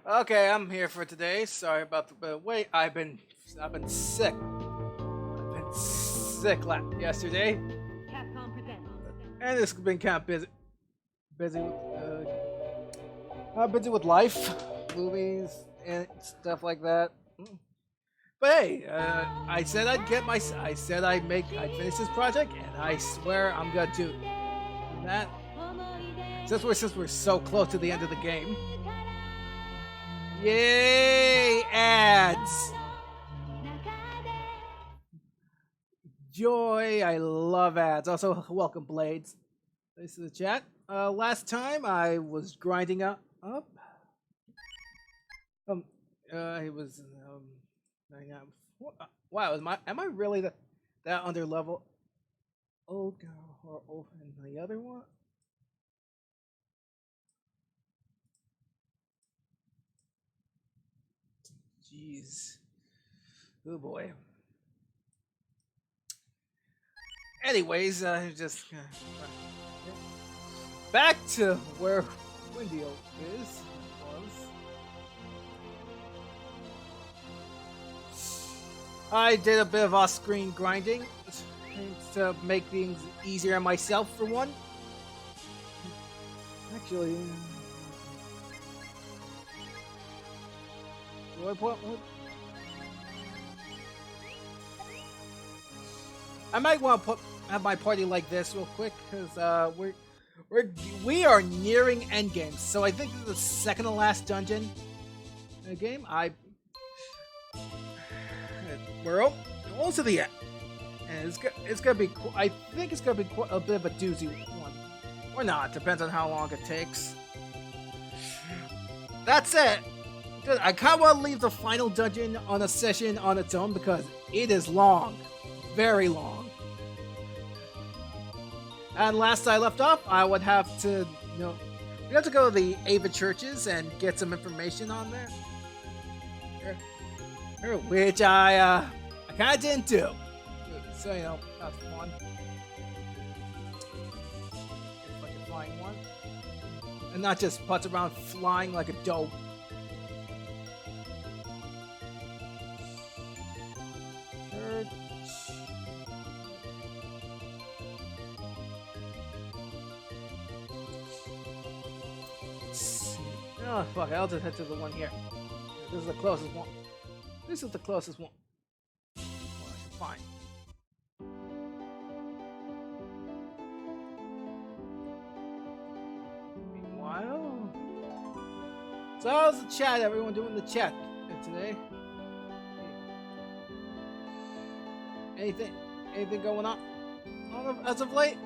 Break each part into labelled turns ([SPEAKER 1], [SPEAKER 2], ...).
[SPEAKER 1] Okay, I'm here for today. Sorry about the wait. I've been sick. I've been sick yesterday, and it's been kind of busy with life, movies, and stuff like that. But hey, I said I said I'd finish this project, and I swear I'm gonna do that. Since we're so close to the end of the game. Yay, ads! Joy, I love ads. Also, welcome, Blades. This is the chat. Last time I was grinding up. Um, it was I got- wow, am I really that under level? Old girl or old and the other one? Jeez, oh boy. Anyways, just back to where Windio was. I did a bit of off-screen grinding to make things easier on myself for one. Actually, what? I might want to have my party like this real quick because we are nearing endgame. So I think this is the second to last dungeon in the game. We're almost to the end, and it's gonna be. I think it's gonna be a bit of a doozy one, or not. Depends on how long it takes. That's it. I kind of want to leave the final dungeon on a session on its own because it is long, very long. And last I left off, I would have to, we have to go to the Ava churches and get some information on there, which I kind of didn't do. So that's fun. If I can find one, and not just putz around flying like a dope. Oh, fuck, I'll just head to the one here. This is the closest one. This is the closest one. Well, I should find. Meanwhile... So how's the chat? Everyone doing the chat today? Anything going on as of late?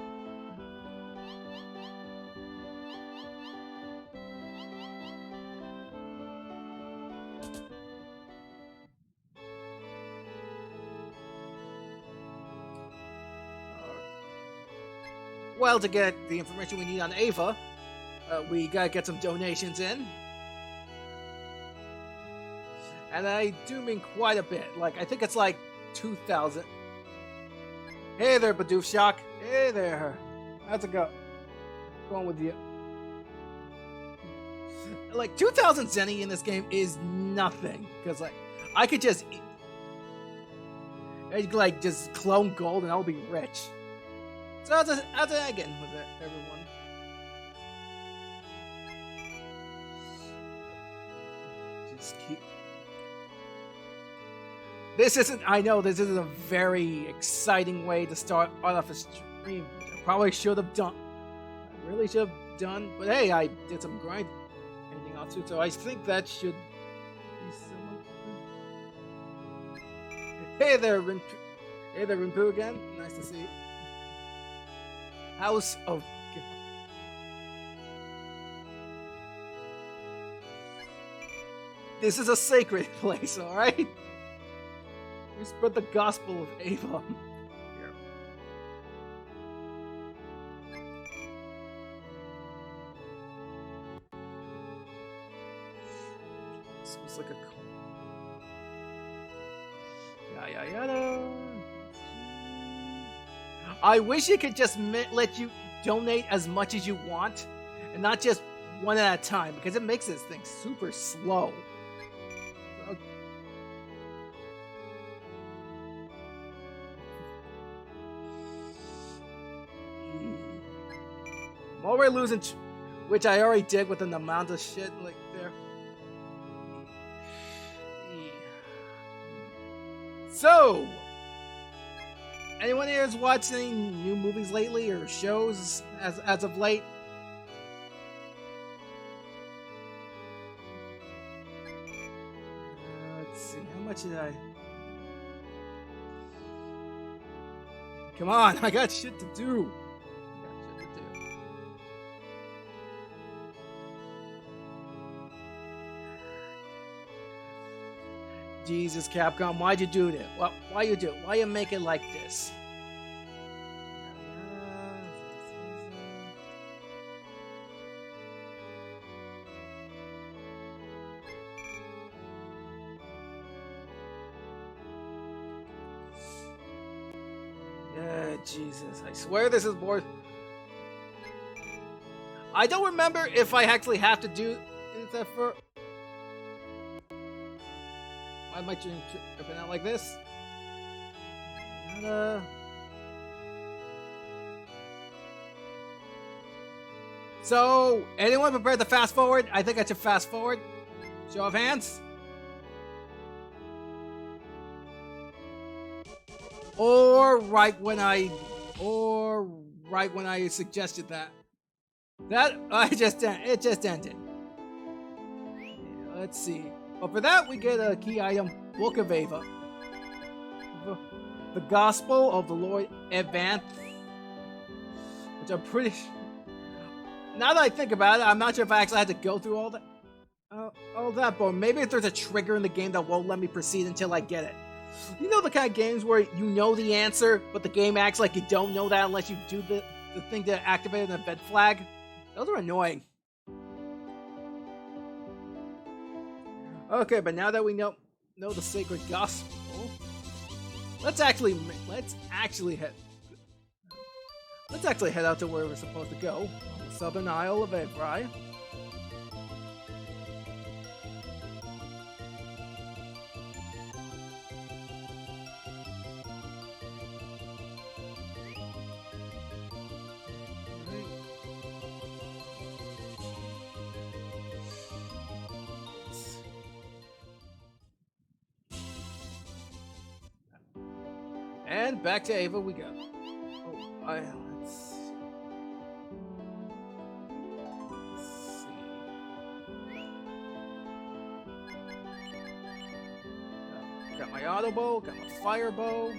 [SPEAKER 1] Well, to get the information we need on Ava, we gotta get some donations in. And I do mean quite a bit. Like, I think it's like 2,000. Hey there, Badoof Shock. Hey there. How's it go? Going with you. Like, 2,000 zenny in this game is nothing. Because, like, I could just... just clone gold and I'll be rich. So how's it again with it, everyone? Just keep... I know this isn't a very exciting way to start off a stream. I probably should have done. I really should have done. But hey, I did some grind. Anything else too, so I think that should be someone. Hey there, Rinpu. Hey there, Rinpu again. Nice to see you. House of... This is a sacred place, alright? We spread the gospel of Ava. Here. This was like a... Yada. I wish it could just let you donate as much as you want, and not just one at a time because it makes this thing super slow. So, I'm already losing, which I already did with an amount of shit like there. So, anyone here has watched any new movies lately or shows as of late? Let's see, how much did I? Come on, I got shit to do. Jesus, Capcom, why'd you do that? Why you do it? Why you make it like this? Yeah, Jesus, I swear this is more. I don't remember if I actually have to do that for. Why am I tripping out like this? So, anyone prepared to fast forward? I think I should fast forward. Show of hands. Or right when I suggested that. It just ended. Let's see. But for that, we get a key item, Book of Ava. The Gospel of the Lord Evanth. Which I'm pretty sure. Now that I think about it, I'm not sure if I actually had to go through all that, but maybe if there's a trigger in the game that won't let me proceed until I get it. You know the kind of games where you know the answer, but the game acts like you don't know that unless you do the thing to activate an event flag? Those are annoying. Okay, but now that we know the sacred gospel, let's actually head out to where we're supposed to go, on the southern Isle of Evrai. And back to Ava we go. Let's see. Got my auto bow, got my fire bow.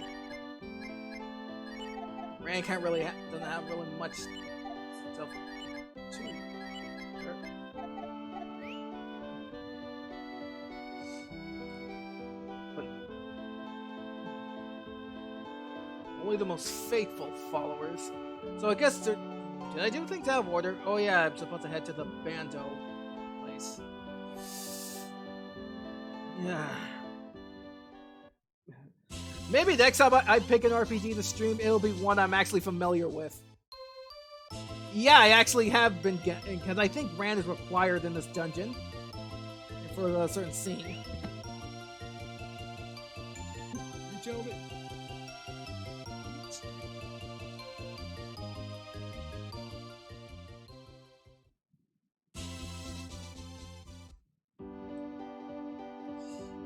[SPEAKER 1] Rand doesn't have really much stuff to. Only the most faithful followers. So I guess did I do things out of order? Oh yeah, I'm supposed to head to the Bando place. Yeah. Maybe next time I pick an RPG to stream, it'll be one I'm actually familiar with. Yeah, I actually have been getting, because I think Rand is required in this dungeon for a certain scene. Reach over.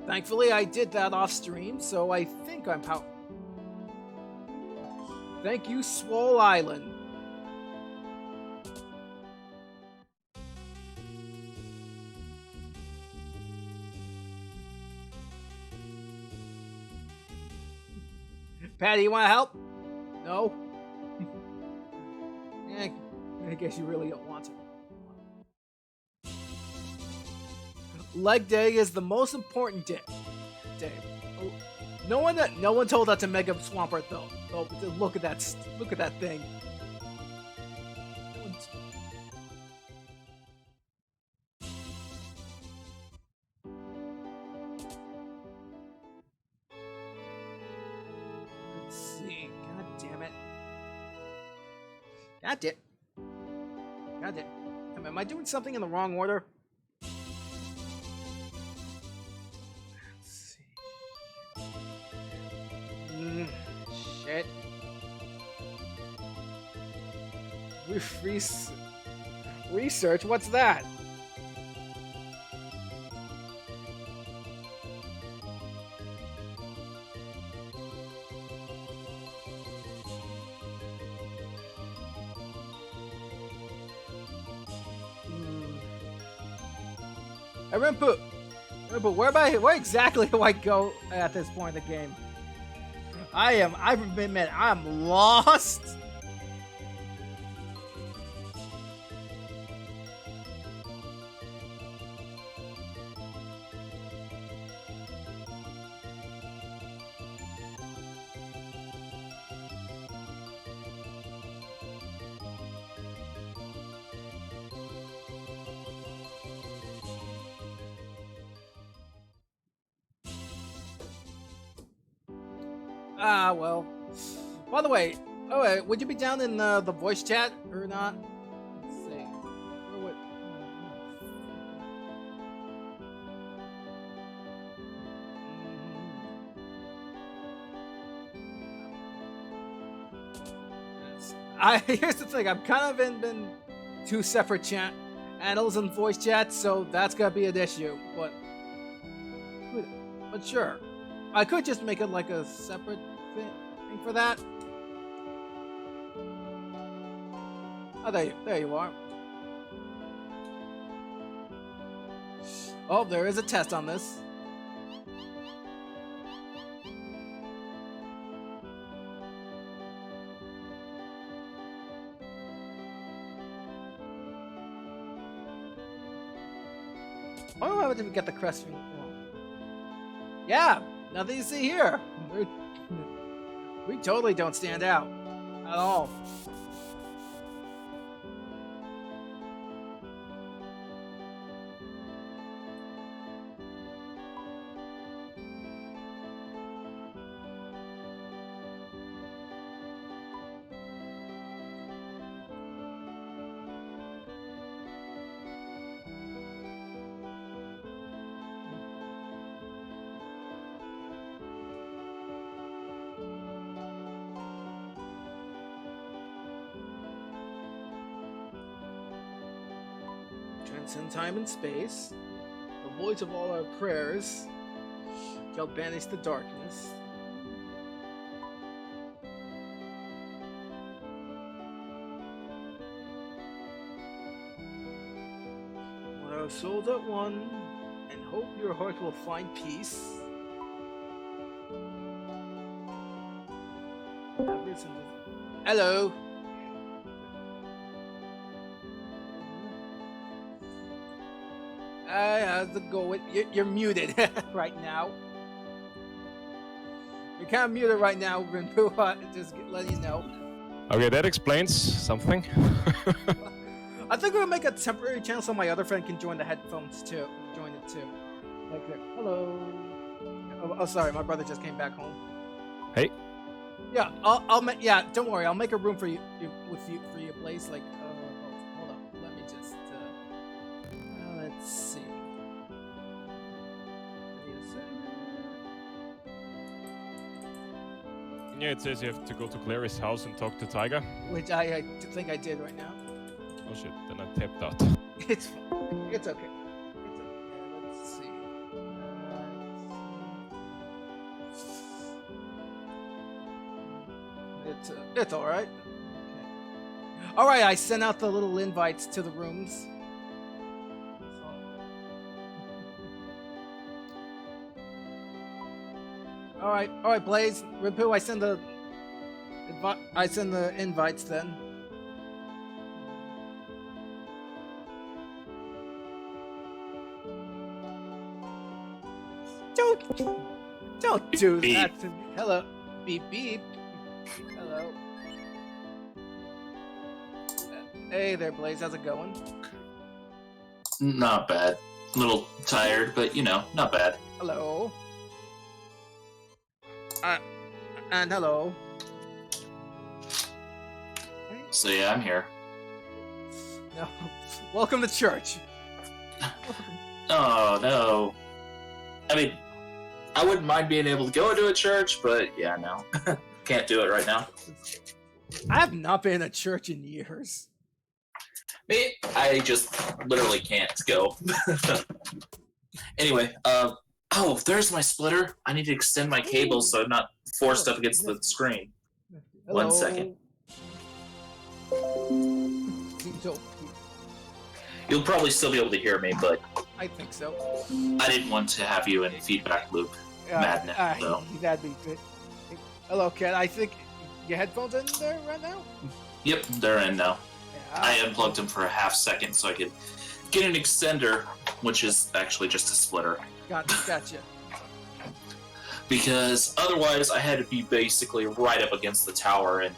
[SPEAKER 1] Thankfully, I did that off stream, so I think I'm out. Thank you, Swole Island. Patty, you want to help? No? I guess you really don't want to. Leg day is the most important day. No one told that to Mega Swampert though. Oh, look at that thing. Let's see. God damn it. God damn it. Am I doing something in the wrong order? Let's see. Shit. Research? What's that? Rimpu, where exactly do I go at this point in the game? I admit, I'm lost. Ah, well. By the way, would you be down in the voice chat or not? Let's see. Here's the thing. I'm kind of in two separate chat channels and voice chats, so that's gonna be an issue. But sure, I could just make it like a separate thing for that. Oh, there you are. Oh, there is a test on this. Why do I didn't get the crest? Yeah, nothing you see here. We totally don't stand out at all. Transcend time and space, the voice of all our prayers shall banish the darkness. When our souls at one, and hope your heart will find peace. Hello. How's it going? You're muted right now. You're kind of muted right now, Rinpu. Just letting you know.
[SPEAKER 2] Okay, that explains something.
[SPEAKER 1] I think we'll make a temporary channel so my other friend can join the headphones too. Join it too. Like there. Hello. Oh, sorry, my brother just came back home.
[SPEAKER 2] Hey.
[SPEAKER 1] Yeah, I'll make. Yeah, don't worry. I'll make a room for you for your place. Like, hold on. Let me just. Let's see.
[SPEAKER 2] Yeah, it says you have to go to Clary's house and talk to Tiger.
[SPEAKER 1] Which I think I did right now.
[SPEAKER 2] Oh shit, then I tapped out.
[SPEAKER 1] It's fine. It's okay. Let's see. It's all right. Okay. All right, I sent out the little invites to the rooms. All right, Blaze, Rinpu, I send the invites then. Don't do
[SPEAKER 3] beep.
[SPEAKER 1] that to me. Hello, beep beep. Hello. Hey there, Blaze. How's it going?
[SPEAKER 3] Not bad. A little tired, but you know, not bad.
[SPEAKER 1] Hello. And hello.
[SPEAKER 3] So yeah, I'm here.
[SPEAKER 1] No. Welcome to church.
[SPEAKER 3] Oh no. I mean, I wouldn't mind being able to go to a church, but yeah, no. Can't do it right now.
[SPEAKER 1] I have not been in a church in years.
[SPEAKER 3] Me, I just literally can't go. Anyway, oh, there's my splitter. I need to extend my cable so I'm not forced up against the screen.
[SPEAKER 1] Hello.
[SPEAKER 3] 1 second.
[SPEAKER 1] So,
[SPEAKER 3] You'll probably still be able to hear me, but
[SPEAKER 1] I think so.
[SPEAKER 3] I didn't want to have you in feedback loop madness. So.
[SPEAKER 1] That'd be good. Hello, Ken. I think your headphones in there right now?
[SPEAKER 3] Yep, they're in now.
[SPEAKER 1] Yeah,
[SPEAKER 3] I unplugged them for a half second so I could get an extender, which is actually just a splitter.
[SPEAKER 1] Gotcha.
[SPEAKER 3] Because otherwise I had to be basically right up against the tower, and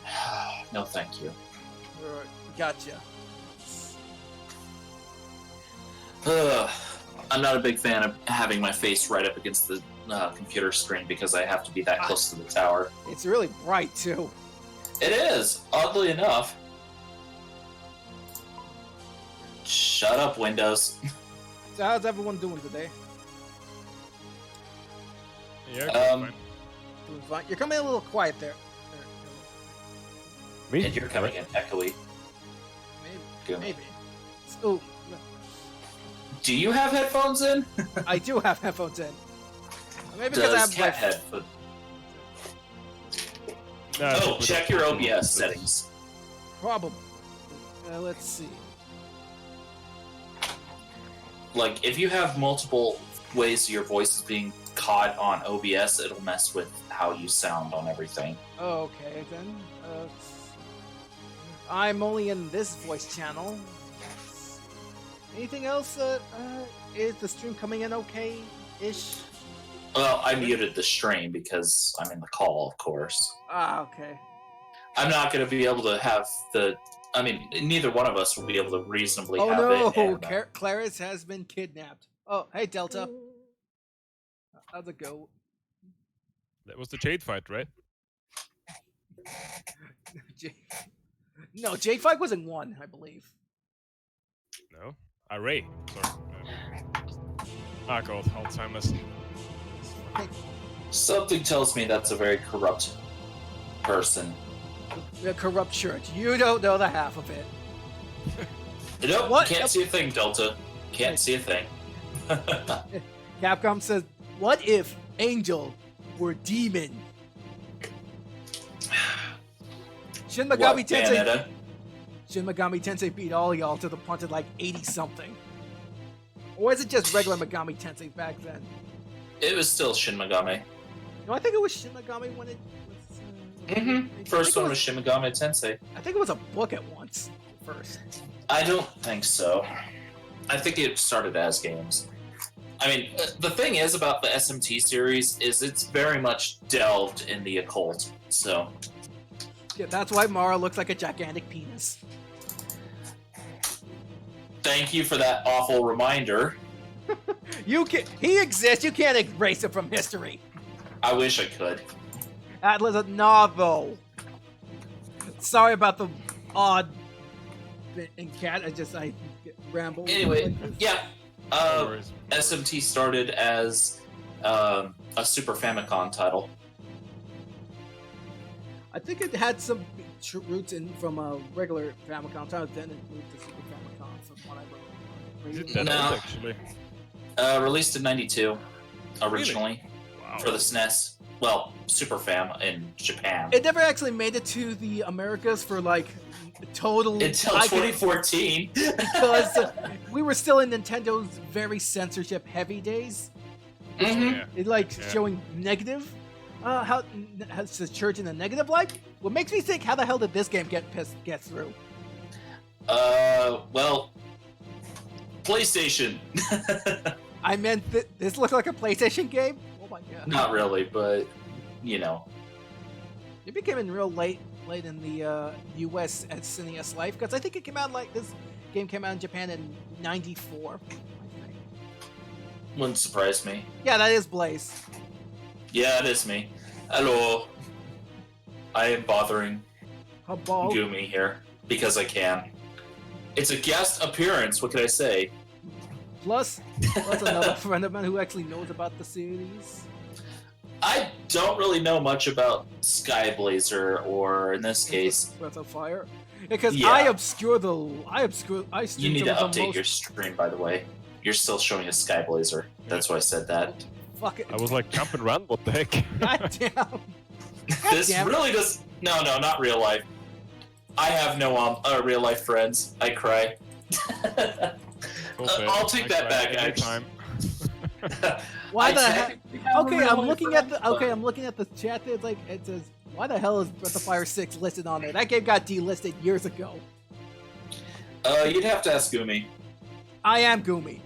[SPEAKER 3] no thank you.
[SPEAKER 1] Gotcha.
[SPEAKER 3] I'm not a big fan of having my face right up against the computer screen because I have to be that close to the tower.
[SPEAKER 1] It's really bright, too.
[SPEAKER 3] It is, oddly enough. Shut up, Windows.
[SPEAKER 1] So how's everyone doing today?
[SPEAKER 2] Yeah, fine.
[SPEAKER 1] Doing fine. You're coming in a little quiet there.
[SPEAKER 2] Me?
[SPEAKER 3] And you're coming in echoey.
[SPEAKER 1] Maybe. Oh,
[SPEAKER 3] Do you have headphones in?
[SPEAKER 1] I do have headphones in. Maybe because I have
[SPEAKER 3] Cat headphones?
[SPEAKER 2] Nah,
[SPEAKER 3] Oh, check your OBS settings.
[SPEAKER 1] Probably. Let's see.
[SPEAKER 3] Like, if you have multiple ways your voice is being caught on OBS, it'll mess with how you sound on everything.
[SPEAKER 1] Okay, then. I'm only in this voice channel. Anything else? Is the stream coming in okay-ish?
[SPEAKER 3] Well, I muted the stream because I'm in the call, of course.
[SPEAKER 1] Ah, okay.
[SPEAKER 3] I'm not going to be able to have the... I mean, neither one of us will be able to reasonably
[SPEAKER 1] Oh
[SPEAKER 3] have
[SPEAKER 1] no!
[SPEAKER 3] it. And,
[SPEAKER 1] Clarice has been kidnapped. Oh, hey Delta. How's it go?
[SPEAKER 2] That was the Jade fight, right?
[SPEAKER 1] No, Jade fight was in 1, I believe.
[SPEAKER 2] No. Ray. Sorry. Ah, God, Alzheimer's.
[SPEAKER 3] something tells me that's a very corrupt person.
[SPEAKER 1] The corrupt church. You don't know the half of it.
[SPEAKER 3] Nope,
[SPEAKER 1] What?
[SPEAKER 3] can't see a thing, Delta. Can't see a thing.
[SPEAKER 1] Capcom says, "What if Angel were demon?" Shin Megami
[SPEAKER 3] What,
[SPEAKER 1] Tensei.
[SPEAKER 3] Bayonetta?
[SPEAKER 1] Shin Megami Tensei beat all y'all to the punch at like 80 something. Or is it just regular Megami Tensei back then?
[SPEAKER 3] It was still Shin Megami.
[SPEAKER 1] No, I think it was Shin Megami when it was.
[SPEAKER 3] First one was Shin Megami Tensei.
[SPEAKER 1] I think it was a book at once. First.
[SPEAKER 3] I don't think so. I think it started as games. I mean, the thing is about the SMT series is it's very much delved in the occult. So
[SPEAKER 1] Yeah, that's why Mara looks like a gigantic penis.
[SPEAKER 3] thank you for that awful reminder.
[SPEAKER 1] He exists. You can't erase it from history.
[SPEAKER 3] I wish I could.
[SPEAKER 1] Atlas, no. Sorry about the odd bit in cat. I ramble.
[SPEAKER 3] Anyway,
[SPEAKER 1] like this.
[SPEAKER 3] yeah.
[SPEAKER 2] No worries.
[SPEAKER 3] SMT started as a Super Famicom title.
[SPEAKER 1] I think it had some roots in from a regular Famicom title. Then it moved to Super Famicom from what I
[SPEAKER 2] Is it
[SPEAKER 1] remember.
[SPEAKER 2] that
[SPEAKER 3] No.
[SPEAKER 2] old, actually?
[SPEAKER 3] Released in '92, originally
[SPEAKER 2] Wow.
[SPEAKER 3] for the SNES. Well, Super Fam in Japan.
[SPEAKER 1] It never actually made it to the Americas for like total
[SPEAKER 3] Until 2014.
[SPEAKER 1] because we were still in Nintendo's very censorship heavy days.
[SPEAKER 3] Mhm.
[SPEAKER 2] Yeah.
[SPEAKER 1] It like
[SPEAKER 2] Yeah.
[SPEAKER 1] showing negative. How's the church in the negative light? What makes me think, how the hell did this game get through?
[SPEAKER 3] Well, PlayStation.
[SPEAKER 1] I meant this looked like a PlayStation game. Oh my god!
[SPEAKER 3] Not really, but you know.
[SPEAKER 1] It became in real late in the U.S. at SNES Life because I think it came out this game came out in Japan in '94. I think.
[SPEAKER 3] Wouldn't surprise me.
[SPEAKER 1] Yeah, that is Blaze.
[SPEAKER 3] Yeah, it is me. Hello. I am bothering
[SPEAKER 1] Habal.
[SPEAKER 3] Gumi here because I can. It's a guest last appearance. What can I say?
[SPEAKER 1] Plus another friend of mine who actually knows about the series.
[SPEAKER 3] I don't really know much about Skyblazer, or in this case,
[SPEAKER 1] Breath of Fire. Because
[SPEAKER 3] Yeah.
[SPEAKER 1] I streamed
[SPEAKER 3] you need
[SPEAKER 1] some
[SPEAKER 3] to
[SPEAKER 1] of the
[SPEAKER 3] update
[SPEAKER 1] most
[SPEAKER 3] your stream, by the way. You're still showing a Skyblazer. That's why I said that.
[SPEAKER 1] fuck it.
[SPEAKER 2] I was like, jump and run, what the heck?
[SPEAKER 1] God damn.
[SPEAKER 3] This
[SPEAKER 1] damn it.
[SPEAKER 3] really does. No, not real life. I have no real life friends. I cry.
[SPEAKER 2] Okay,
[SPEAKER 3] I'll take
[SPEAKER 2] I
[SPEAKER 3] that
[SPEAKER 2] cry
[SPEAKER 3] back,
[SPEAKER 2] every
[SPEAKER 3] actually.
[SPEAKER 2] time.
[SPEAKER 1] Why
[SPEAKER 3] I
[SPEAKER 1] the heck?
[SPEAKER 3] technically have a
[SPEAKER 1] Okay,
[SPEAKER 3] real
[SPEAKER 1] I'm
[SPEAKER 3] life
[SPEAKER 1] looking at
[SPEAKER 3] friend,
[SPEAKER 1] the
[SPEAKER 3] but-
[SPEAKER 1] I'm looking at the chat there. It says, why the hell is Breath of Fire 6 listed on there? That game got delisted years ago.
[SPEAKER 3] You'd have to ask Gumi.
[SPEAKER 1] I am Gumi.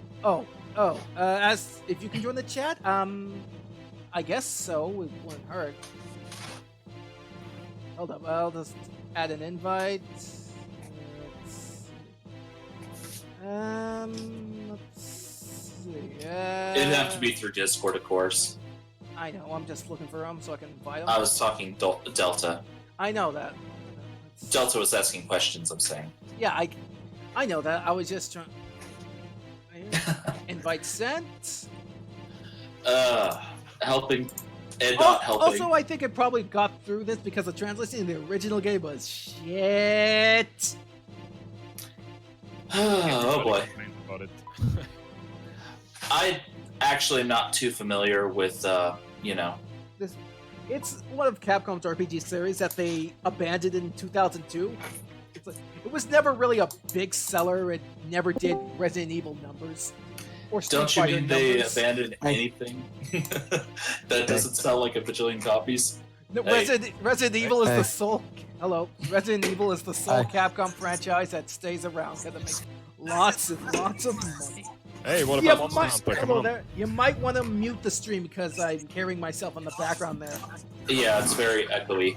[SPEAKER 1] As if you can join the chat, I guess so. It wouldn't hurt. Hold up, I'll just add an invite. Let's see.
[SPEAKER 3] It'd have to be through Discord, of course.
[SPEAKER 1] I know. I'm just looking for him so I can invite him.
[SPEAKER 3] I was talking Delta.
[SPEAKER 1] I know that.
[SPEAKER 3] Delta was asking questions, I'm saying.
[SPEAKER 1] Yeah, I know that. I was just trying. Invite sent.
[SPEAKER 3] Helping and not helping.
[SPEAKER 1] Also, I think it probably got through this because the translation in the original game was shit.
[SPEAKER 3] Oh boy.
[SPEAKER 2] Complaints about it.
[SPEAKER 3] I actually am not too familiar with,
[SPEAKER 1] It's one of Capcom's RPG series that they abandoned in 2002. It was never really a big seller. It never did Resident Evil numbers. Or Street
[SPEAKER 3] Don't you
[SPEAKER 1] Fighter
[SPEAKER 3] mean they
[SPEAKER 1] numbers.
[SPEAKER 3] abandoned anything? That doesn't sell like a bajillion copies.
[SPEAKER 1] No,
[SPEAKER 3] Hey.
[SPEAKER 1] Resident Evil is
[SPEAKER 4] Hey.
[SPEAKER 1] the sole. Hello, Resident Evil is the sole
[SPEAKER 4] Hi.
[SPEAKER 1] Capcom franchise that stays around because it makes lots and lots of money.
[SPEAKER 2] Hey, what
[SPEAKER 1] You
[SPEAKER 2] about Monster
[SPEAKER 1] might,
[SPEAKER 2] Hunter? Come
[SPEAKER 1] hello
[SPEAKER 2] on.
[SPEAKER 1] there. You might want to mute the stream because I'm hearing myself in the background there.
[SPEAKER 3] Yeah, it's very echoey.
[SPEAKER 1] You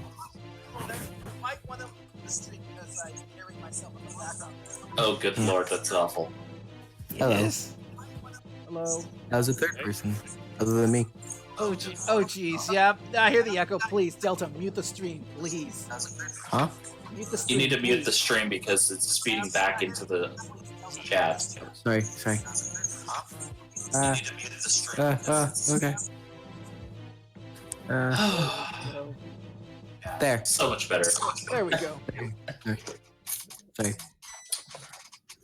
[SPEAKER 1] might want to mute the stream because I'm hearing myself in the background there.
[SPEAKER 3] Oh, good lord, that's awful.
[SPEAKER 4] Hello.
[SPEAKER 1] Yes. Hello.
[SPEAKER 4] That was a third person, other than me.
[SPEAKER 1] Oh geez. Yeah, I hear the echo. Please, Delta, mute the stream, please.
[SPEAKER 4] Huh?
[SPEAKER 1] Mute the
[SPEAKER 3] You
[SPEAKER 1] stream.
[SPEAKER 3] need to mute
[SPEAKER 1] please.
[SPEAKER 3] the stream because it's feeding back into the chat.
[SPEAKER 4] Sorry. Okay.
[SPEAKER 1] So,
[SPEAKER 4] There.
[SPEAKER 3] So much better.
[SPEAKER 1] there we go.
[SPEAKER 4] Sorry.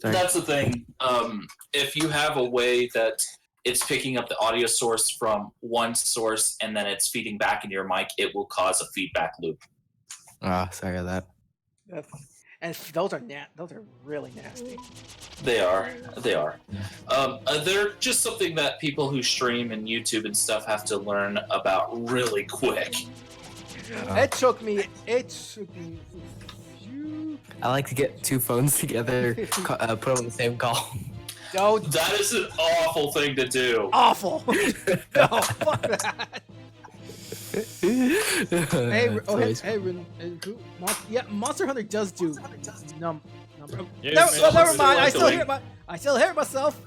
[SPEAKER 3] That's the thing. If you have a way that it's picking up the audio source from one source and then it's feeding back into your mic, it will cause a feedback loop.
[SPEAKER 4] Sorry about that.
[SPEAKER 1] And those are really nasty.
[SPEAKER 3] They are. They're just something that people who stream and YouTube and stuff have to learn about really quick.
[SPEAKER 1] It took me.
[SPEAKER 4] I like to get two phones together, put them on the same call.
[SPEAKER 1] Don't
[SPEAKER 3] That is an awful thing to do.
[SPEAKER 1] awful. No, fuck that. Hey, Monster Hunter does do number.
[SPEAKER 2] Yeah,
[SPEAKER 1] No,
[SPEAKER 2] it's
[SPEAKER 1] well, never
[SPEAKER 3] still
[SPEAKER 1] mind.
[SPEAKER 3] echoing.
[SPEAKER 1] I still hear myself.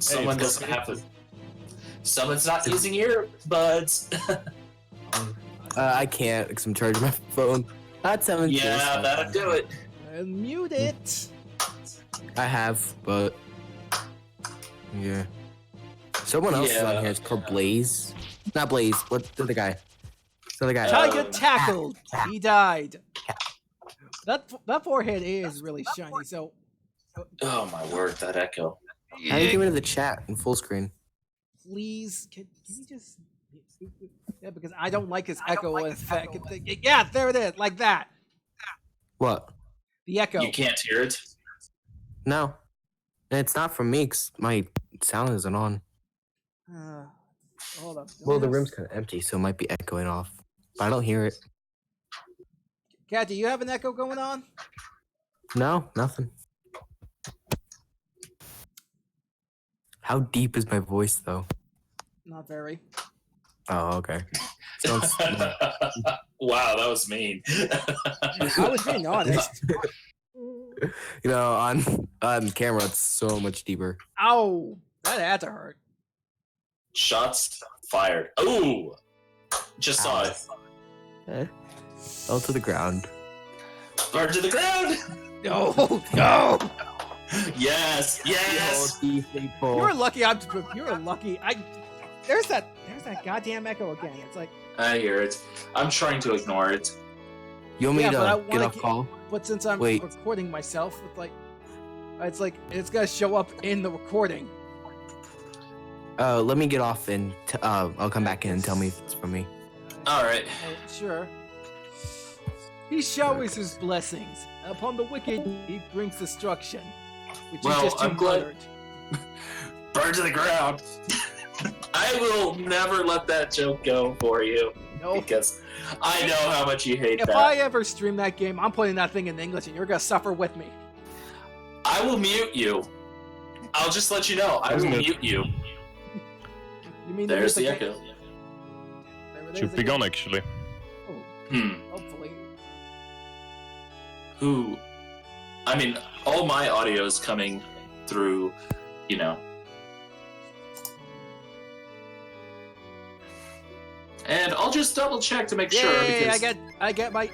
[SPEAKER 3] Someone
[SPEAKER 2] it's
[SPEAKER 3] doesn't
[SPEAKER 2] okay.
[SPEAKER 3] have to. Someone's not using earbuds.
[SPEAKER 4] I can't because I'm charging my phone. Not 7.
[SPEAKER 3] Yeah, that'll do it.
[SPEAKER 1] Mute it.
[SPEAKER 4] I have, but yeah. Someone else is
[SPEAKER 3] Yeah.
[SPEAKER 4] on here. It's called Blaze. Not Blaze. What's the other guy? The other guy.
[SPEAKER 1] Tiger tackled. He died. That forehead is really shiny. So
[SPEAKER 3] Oh my word, that echo.
[SPEAKER 4] How do you get rid of the chat in full screen?
[SPEAKER 1] please, can you just? Yeah, because I don't like his echo effect. Yeah, there it is, like that.
[SPEAKER 4] What?
[SPEAKER 1] The echo.
[SPEAKER 3] You can't hear it?
[SPEAKER 4] No. And it's not from me 'cause my sound isn't on.
[SPEAKER 1] Hold up.
[SPEAKER 4] Well, the room's kind of empty, so it might be echoing off. But I don't hear it.
[SPEAKER 1] Kat, do you have an echo going on?
[SPEAKER 4] No, nothing. How deep is my voice, though?
[SPEAKER 1] Not very.
[SPEAKER 4] Oh, okay. Sounds,
[SPEAKER 3] Wow, that was mean.
[SPEAKER 1] I was being honest.
[SPEAKER 4] on camera, it's so much deeper.
[SPEAKER 1] Ow, that had to hurt.
[SPEAKER 3] Shots fired. Ooh! Just saw it.
[SPEAKER 4] Fell to the ground.
[SPEAKER 3] Bird to the ground!
[SPEAKER 1] No, no.
[SPEAKER 3] Yes, yes.
[SPEAKER 4] These people.
[SPEAKER 1] You're lucky. You're lucky. There's that goddamn echo again. It's like.
[SPEAKER 3] I hear it. I'm trying to ignore it.
[SPEAKER 4] You want me
[SPEAKER 1] Yeah, but I
[SPEAKER 4] to
[SPEAKER 1] wanna
[SPEAKER 4] get off call?
[SPEAKER 1] But since I'm
[SPEAKER 4] Wait.
[SPEAKER 1] recording myself, it's like it's gonna show up in the recording.
[SPEAKER 4] Let me get off and I'll come back in and tell me if it's for me.
[SPEAKER 3] All right.
[SPEAKER 1] Sure. He showers his blessings upon the wicked. He brings destruction, which
[SPEAKER 3] Well,
[SPEAKER 1] is just
[SPEAKER 3] I'm
[SPEAKER 1] too
[SPEAKER 3] glad-
[SPEAKER 1] muttered.
[SPEAKER 3] Burn to the ground. I will never let that joke go for you
[SPEAKER 1] No.
[SPEAKER 3] because I know how much you hate
[SPEAKER 1] If
[SPEAKER 3] that.
[SPEAKER 1] I ever stream that game, I'm putting that thing in English, and you're gonna suffer with me.
[SPEAKER 3] I will mute you. I'll just let you know. I will mute you.
[SPEAKER 1] You mean
[SPEAKER 3] There's the
[SPEAKER 1] music-
[SPEAKER 3] echo.
[SPEAKER 1] There it
[SPEAKER 2] Should
[SPEAKER 1] is
[SPEAKER 2] be
[SPEAKER 1] again.
[SPEAKER 2] gone actually.
[SPEAKER 3] Hmm.
[SPEAKER 1] Hopefully.
[SPEAKER 3] Who? I mean, all my audio is coming through, you know. And I'll just double check to make sure
[SPEAKER 1] Yay!
[SPEAKER 3] because
[SPEAKER 1] I get my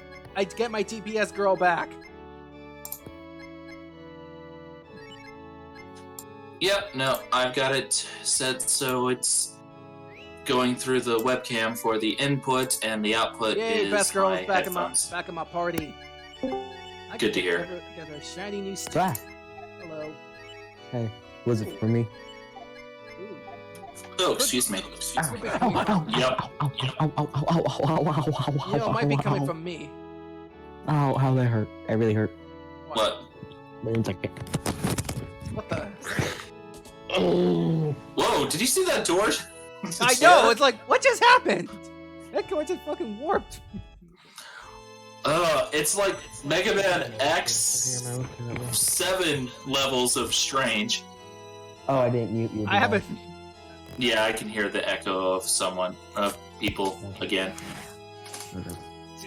[SPEAKER 1] TPS girl back.
[SPEAKER 3] Yep, no, I've got it set so it's going through the webcam for the input and the output
[SPEAKER 1] Yay!
[SPEAKER 3] is
[SPEAKER 1] Best girl
[SPEAKER 3] my
[SPEAKER 1] is back in
[SPEAKER 3] headphones.
[SPEAKER 1] my party. I
[SPEAKER 3] Good to hear.
[SPEAKER 1] Got a shiny new stick.
[SPEAKER 4] Ah,
[SPEAKER 1] Hello.
[SPEAKER 4] hey, was it for me?
[SPEAKER 1] Ooh.
[SPEAKER 3] Oh, excuse me.
[SPEAKER 1] Could be-
[SPEAKER 3] Yep.
[SPEAKER 1] You know, it might be coming from me.
[SPEAKER 4] Oh, how that hurt. That really hurt.
[SPEAKER 3] What?
[SPEAKER 4] It's like,
[SPEAKER 1] What the?
[SPEAKER 3] Whoa, did you see that door?
[SPEAKER 1] I know. It's like, what just happened? That car just fucking warped.
[SPEAKER 3] It's like Mega Man X 7 levels of strange.
[SPEAKER 4] oh, I didn't mute you.
[SPEAKER 1] I haven't.
[SPEAKER 3] Yeah, I can hear the echo of people again.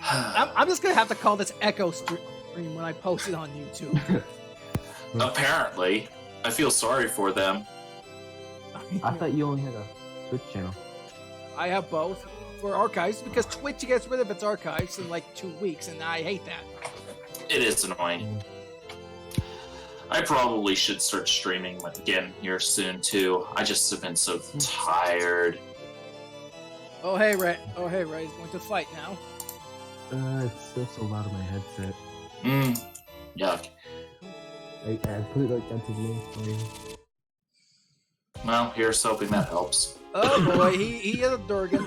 [SPEAKER 1] I'm just gonna have to call this echo stream when I post it on YouTube.
[SPEAKER 3] Apparently, I feel sorry for them.
[SPEAKER 4] I thought you only had a Twitch channel.
[SPEAKER 1] I have both for archives because Twitch gets rid of its archives in like 2 weeks, and I hate that.
[SPEAKER 3] It is annoying. I probably should start streaming again here soon too. I just have been so tired.
[SPEAKER 1] Oh hey Ray. Oh hey Ray's going to fight now.
[SPEAKER 4] It's still so loud on my headset.
[SPEAKER 3] Yuck.
[SPEAKER 4] I put it like that to the
[SPEAKER 3] Well, here's hoping that helps.
[SPEAKER 1] Oh boy, he is a Durgan.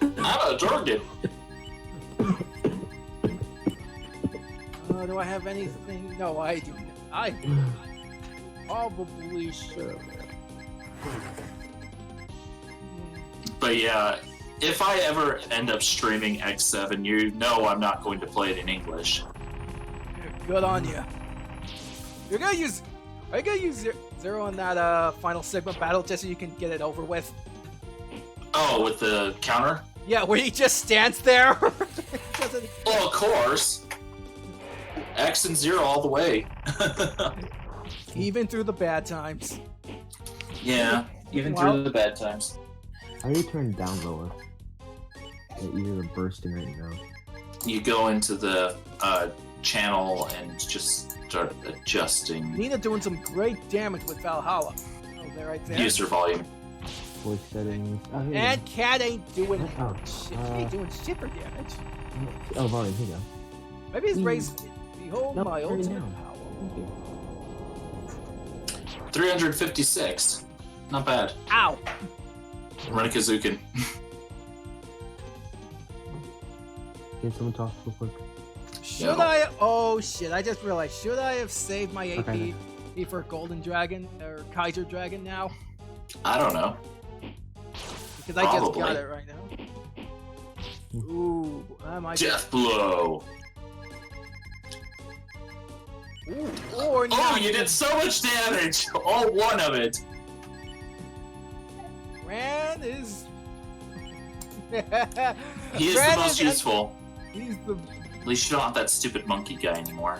[SPEAKER 3] I'm a Durgan.
[SPEAKER 1] Do I have anything? No, I do. I probably should.
[SPEAKER 3] But yeah, if I ever end up streaming X7, you know I'm not going to play it in English.
[SPEAKER 1] Good on you. You're gonna use. Are you gonna use zero on that final segment battle just so you can get it over with?
[SPEAKER 3] Oh, with the counter?
[SPEAKER 1] Yeah, where he just stands there. Doesn't-
[SPEAKER 3] Well, of course. X and 0 all the way.
[SPEAKER 1] Even through the bad times.
[SPEAKER 3] Yeah, even
[SPEAKER 1] Well-
[SPEAKER 3] through the bad times.
[SPEAKER 4] How do you turn it down lower? You're bursting right now.
[SPEAKER 3] You go into the channel and just start adjusting
[SPEAKER 1] Nina doing some great damage with Valhalla. Oh, there, right there.
[SPEAKER 3] user volume.
[SPEAKER 4] Voice settings. Oh, here you
[SPEAKER 1] And Cat ain't doing
[SPEAKER 4] Oh,
[SPEAKER 1] shit. He ain't doing shit for damage.
[SPEAKER 4] go. Oh, volume. Here you go.
[SPEAKER 1] Maybe he's raised. Behold
[SPEAKER 4] Nope,
[SPEAKER 1] my
[SPEAKER 4] turn it
[SPEAKER 1] ultimate
[SPEAKER 4] down.
[SPEAKER 1] power.
[SPEAKER 4] Thank you.
[SPEAKER 3] 356. Not bad.
[SPEAKER 1] Ow!
[SPEAKER 3] Renikazuken.
[SPEAKER 4] Can someone talk real quick?
[SPEAKER 1] Should
[SPEAKER 3] No.
[SPEAKER 1] I? Oh shit! I just realized. Should I have saved my AP
[SPEAKER 4] Okay.
[SPEAKER 1] for Golden Dragon or Kaiser Dragon now?
[SPEAKER 3] I don't know.
[SPEAKER 1] Because I just got
[SPEAKER 3] Probably.
[SPEAKER 1] it right now. Ooh, I might.
[SPEAKER 3] Death blow.
[SPEAKER 1] Ooh, or
[SPEAKER 3] Oh,
[SPEAKER 1] now
[SPEAKER 3] you did so much damage. All one of it.
[SPEAKER 1] Ran is.
[SPEAKER 3] He is the
[SPEAKER 1] Ran
[SPEAKER 3] most useful.
[SPEAKER 1] He's the.
[SPEAKER 3] At least you don't have that stupid monkey guy anymore.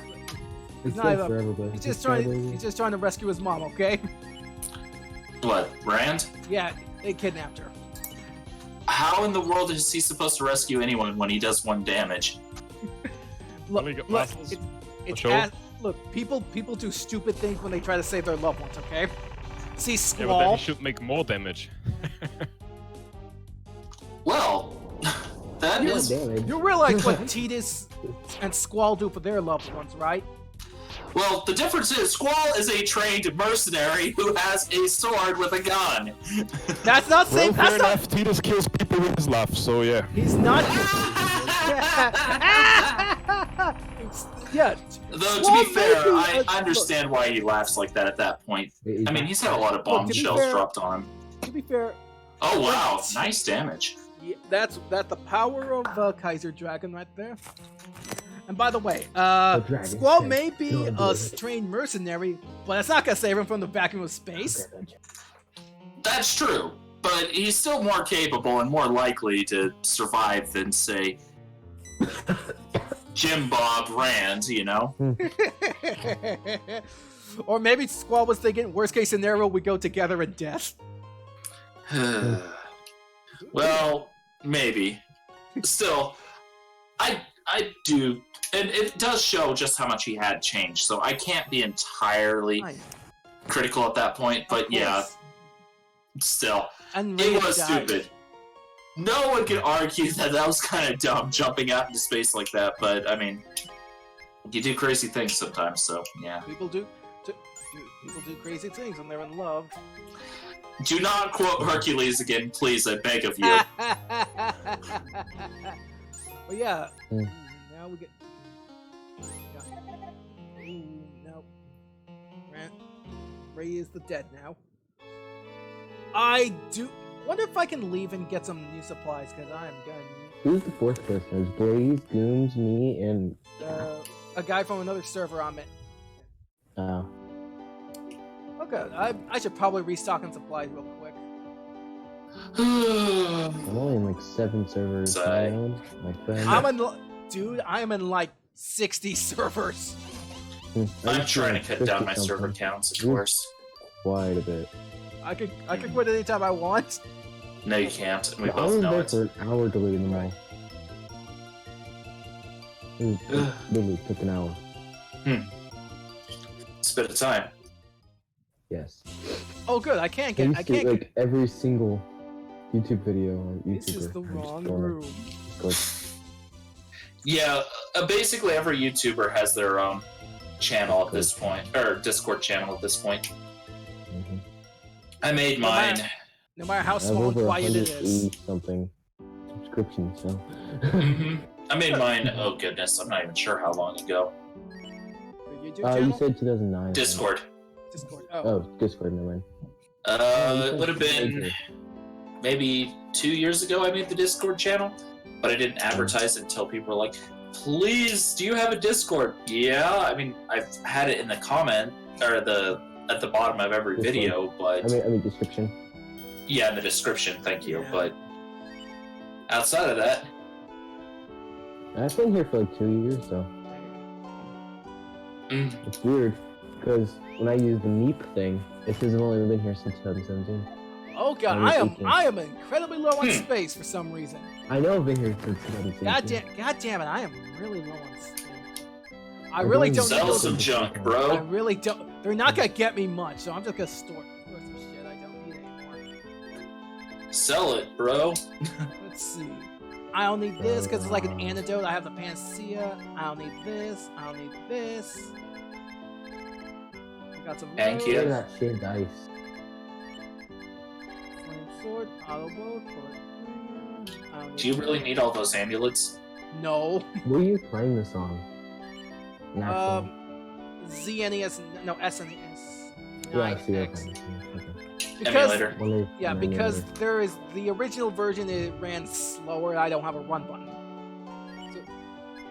[SPEAKER 4] It's
[SPEAKER 1] not
[SPEAKER 4] been
[SPEAKER 1] even-
[SPEAKER 4] forever, but
[SPEAKER 1] He's
[SPEAKER 4] it's
[SPEAKER 1] just trying.
[SPEAKER 4] Friday.
[SPEAKER 1] He's just trying to rescue his mom. Okay.
[SPEAKER 3] What, Rand?
[SPEAKER 1] Yeah, they kidnapped her.
[SPEAKER 3] How in the world is he supposed to rescue anyone when he does 1 damage?
[SPEAKER 1] Look,
[SPEAKER 2] Only got
[SPEAKER 1] look,
[SPEAKER 2] muscles.
[SPEAKER 1] it's
[SPEAKER 2] Sure.
[SPEAKER 1] look, people do stupid things when they try to save their loved ones. Okay. See
[SPEAKER 2] Yeah, but then
[SPEAKER 1] Squall.
[SPEAKER 2] he should make more damage.
[SPEAKER 3] Well, that
[SPEAKER 5] More
[SPEAKER 3] is.
[SPEAKER 5] damage.
[SPEAKER 1] You realize what Tidus and Squall do for their loved ones, right?
[SPEAKER 3] Well, the difference is Squall is a trained mercenary who has a sword with a gun.
[SPEAKER 1] That's not
[SPEAKER 2] Well,
[SPEAKER 1] saying.
[SPEAKER 2] fair
[SPEAKER 1] That's not.
[SPEAKER 2] enough. Tidus kills people with his laugh, so yeah.
[SPEAKER 1] He's not. Yeah.
[SPEAKER 3] Though, to
[SPEAKER 1] Squall
[SPEAKER 3] be fair,
[SPEAKER 1] may be
[SPEAKER 3] I
[SPEAKER 1] a-
[SPEAKER 3] understand why he laughs like that at that point. I mean, he's had a lot of
[SPEAKER 1] Look, to be
[SPEAKER 3] bombshells
[SPEAKER 1] fair-
[SPEAKER 3] dropped on him.
[SPEAKER 1] To be fair,
[SPEAKER 3] Oh, wow. Nice damage.
[SPEAKER 1] yeah, that's the power of Kaiser Dragon right there. And by the way,
[SPEAKER 5] dragon
[SPEAKER 1] Squall
[SPEAKER 5] says,
[SPEAKER 1] may be
[SPEAKER 5] "Don't do
[SPEAKER 1] a
[SPEAKER 5] it."
[SPEAKER 1] trained mercenary, but it's not gonna save him from the vacuum of space.
[SPEAKER 3] That's true, but he's still more capable and more likely to survive than, say, Jim Bob Rand, you know?
[SPEAKER 1] Or maybe Squall was thinking, worst case scenario, we go together in death.
[SPEAKER 3] Well, maybe. Still, I do, and it does show just how much he had changed, so I can't be entirely
[SPEAKER 1] I know,
[SPEAKER 3] critical at that point, but
[SPEAKER 1] of
[SPEAKER 3] yeah,
[SPEAKER 1] course.
[SPEAKER 3] still.
[SPEAKER 1] And
[SPEAKER 3] It
[SPEAKER 1] Rhea
[SPEAKER 3] was
[SPEAKER 1] died.
[SPEAKER 3] stupid. No one can argue that was kind of dumb, jumping out into space like that, but, I mean, you do crazy things sometimes, so, yeah.
[SPEAKER 1] People do crazy things when they're in love.
[SPEAKER 3] Do not quote Hercules again, please, I beg of you.
[SPEAKER 1] But yeah,
[SPEAKER 5] Mm.
[SPEAKER 1] now we get. Ooh, no. Ray is the dead now. I do wonder if I can leave and get some new supplies because I am gonna
[SPEAKER 5] Who's the fourth person? There's Blaze, Gooms, me, and
[SPEAKER 1] need a guy from another server on it. Okay, I should probably restock on supplies real quick.
[SPEAKER 5] I'm only in like 7 servers.
[SPEAKER 3] Sigh.
[SPEAKER 5] My friend.
[SPEAKER 1] Dude, I am in like 60 servers.
[SPEAKER 3] I'm trying to cut down my server counts, of course.
[SPEAKER 5] Quite a bit.
[SPEAKER 1] I could quit anytime I want.
[SPEAKER 3] No, you can't, and we
[SPEAKER 5] I
[SPEAKER 3] both
[SPEAKER 5] was
[SPEAKER 3] know
[SPEAKER 5] there
[SPEAKER 3] it.
[SPEAKER 5] for an hour deleting them all. It literally took an hour.
[SPEAKER 3] It's a bit of time.
[SPEAKER 5] Yes.
[SPEAKER 1] Oh, good. I can't
[SPEAKER 5] I
[SPEAKER 1] get.
[SPEAKER 5] used
[SPEAKER 1] I
[SPEAKER 5] to
[SPEAKER 1] can't.
[SPEAKER 5] like every single YouTube video or YouTuber.
[SPEAKER 1] This is the
[SPEAKER 5] or
[SPEAKER 1] wrong
[SPEAKER 5] store.
[SPEAKER 1] room.
[SPEAKER 3] Yeah, basically every YouTuber has their own channel at this point, or Discord channel at this point.
[SPEAKER 5] Mhm.
[SPEAKER 3] I made
[SPEAKER 1] No
[SPEAKER 3] mine.
[SPEAKER 1] matter- No matter how
[SPEAKER 5] I have
[SPEAKER 1] small and
[SPEAKER 5] over
[SPEAKER 1] quiet it is.
[SPEAKER 5] 180 something subscriptions, so.
[SPEAKER 3] Mhm. I made mine, oh goodness, I'm not even sure how long ago.
[SPEAKER 1] Your YouTube
[SPEAKER 5] You
[SPEAKER 1] channel?
[SPEAKER 5] said 2009. I think.
[SPEAKER 3] Discord.
[SPEAKER 1] Discord. Oh.
[SPEAKER 5] Oh, Discord, never mind.
[SPEAKER 3] It would have been maybe 2 years ago I made the Discord channel, but I didn't advertise it until people were like, please, do you have a Discord? Yeah, I mean, I've had it in the comment, or at the bottom of every
[SPEAKER 5] Discord.
[SPEAKER 3] video, but
[SPEAKER 5] I mean, description.
[SPEAKER 3] yeah, in the description, thank you,
[SPEAKER 1] Yeah.
[SPEAKER 3] but outside of that,
[SPEAKER 5] I've been here for like 2 years, so. It's weird, because when I use the Meep thing, it says I've only been here since 2017.
[SPEAKER 1] Oh god,
[SPEAKER 5] I was 18.
[SPEAKER 1] I am incredibly low on space for some reason.
[SPEAKER 5] I know I've been here since 2017.
[SPEAKER 1] God damn it, I am really low on space. I
[SPEAKER 5] I'm
[SPEAKER 1] really
[SPEAKER 5] going
[SPEAKER 1] don't
[SPEAKER 5] to
[SPEAKER 3] sell
[SPEAKER 1] need
[SPEAKER 3] some
[SPEAKER 1] those.
[SPEAKER 3] junk,
[SPEAKER 1] I
[SPEAKER 3] bro.
[SPEAKER 1] really don't. They're not gonna get me much, so I'm just gonna store some shit I don't need anymore.
[SPEAKER 3] Sell it, bro.
[SPEAKER 1] Let's see. I don't need this because it's like an antidote. I have the panacea. I don't need this. I don't need this. I got some.
[SPEAKER 3] Thank
[SPEAKER 1] those.
[SPEAKER 3] you.
[SPEAKER 5] Look at that shaved ice.
[SPEAKER 1] Flame sword, auto bow, I don't
[SPEAKER 3] Do you
[SPEAKER 1] need
[SPEAKER 3] really
[SPEAKER 1] that.
[SPEAKER 3] need all those amulets?
[SPEAKER 1] No.
[SPEAKER 5] What are you playing this on? Naturally.
[SPEAKER 1] ZNES, no SNES.
[SPEAKER 5] Yeah, I see what
[SPEAKER 1] 9X.
[SPEAKER 5] I'm okay.
[SPEAKER 1] Because
[SPEAKER 3] Emulator.
[SPEAKER 5] Wonder-
[SPEAKER 1] yeah, because there is the original version. It ran slower. I don't have a run button. So,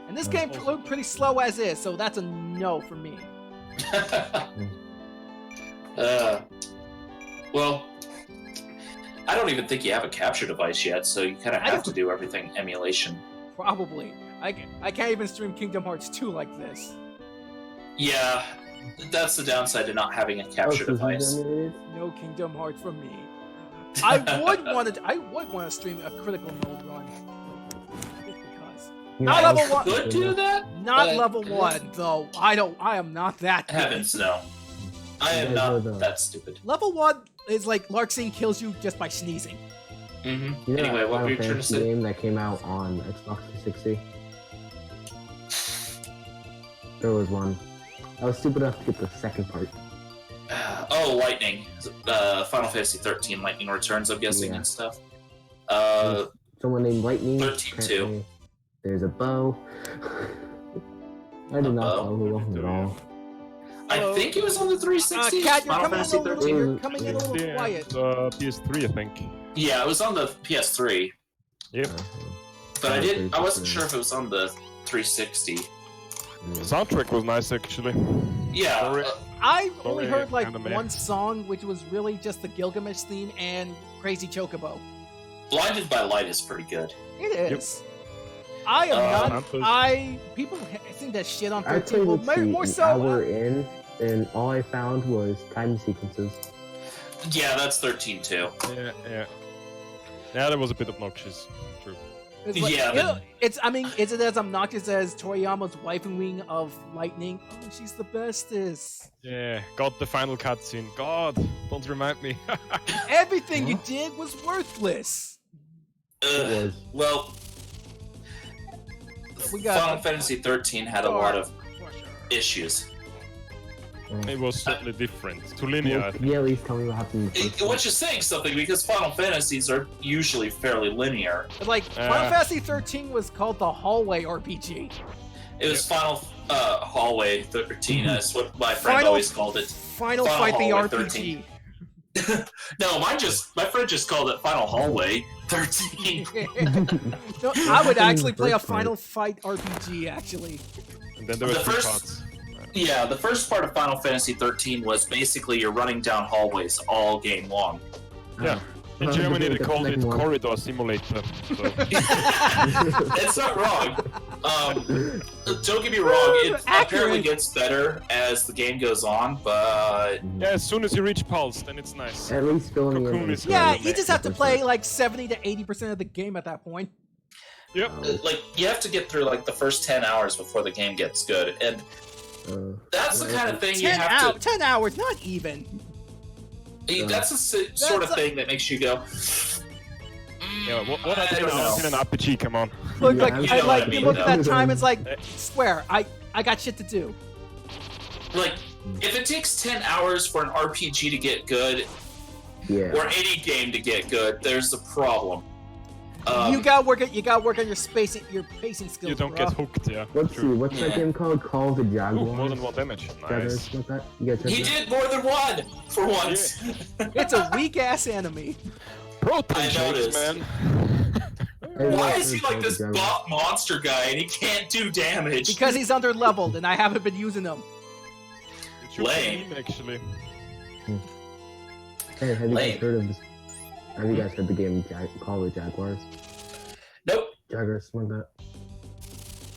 [SPEAKER 1] and this game looked pretty slow as is, so that's a no for me.
[SPEAKER 3] Well, I don't even think you have a capture device yet, so you kind of
[SPEAKER 1] I
[SPEAKER 3] have
[SPEAKER 1] don't-
[SPEAKER 3] to do everything emulation.
[SPEAKER 1] Probably. I can't even stream Kingdom Hearts 2 like this.
[SPEAKER 3] Yeah, that's the downside to not having a
[SPEAKER 5] Oh,
[SPEAKER 3] capture
[SPEAKER 5] so this is
[SPEAKER 3] device.
[SPEAKER 5] emulated?
[SPEAKER 1] No Kingdom Hearts for me. I would want to stream a critical mode run. Just because. Not
[SPEAKER 3] I
[SPEAKER 1] level one.
[SPEAKER 3] could do that.
[SPEAKER 1] Not
[SPEAKER 3] but-
[SPEAKER 1] level 1, though. I am not that good.
[SPEAKER 3] Heavens no. I am not that stupid.
[SPEAKER 1] Level 1 is like Larxene kills you just by sneezing.
[SPEAKER 3] Mm-hmm.
[SPEAKER 5] You know
[SPEAKER 3] Anyway,
[SPEAKER 5] that
[SPEAKER 3] what were
[SPEAKER 5] Final
[SPEAKER 3] you trying to
[SPEAKER 5] Fantasy
[SPEAKER 3] say?
[SPEAKER 5] game that came out on Xbox 360? There was one. I was stupid enough to get the second part.
[SPEAKER 3] Oh, Lightning. Final Fantasy 13 Lightning Returns, I'm guessing,
[SPEAKER 5] Yeah.
[SPEAKER 3] and stuff.
[SPEAKER 5] Someone named Lightning.
[SPEAKER 3] 13 too.
[SPEAKER 5] apparently. There's a bow. I did
[SPEAKER 3] A
[SPEAKER 5] not
[SPEAKER 3] bow?
[SPEAKER 5] follow along at all.
[SPEAKER 3] I think it was on the 360.
[SPEAKER 1] Cat, you're
[SPEAKER 3] Final
[SPEAKER 1] coming,
[SPEAKER 3] Fantasy
[SPEAKER 1] in a little,
[SPEAKER 3] 13.
[SPEAKER 1] you're coming in a little
[SPEAKER 2] Yeah,
[SPEAKER 1] quiet.
[SPEAKER 2] PS3, I think.
[SPEAKER 3] Yeah, it was on the PS3,
[SPEAKER 2] Yep.
[SPEAKER 3] but I wasn't
[SPEAKER 5] Yeah.
[SPEAKER 3] sure if it was on the 360.
[SPEAKER 2] The soundtrack was nice, actually.
[SPEAKER 3] Yeah,
[SPEAKER 2] Sorry.
[SPEAKER 1] I only
[SPEAKER 2] Sorry,
[SPEAKER 1] heard like
[SPEAKER 2] anime.
[SPEAKER 1] one song, which was really just the Gilgamesh theme and Crazy Chocobo.
[SPEAKER 3] Blinded by Light is pretty good.
[SPEAKER 1] It is. I am not.
[SPEAKER 2] Santos.
[SPEAKER 1] People think that shit on
[SPEAKER 5] I
[SPEAKER 1] 13.
[SPEAKER 5] played
[SPEAKER 1] Well,
[SPEAKER 5] with
[SPEAKER 1] more
[SPEAKER 5] an
[SPEAKER 1] so.
[SPEAKER 5] hour in, and all I found was time sequences.
[SPEAKER 3] Yeah, that's 13 too.
[SPEAKER 2] Yeah. Yeah, that was a bit obnoxious. True.
[SPEAKER 1] It's like,
[SPEAKER 3] Yeah,
[SPEAKER 1] you know,
[SPEAKER 3] but-
[SPEAKER 1] it's. I mean, is it as obnoxious as Toriyama's wing of Lightning? Oh, she's the bestest.
[SPEAKER 2] Yeah, got the final cutscene. God, don't remind me.
[SPEAKER 1] Everything you
[SPEAKER 5] Huh?
[SPEAKER 1] did was worthless.
[SPEAKER 5] It was.
[SPEAKER 3] Well,
[SPEAKER 1] We got
[SPEAKER 3] Final Fantasy 13 had a lot of issues.
[SPEAKER 2] It was certainly different. Too linear. I
[SPEAKER 5] Well,
[SPEAKER 2] think.
[SPEAKER 5] yeah, at least tell me what happened. in the first one.
[SPEAKER 3] Which is saying something because Final Fantasies are usually fairly linear.
[SPEAKER 1] Like Final Fantasy 13 was called the Hallway RPG.
[SPEAKER 3] It was Final Hallway 13. That's what my friend
[SPEAKER 1] Final-
[SPEAKER 3] always called it.
[SPEAKER 1] Final
[SPEAKER 3] Final
[SPEAKER 1] Fight the
[SPEAKER 3] Hallway
[SPEAKER 1] RPG.
[SPEAKER 3] 13. No, my friend just called it Final Hallway 13.
[SPEAKER 1] No, I would actually play a Final Fight RPG. Actually,
[SPEAKER 2] And then there were
[SPEAKER 3] The
[SPEAKER 2] three
[SPEAKER 3] first-
[SPEAKER 2] parts.
[SPEAKER 3] Yeah, the first part of Final Fantasy 13 was basically you're running down hallways all game long.
[SPEAKER 2] Yeah. In
[SPEAKER 5] Uh,
[SPEAKER 2] Germany, they
[SPEAKER 5] the
[SPEAKER 2] called it
[SPEAKER 5] second one.
[SPEAKER 2] Corridor Simulator. So.
[SPEAKER 3] It's not wrong. Don't get me wrong, it apparently
[SPEAKER 1] Accurate.
[SPEAKER 3] gets better as the game goes on, but
[SPEAKER 2] Yeah, as soon as you reach Pulse, then it's nice.
[SPEAKER 5] At least fill me in.
[SPEAKER 2] Cocoon
[SPEAKER 5] on the
[SPEAKER 2] is-
[SPEAKER 1] yeah,
[SPEAKER 5] story.
[SPEAKER 1] you just have to play like 70 to 80% of the game at that point.
[SPEAKER 2] Yep.
[SPEAKER 3] like you have to get through like the first 10 hours before the game gets good, and that's the kind of thing you
[SPEAKER 1] 10
[SPEAKER 3] have to.
[SPEAKER 1] 10 hours, not even.
[SPEAKER 3] That's the sort of
[SPEAKER 1] That's
[SPEAKER 3] thing that makes you go.
[SPEAKER 2] Yeah, what
[SPEAKER 3] I
[SPEAKER 2] I
[SPEAKER 3] don't know.
[SPEAKER 2] in an RPG, come on.
[SPEAKER 1] Look,
[SPEAKER 5] Yeah,
[SPEAKER 1] like,
[SPEAKER 5] I
[SPEAKER 1] I,
[SPEAKER 3] know what
[SPEAKER 1] like
[SPEAKER 3] I
[SPEAKER 1] you
[SPEAKER 3] mean,
[SPEAKER 1] look at that
[SPEAKER 3] though.
[SPEAKER 1] time, it's like, swear, I got shit to do.
[SPEAKER 3] Like, if it takes 10 hours for an RPG to get good,
[SPEAKER 5] Yeah.
[SPEAKER 3] or any game to get good, there's a problem.
[SPEAKER 1] You gotta work on your pacing skills.
[SPEAKER 2] You don't
[SPEAKER 1] bro.
[SPEAKER 2] get hooked, yeah.
[SPEAKER 5] Let's see.
[SPEAKER 2] True.
[SPEAKER 5] What's that
[SPEAKER 3] Yeah.
[SPEAKER 5] game called? Call of the
[SPEAKER 2] Ooh,
[SPEAKER 5] Jaguars.
[SPEAKER 2] more than one damage.
[SPEAKER 5] Jaguars,
[SPEAKER 2] Nice.
[SPEAKER 5] like that? You guys heard
[SPEAKER 3] He
[SPEAKER 5] that?
[SPEAKER 3] did more than one for once.
[SPEAKER 1] It's a weak ass enemy.
[SPEAKER 2] Protein
[SPEAKER 3] I
[SPEAKER 2] shakes,
[SPEAKER 3] noticed.
[SPEAKER 2] man.
[SPEAKER 5] Hey,
[SPEAKER 3] Why
[SPEAKER 5] yeah,
[SPEAKER 3] is he
[SPEAKER 5] Call
[SPEAKER 3] like
[SPEAKER 5] of the
[SPEAKER 3] this
[SPEAKER 5] Jaguars.
[SPEAKER 3] bot monster guy and he can't do damage?
[SPEAKER 1] Because he's under leveled and I haven't been using him.
[SPEAKER 2] It should
[SPEAKER 3] Lame.
[SPEAKER 2] be a meme, actually.
[SPEAKER 5] Hey, have you
[SPEAKER 3] Lame.
[SPEAKER 5] guys heard of this? Have you guys heard the game Call of the Jaguars?
[SPEAKER 3] Nope.
[SPEAKER 5] Jaguars, something like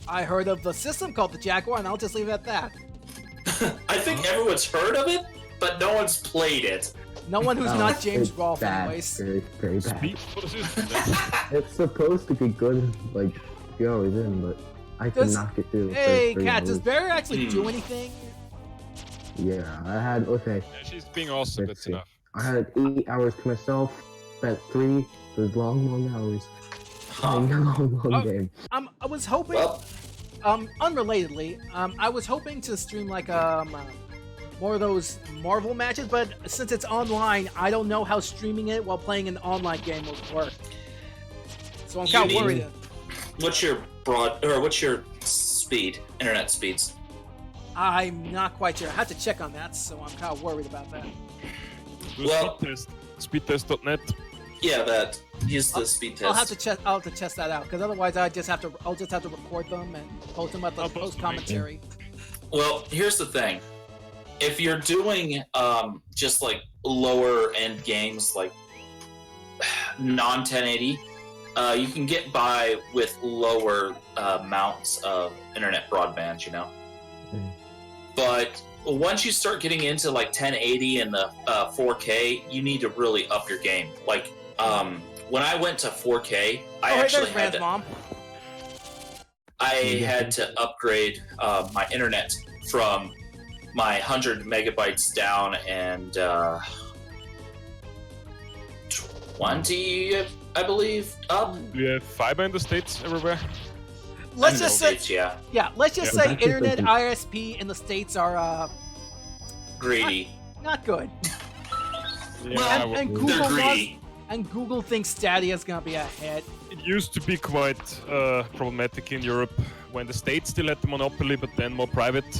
[SPEAKER 1] I heard of the system called the Jaguar, and I'll just leave it at that.
[SPEAKER 3] I think everyone's heard of it, but no one's played it.
[SPEAKER 1] No one who's
[SPEAKER 5] that.
[SPEAKER 1] not James
[SPEAKER 5] It's
[SPEAKER 1] Rolfe,
[SPEAKER 5] bad.
[SPEAKER 1] anyways.
[SPEAKER 5] Very, very bad.
[SPEAKER 2] Speed for the system.
[SPEAKER 5] It's supposed to be good, like, you're always in, but I
[SPEAKER 1] Does-
[SPEAKER 5] cannot get through the
[SPEAKER 1] Hey,
[SPEAKER 5] first 3
[SPEAKER 1] Kat, does
[SPEAKER 5] hours.
[SPEAKER 1] Barry actually do anything?
[SPEAKER 5] Yeah, I had, okay,
[SPEAKER 2] Yeah, she's being awesome,
[SPEAKER 5] Let's
[SPEAKER 2] that's
[SPEAKER 5] see.
[SPEAKER 2] enough.
[SPEAKER 5] I had 8 hours to myself, spent 3, those long hours, playing a long
[SPEAKER 1] Oh.
[SPEAKER 5] game.
[SPEAKER 1] I was hoping,
[SPEAKER 3] Well,
[SPEAKER 1] unrelatedly, I was hoping to stream like more of those Marvel matches, but since it's online, I don't know how streaming it while playing an online game would work. So I'm
[SPEAKER 3] You
[SPEAKER 1] kind of
[SPEAKER 3] need-
[SPEAKER 1] worried.
[SPEAKER 3] what's your speed? Internet speeds?
[SPEAKER 1] I'm not quite sure. I have to check on that, so I'm kind of worried about that.
[SPEAKER 2] Do
[SPEAKER 3] Well-
[SPEAKER 2] speed test. Speedtest.net.
[SPEAKER 3] Yeah, that. Use the speed test.
[SPEAKER 1] I'll have to test that out because otherwise I'll just have to record them and post them at the
[SPEAKER 2] I'll post
[SPEAKER 1] post
[SPEAKER 2] them,
[SPEAKER 1] commentary.
[SPEAKER 3] Well, here's the thing. If you're doing just like lower end games like non 1080, you can get by with lower amounts of internet broadband, you know.
[SPEAKER 5] Mm.
[SPEAKER 3] But once you start getting into like 1080 and the 4K, you need to really up your game. Like when I went to 4K, I
[SPEAKER 1] Oh, hey,
[SPEAKER 3] actually
[SPEAKER 1] there's
[SPEAKER 3] had
[SPEAKER 1] Rand's
[SPEAKER 3] to,
[SPEAKER 1] mom.
[SPEAKER 3] I had to upgrade my internet from my 100 megabytes down and 20, I believe, up.
[SPEAKER 2] Do you have fiber in the States everywhere?
[SPEAKER 1] Let's just say,
[SPEAKER 3] Yeah,
[SPEAKER 1] let's just
[SPEAKER 2] Yeah.
[SPEAKER 1] say
[SPEAKER 5] That's just
[SPEAKER 1] internet
[SPEAKER 5] like
[SPEAKER 1] ISP in the States are
[SPEAKER 3] greedy.
[SPEAKER 1] not good.
[SPEAKER 2] Yeah,
[SPEAKER 1] and,
[SPEAKER 2] well,
[SPEAKER 1] and
[SPEAKER 3] They're
[SPEAKER 1] Google wants,
[SPEAKER 3] greedy.
[SPEAKER 1] and Google thinks Stadia is gonna be ahead.
[SPEAKER 2] it used to be quite problematic in Europe when the States still had the monopoly, but then more private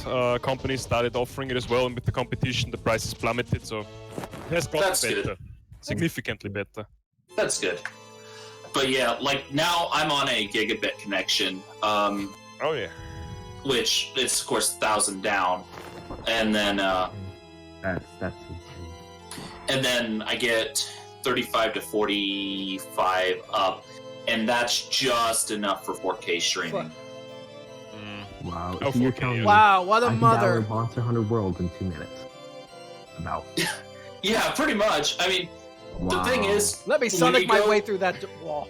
[SPEAKER 2] companies started offering it as well, and with the competition, the prices plummeted. So it has gotten
[SPEAKER 3] That's
[SPEAKER 2] better,
[SPEAKER 3] good.
[SPEAKER 2] significantly better.
[SPEAKER 3] That's good. But yeah, like now I'm on a gigabit connection,
[SPEAKER 2] Oh yeah.
[SPEAKER 3] which is of course 1,000 down, and then
[SPEAKER 5] That's insane.
[SPEAKER 3] and then I get 35 to 45 up, and that's just enough for 4K streaming.
[SPEAKER 5] Wow.
[SPEAKER 2] Oh,
[SPEAKER 5] So you're
[SPEAKER 2] 4K,
[SPEAKER 5] telling
[SPEAKER 2] yeah.
[SPEAKER 5] me
[SPEAKER 1] Wow, what a
[SPEAKER 5] I can
[SPEAKER 1] mother!
[SPEAKER 5] download Monster Hunter World in 2 minutes. About.
[SPEAKER 3] Yeah, pretty much. I mean,
[SPEAKER 5] Wow.
[SPEAKER 3] the thing is,
[SPEAKER 1] Let me
[SPEAKER 3] when
[SPEAKER 1] Sonic
[SPEAKER 3] you
[SPEAKER 1] my
[SPEAKER 3] go-
[SPEAKER 1] way through that wall.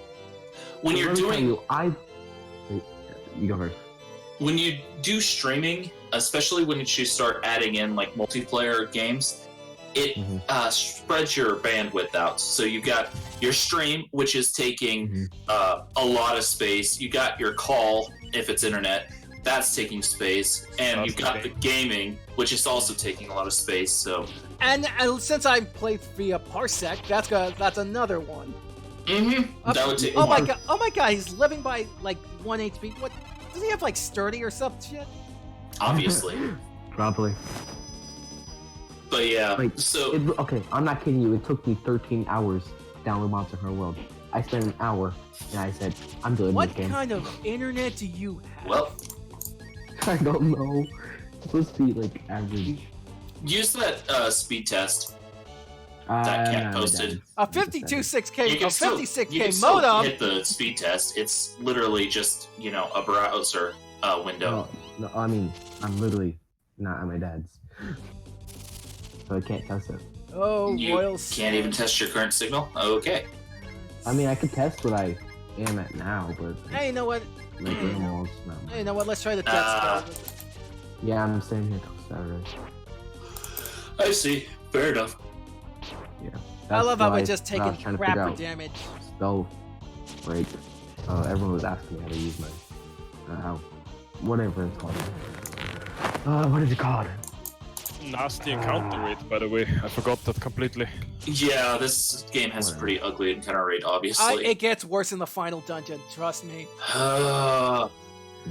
[SPEAKER 3] when
[SPEAKER 5] So
[SPEAKER 3] you're
[SPEAKER 5] let me tell
[SPEAKER 3] doing
[SPEAKER 5] you, Wait, you go first.
[SPEAKER 3] when you do streaming, especially when you start adding in like multiplayer games, it
[SPEAKER 5] Mhm.
[SPEAKER 3] spreads your bandwidth out. So you got your stream, which is taking a lot of space. You got your call, if it's internet, that's taking space, and you've got the gaming, which is also taking a lot of space. So,
[SPEAKER 1] And since I played via Parsec, that's another one.
[SPEAKER 3] that would take.
[SPEAKER 1] Oh my god! Oh my god! He's living by like 1 HP. What? Does he have like sturdy or some shit?
[SPEAKER 3] Obviously,
[SPEAKER 5] Probably.
[SPEAKER 3] but yeah.
[SPEAKER 5] Like,
[SPEAKER 3] So
[SPEAKER 5] okay, I'm not kidding you. It took me 13 hours to download Monster Hunter World. I spent an hour, and I said, I'm doing
[SPEAKER 1] What
[SPEAKER 5] this game.
[SPEAKER 1] kind of internet do you have?
[SPEAKER 3] well,
[SPEAKER 5] I don't know. It's supposed to be like average.
[SPEAKER 3] use that speed test. That Cat posted.
[SPEAKER 1] A 52.6K,
[SPEAKER 3] You
[SPEAKER 1] a
[SPEAKER 3] can still,
[SPEAKER 1] 56K
[SPEAKER 3] you can still
[SPEAKER 1] modem.
[SPEAKER 3] hit the speed test. It's literally just a browser window.
[SPEAKER 5] No, I mean, I'm literally not at my dad's. So I can't test it.
[SPEAKER 1] Oh,
[SPEAKER 3] You
[SPEAKER 1] Royal
[SPEAKER 3] can't even test your current signal. Okay.
[SPEAKER 5] I mean, I could test what I am at now, but
[SPEAKER 1] Hey, you know what?
[SPEAKER 5] my grandma's not.
[SPEAKER 1] Hey, you know what? Let's try the jet
[SPEAKER 3] Ah.
[SPEAKER 1] spell.
[SPEAKER 5] Yeah, I'm staying here till Saturday.
[SPEAKER 3] I see. Fair enough.
[SPEAKER 5] Yeah.
[SPEAKER 1] I
[SPEAKER 5] That's
[SPEAKER 1] love how
[SPEAKER 5] why
[SPEAKER 1] we're just
[SPEAKER 5] when I
[SPEAKER 1] taking
[SPEAKER 5] was trying to figure
[SPEAKER 1] crapper
[SPEAKER 5] out
[SPEAKER 1] damage.
[SPEAKER 5] spell break. Everyone was asking me how to use my whatever it's called. What is it called?
[SPEAKER 2] Nasty encounter rate, by the way. I forgot that completely.
[SPEAKER 3] Yeah, this game has a pretty ugly encounter rate, obviously.
[SPEAKER 1] It gets worse in the final dungeon. Trust me.
[SPEAKER 3] Uh,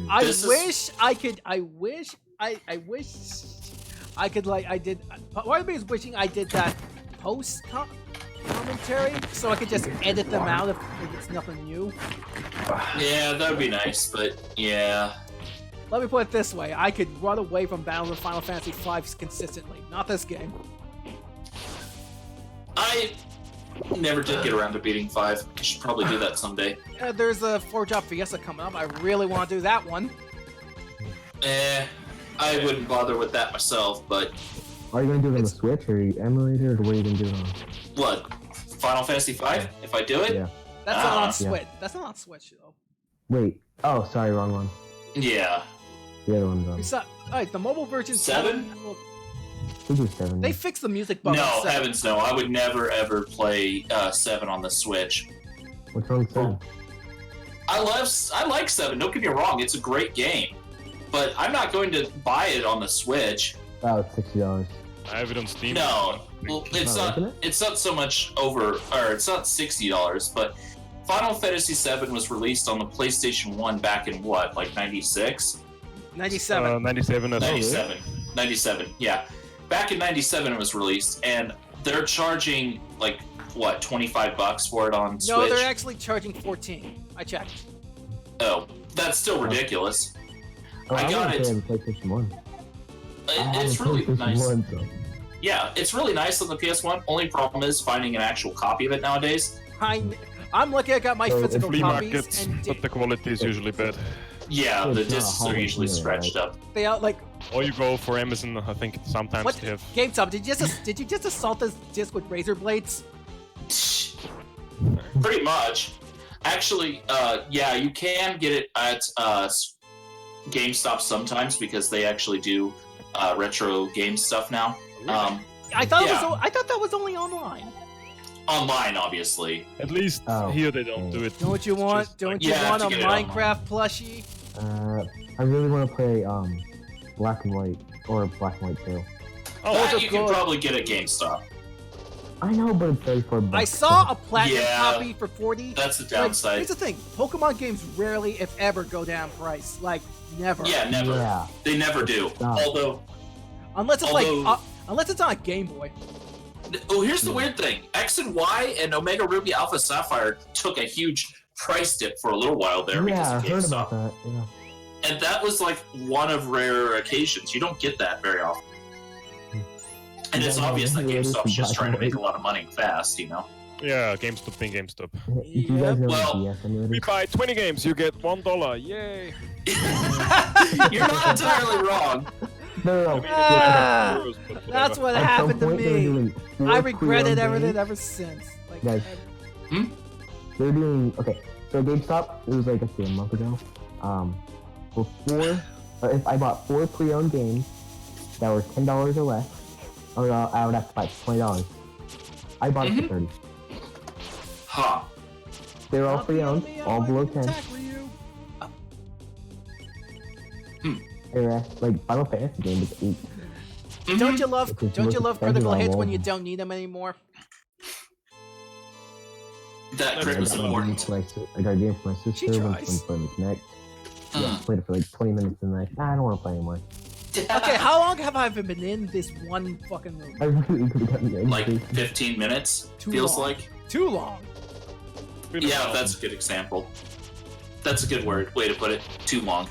[SPEAKER 1] I
[SPEAKER 3] This is-
[SPEAKER 1] wish I could. I wish I could like I did. Part of me is wishing I did that post commentary so I could just edit them out if it's nothing new.
[SPEAKER 3] yeah, that would be nice, but yeah.
[SPEAKER 1] Let me put it this way: I could run away from battles of Final Fantasy V consistently. Not this game.
[SPEAKER 3] I never did get around to beating 5. I should probably do that someday.
[SPEAKER 1] There's a 4-drop Fiesta coming up. I really want to do that one.
[SPEAKER 3] I wouldn't bother with that myself, but
[SPEAKER 5] Are you gonna do it on the Switch or emulator, or what are you gonna do it on?
[SPEAKER 3] what? Final Fantasy 5? If I do it?
[SPEAKER 5] Yeah.
[SPEAKER 1] That's not on
[SPEAKER 3] Yeah.
[SPEAKER 1] Switch. That's not on Switch though.
[SPEAKER 5] Wait. Oh, sorry, wrong one.
[SPEAKER 3] Yeah.
[SPEAKER 5] The other one's on.
[SPEAKER 1] It's not, the mobile version.
[SPEAKER 3] 7?
[SPEAKER 1] Well,
[SPEAKER 5] I think it's 7.
[SPEAKER 1] they fixed the music bug.
[SPEAKER 3] No,
[SPEAKER 1] on 7.
[SPEAKER 3] heavens no. I would never ever play 7 on the Switch.
[SPEAKER 5] What's wrong with 7?
[SPEAKER 3] I like 7, don't get me wrong, it's a great game. But I'm not going to buy it on the Switch.
[SPEAKER 5] Oh, it's $60.
[SPEAKER 2] I have it on Steam.
[SPEAKER 3] No. Well, it's
[SPEAKER 5] Oh,
[SPEAKER 3] not
[SPEAKER 5] isn't it?
[SPEAKER 3] it's not so much it's not $60, but Final Fantasy 7 was released on the PlayStation 1 back in what, like 96?
[SPEAKER 1] 97.
[SPEAKER 2] 97 as well.
[SPEAKER 3] 97. 97, yeah. Back in 97 it was released, and they're charging like what, $25 for it on Switch?
[SPEAKER 1] No, they're actually charging 14. I checked.
[SPEAKER 3] Oh, that's still ridiculous.
[SPEAKER 5] Oh,
[SPEAKER 3] I got it.
[SPEAKER 5] On PlayStation 1.
[SPEAKER 3] It's really
[SPEAKER 5] PlayStation
[SPEAKER 3] nice.
[SPEAKER 5] 1, though.
[SPEAKER 3] Yeah, it's really nice on the PS1. Only problem is finding an actual copy of it nowadays.
[SPEAKER 1] I'm lucky I got my
[SPEAKER 5] So,
[SPEAKER 1] physical
[SPEAKER 2] Flea
[SPEAKER 1] copies,
[SPEAKER 2] markets,
[SPEAKER 1] and
[SPEAKER 2] but the quality is usually bad.
[SPEAKER 3] Yeah,
[SPEAKER 5] So
[SPEAKER 3] the
[SPEAKER 5] it's not a
[SPEAKER 3] discs are
[SPEAKER 5] holiday
[SPEAKER 3] usually
[SPEAKER 5] deal,
[SPEAKER 3] scratched
[SPEAKER 5] right?
[SPEAKER 3] up.
[SPEAKER 1] they out like
[SPEAKER 2] Or you go for Amazon, I think sometimes
[SPEAKER 1] what?
[SPEAKER 2] they have.
[SPEAKER 1] GameStop, did you just assault this disc with razor blades?
[SPEAKER 3] Pretty much. Actually, yeah, you can get it at GameStop sometimes because they actually do retro game stuff now.
[SPEAKER 1] I thought
[SPEAKER 3] Yeah.
[SPEAKER 1] I thought that was only online.
[SPEAKER 3] Online, obviously.
[SPEAKER 2] At least
[SPEAKER 5] Oh,
[SPEAKER 2] here they don't do it.
[SPEAKER 1] Don't you
[SPEAKER 2] It's
[SPEAKER 1] want?
[SPEAKER 2] just
[SPEAKER 1] Don't
[SPEAKER 2] like-
[SPEAKER 1] you
[SPEAKER 3] Yeah,
[SPEAKER 1] want a
[SPEAKER 3] to get it online.
[SPEAKER 1] Minecraft plushie?
[SPEAKER 5] I really want to play Black and White or Black and White 2.
[SPEAKER 2] Oh,
[SPEAKER 1] Those
[SPEAKER 3] That
[SPEAKER 1] are
[SPEAKER 3] you can
[SPEAKER 1] good.
[SPEAKER 3] probably get at GameStop.
[SPEAKER 5] I know, but it's $34.
[SPEAKER 1] I saw a platinum
[SPEAKER 3] Yeah.
[SPEAKER 1] copy for 40.
[SPEAKER 3] That's the
[SPEAKER 1] Like,
[SPEAKER 3] downside.
[SPEAKER 1] here's the thing: Pokemon games rarely, if ever, go down price. Like never.
[SPEAKER 3] Yeah, never.
[SPEAKER 5] Yeah.
[SPEAKER 3] They never do.
[SPEAKER 5] Stop.
[SPEAKER 3] Although,
[SPEAKER 1] Unless it's
[SPEAKER 3] Although-
[SPEAKER 1] unless it's on a Game Boy.
[SPEAKER 3] here's the weird thing: X and Y and Omega Ruby Alpha Sapphire took a huge price dip for a little while there because
[SPEAKER 5] Yeah, I
[SPEAKER 3] of
[SPEAKER 5] heard
[SPEAKER 3] GameStop,
[SPEAKER 5] about that. Yeah.
[SPEAKER 3] and that was like one of rare occasions. You don't get that very often. And it's
[SPEAKER 5] Yeah, no,
[SPEAKER 3] obvious that
[SPEAKER 5] it is
[SPEAKER 3] GameStop's just
[SPEAKER 5] Black
[SPEAKER 3] trying to
[SPEAKER 5] and
[SPEAKER 3] make a
[SPEAKER 5] White.
[SPEAKER 3] lot of money fast, you know?
[SPEAKER 2] Yeah, GameStop being GameStop.
[SPEAKER 5] Do you guys know
[SPEAKER 3] Well,
[SPEAKER 5] the DS emulator?
[SPEAKER 2] We buy 20 games, you get $1. Yay!
[SPEAKER 3] You're not entirely wrong.
[SPEAKER 5] No.
[SPEAKER 1] Ah,
[SPEAKER 2] Euros, but
[SPEAKER 1] That's
[SPEAKER 2] whatever.
[SPEAKER 1] what
[SPEAKER 5] At
[SPEAKER 1] happened
[SPEAKER 5] some
[SPEAKER 1] to
[SPEAKER 5] point, they were
[SPEAKER 1] me.
[SPEAKER 5] doing four
[SPEAKER 1] I regretted
[SPEAKER 5] pre-owned
[SPEAKER 1] everything
[SPEAKER 5] games.
[SPEAKER 1] ever since. Like,
[SPEAKER 5] Guys. They're doing okay. So GameStop, it was like a month ago. If I bought 4 pre-owned games that were $10 or less, I would have to buy $20. I bought it for 30.
[SPEAKER 3] Huh.
[SPEAKER 5] They were all
[SPEAKER 1] I'll be
[SPEAKER 5] pre-owned,
[SPEAKER 1] on the
[SPEAKER 5] all below 10.
[SPEAKER 1] attack, Ryu.
[SPEAKER 5] They were like Final Fantasy game was 8.
[SPEAKER 3] Mhm.
[SPEAKER 1] Don't you love?
[SPEAKER 5] Because
[SPEAKER 1] Don't you
[SPEAKER 5] most
[SPEAKER 1] love
[SPEAKER 5] expensive
[SPEAKER 1] critical
[SPEAKER 5] on
[SPEAKER 1] hits when you
[SPEAKER 5] Walmart.
[SPEAKER 1] don't need them anymore?
[SPEAKER 3] That crit was
[SPEAKER 2] I got
[SPEAKER 3] important.
[SPEAKER 5] I got a game for my
[SPEAKER 1] She
[SPEAKER 5] sister when
[SPEAKER 1] tries.
[SPEAKER 5] playing the Connect. Yeah,
[SPEAKER 3] Mm.
[SPEAKER 5] played it for like 20 minutes and like, I don't want to play anymore.
[SPEAKER 1] Okay, how long have I been in this one fucking room?
[SPEAKER 5] I really could have gotten angry.
[SPEAKER 3] Like 15 minutes,
[SPEAKER 1] Too
[SPEAKER 3] feels
[SPEAKER 1] long.
[SPEAKER 3] like.
[SPEAKER 1] Too long.
[SPEAKER 2] Been a
[SPEAKER 3] Yeah,
[SPEAKER 2] while.
[SPEAKER 3] that's a good example. That's a good way to put it. Too long.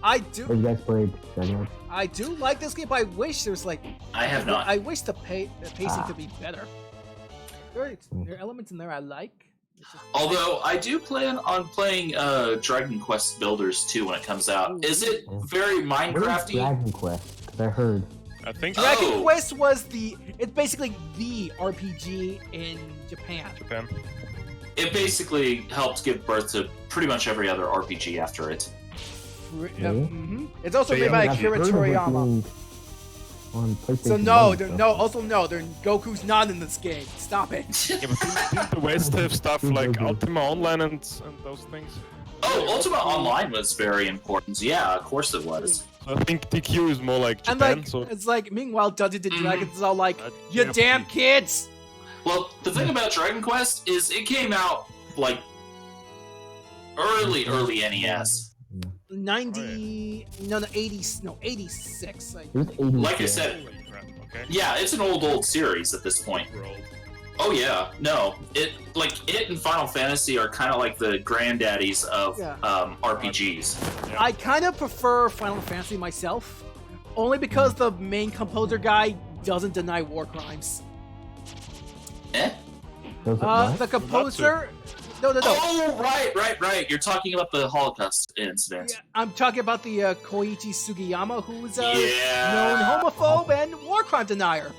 [SPEAKER 1] I
[SPEAKER 5] Have
[SPEAKER 1] do.
[SPEAKER 5] you guys played Dragon Age?
[SPEAKER 1] I do like this game, but I wish there was like.
[SPEAKER 3] I have not.
[SPEAKER 1] I wish the pacing
[SPEAKER 5] Ah.
[SPEAKER 1] could be better. There are elements in there I like. It's just-
[SPEAKER 3] Although I do plan on playing Dragon Quest Builders 2 when it comes out. Is it very
[SPEAKER 5] What is
[SPEAKER 3] Minecrafty?
[SPEAKER 5] Dragon Quest? Because I heard.
[SPEAKER 2] I think
[SPEAKER 1] Dragon
[SPEAKER 3] Oh.
[SPEAKER 1] Quest was it's basically the RPG in Japan.
[SPEAKER 2] Japan.
[SPEAKER 3] It basically helped give birth to pretty much every other RPG after it.
[SPEAKER 1] Mhm. It's also
[SPEAKER 2] They
[SPEAKER 1] made by
[SPEAKER 5] I've
[SPEAKER 1] Akira
[SPEAKER 5] heard of it
[SPEAKER 1] Toriyama.
[SPEAKER 5] being on PlayStation
[SPEAKER 1] So no,
[SPEAKER 5] 1
[SPEAKER 1] they're,
[SPEAKER 5] stuff.
[SPEAKER 1] no. Also no, Goku's not in this game. Stop it.
[SPEAKER 2] Yeah, but didn't the West have stuff like
[SPEAKER 5] Okay.
[SPEAKER 2] Ultima Online and those things?
[SPEAKER 3] Oh, Ultima Online was very important. Yeah, of course it was.
[SPEAKER 2] I think DQ is more like
[SPEAKER 1] And
[SPEAKER 2] Japan,
[SPEAKER 1] like,
[SPEAKER 2] so
[SPEAKER 1] it's like, meanwhile, Dungeons and
[SPEAKER 3] Mhm.
[SPEAKER 1] Dragons is all like, you
[SPEAKER 2] yeah,
[SPEAKER 1] damn kids.
[SPEAKER 3] Well, the thing about Dragon Quest is it came out like early NES.
[SPEAKER 1] 90, no, 80s, no, 86. Like,
[SPEAKER 5] It was 80.
[SPEAKER 3] Like I said,
[SPEAKER 2] holy crap, okay.
[SPEAKER 3] yeah, it's an old series at this point.
[SPEAKER 2] We're old.
[SPEAKER 3] Oh yeah, no, it and Final Fantasy are kind of like the granddaddies of
[SPEAKER 1] Yeah.
[SPEAKER 3] RPGs.
[SPEAKER 1] I kind of prefer Final Fantasy myself, only because the main composer guy doesn't deny war crimes.
[SPEAKER 3] Eh?
[SPEAKER 5] Those are what?
[SPEAKER 1] The composer, no.
[SPEAKER 3] Oh right. You're talking about the Holocaust incident.
[SPEAKER 1] Yeah, I'm talking about the Koichi Sugiyama, who's a
[SPEAKER 3] Yeah.
[SPEAKER 1] known homophobe and war crime denier.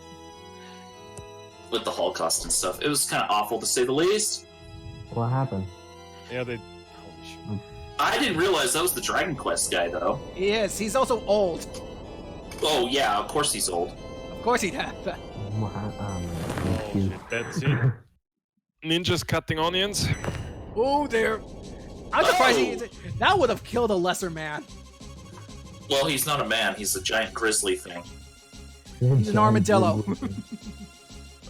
[SPEAKER 3] With the Holocaust and stuff, it was kind of awful to say the least.
[SPEAKER 5] What happened?
[SPEAKER 2] Yeah, they. Holy shit.
[SPEAKER 3] I didn't realize that was the Dragon Quest guy though.
[SPEAKER 1] Yes, he's also old.
[SPEAKER 3] Oh yeah, of course he's old.
[SPEAKER 1] Of course he'd have that.
[SPEAKER 5] What happened?
[SPEAKER 2] Oh
[SPEAKER 5] Excuse-
[SPEAKER 2] shit, that's it. Ninjas cutting onions.
[SPEAKER 1] Oh, there. I'm surprised
[SPEAKER 3] Oh.
[SPEAKER 1] that would have killed a lesser man.
[SPEAKER 3] Well, he's not a man; he's a giant grizzly thing.
[SPEAKER 1] He's an armadillo.